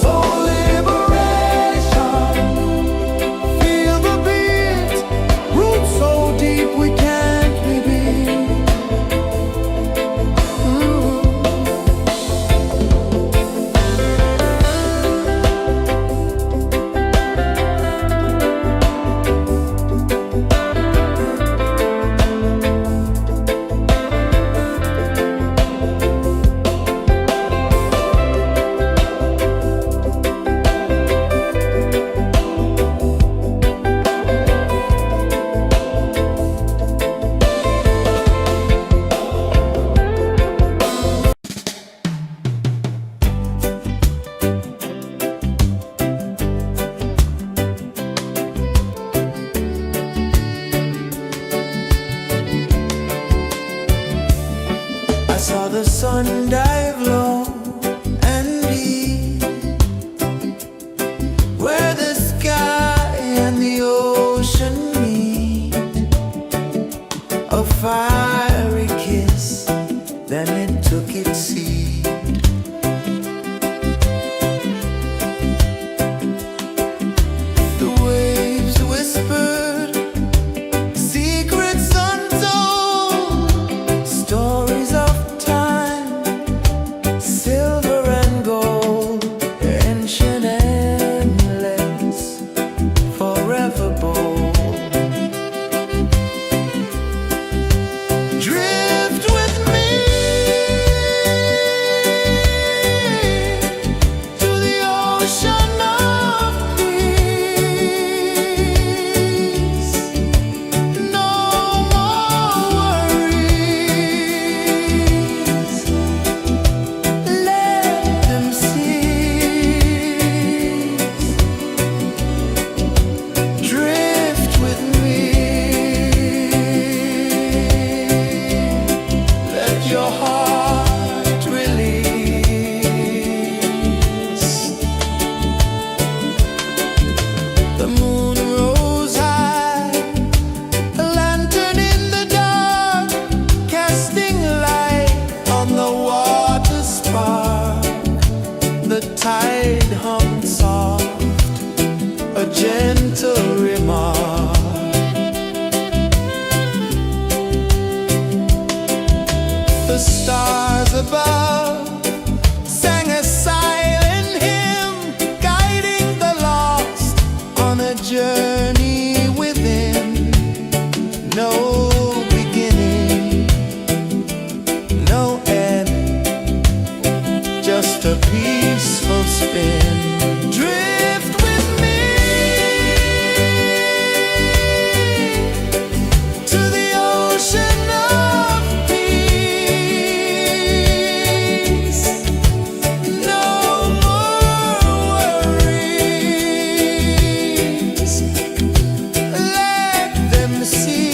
So liberation, feel the beat, roots so deep we can't be beat. I saw the sun dive low and deep, where the sky and the ocean meet. A fiery kiss, then it took its seat. The waves whispered secrets untold, stories of time, silver and gold, ancient amulets, forever bold. Drift with me no beginning, no end, just a peaceful spin. Drift with me to the ocean of peace. No more worries, let them see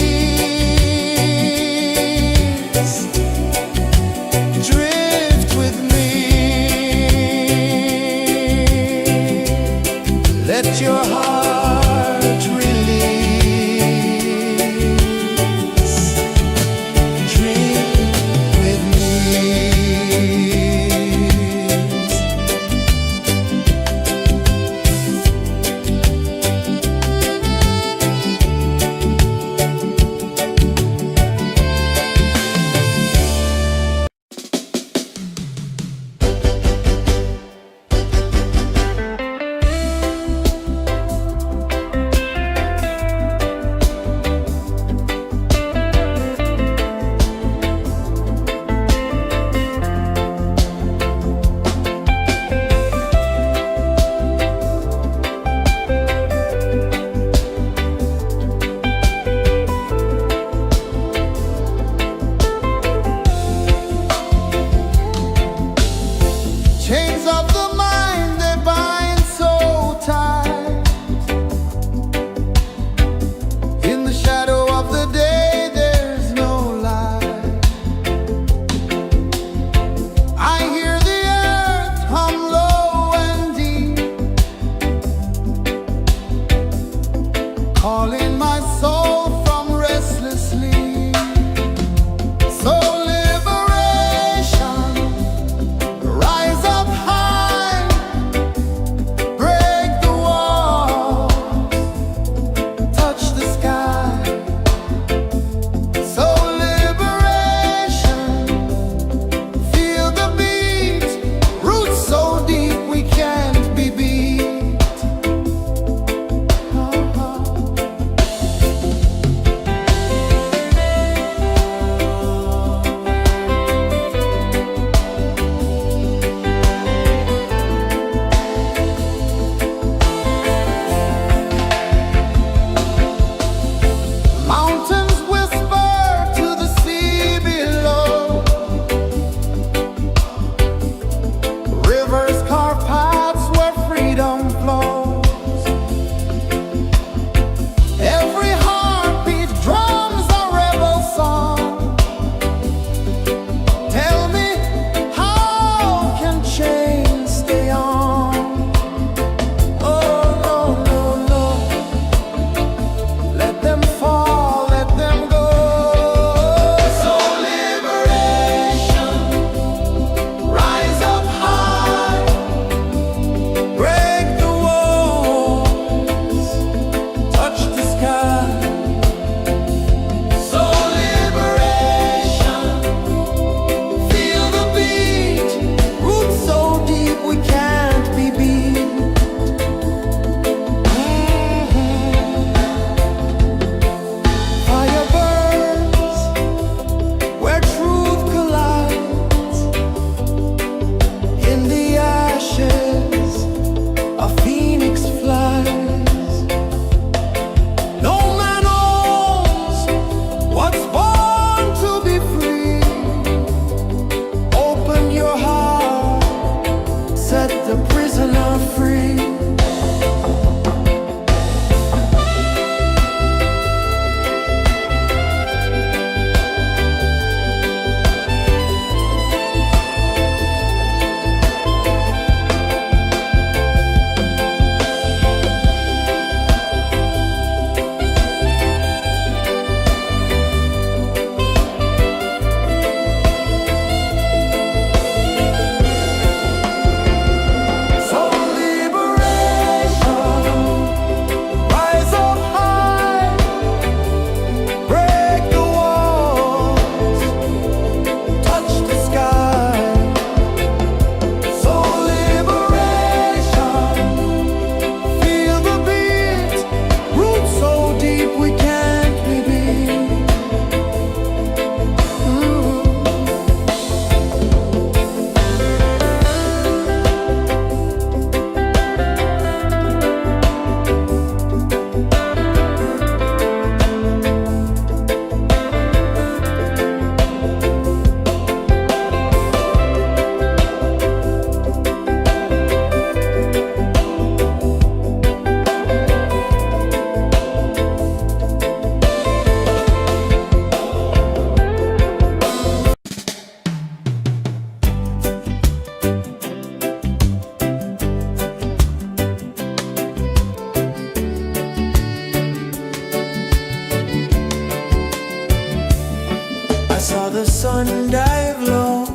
the sun dive low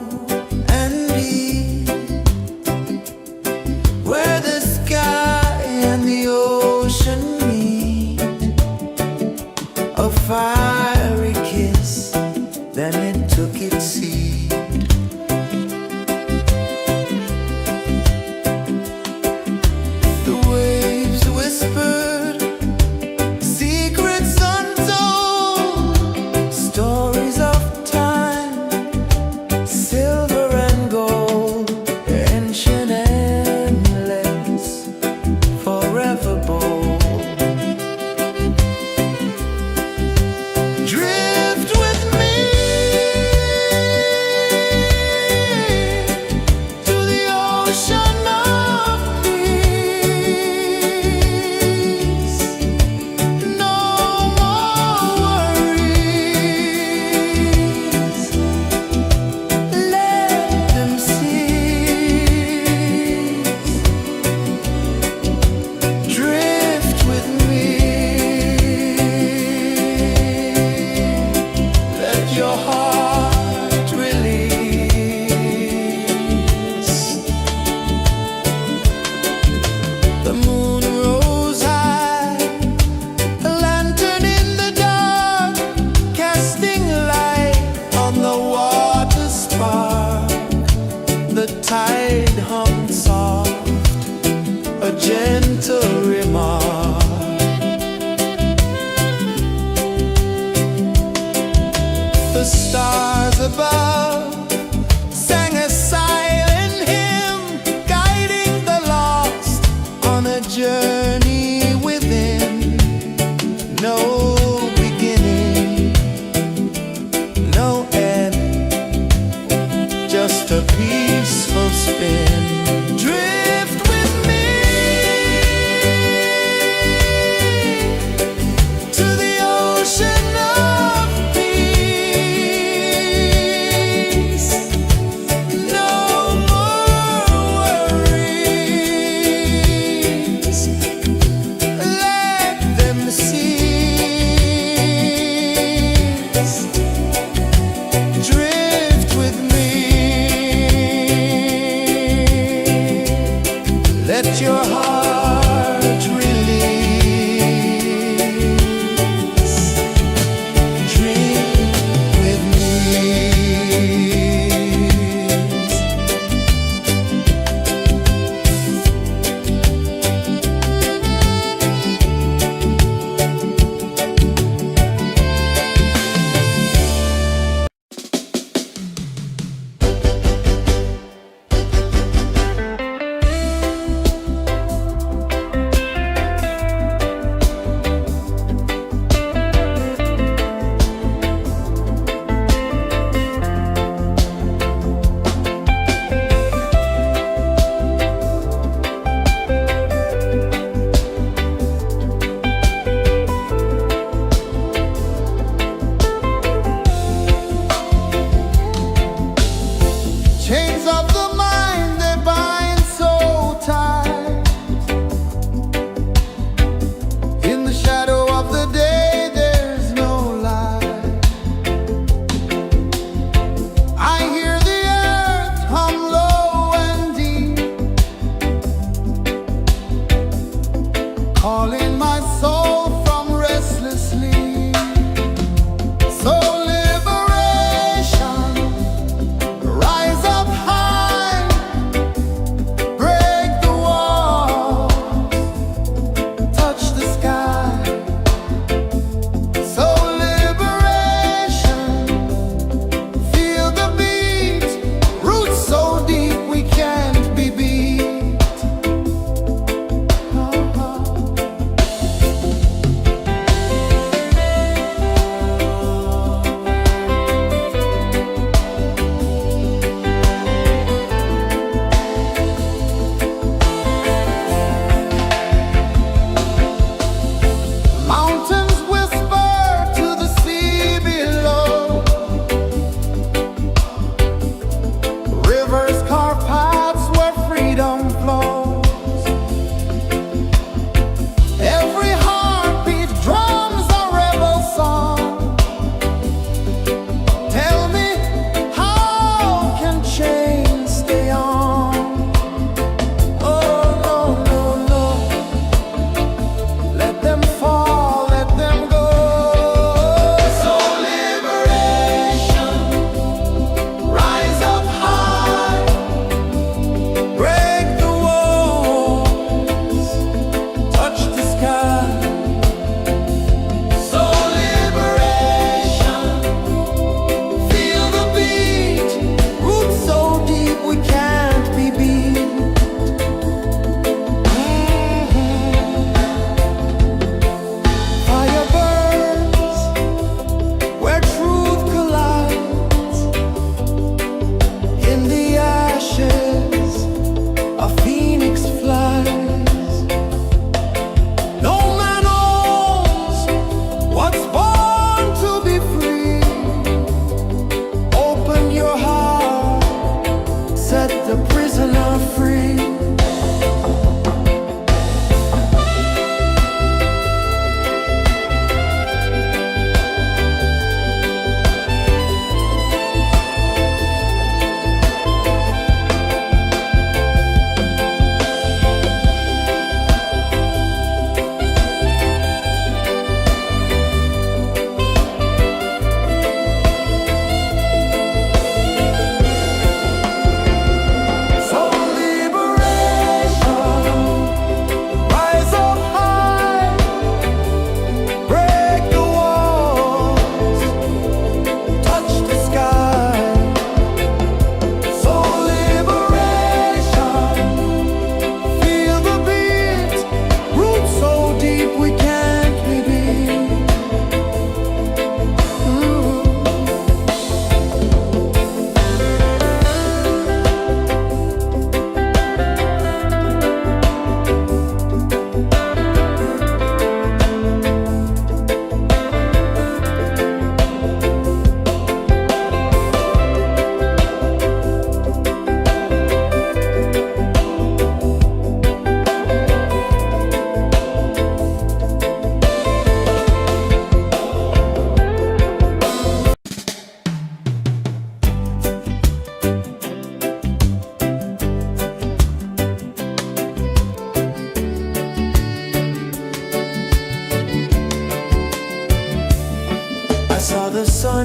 and deep, where the sky and the ocean meet. A fiery kiss, then it took its seat. The waves whispered secrets untold, stories of time, silver and gold, ancient, endless, forever bold. Drift with me to the ocean of peace. No more worries, let them cease. Drift with me, let your heart release. The moon rose high, a lantern in the dark, casting light on the water spark. The tide hummed soft, a gentle remark. The stars above sang a silent hymn, guiding the lost on a journey within. No beginning, no end, just a peaceful spin. Drift with me to the ocean of peace.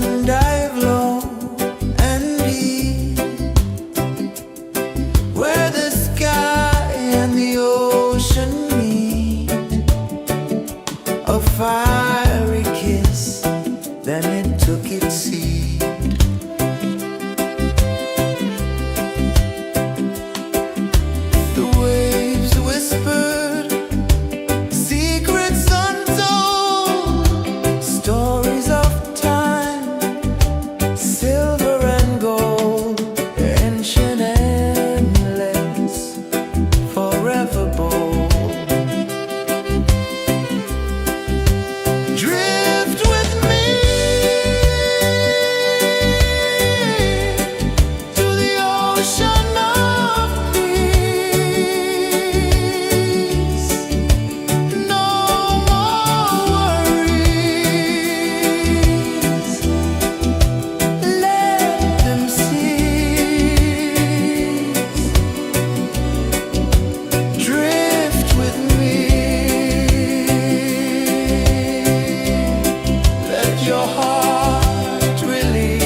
and dive low and deep, where the sky and the ocean meet. A fiery kiss, then it took its seed. The waves whispered secrets untold, stories of time, silver and gold, ancient amulets, forever bold. Drift with me to the ocean of peace. No more worries, let them cease. Drift with me, let your heart release.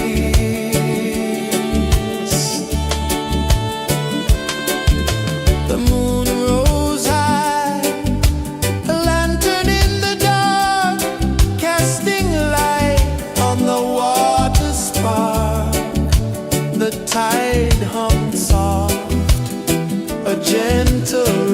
The moon rose high, a lantern in the dark, casting light on the water spark. The tide hummed soft, a gentle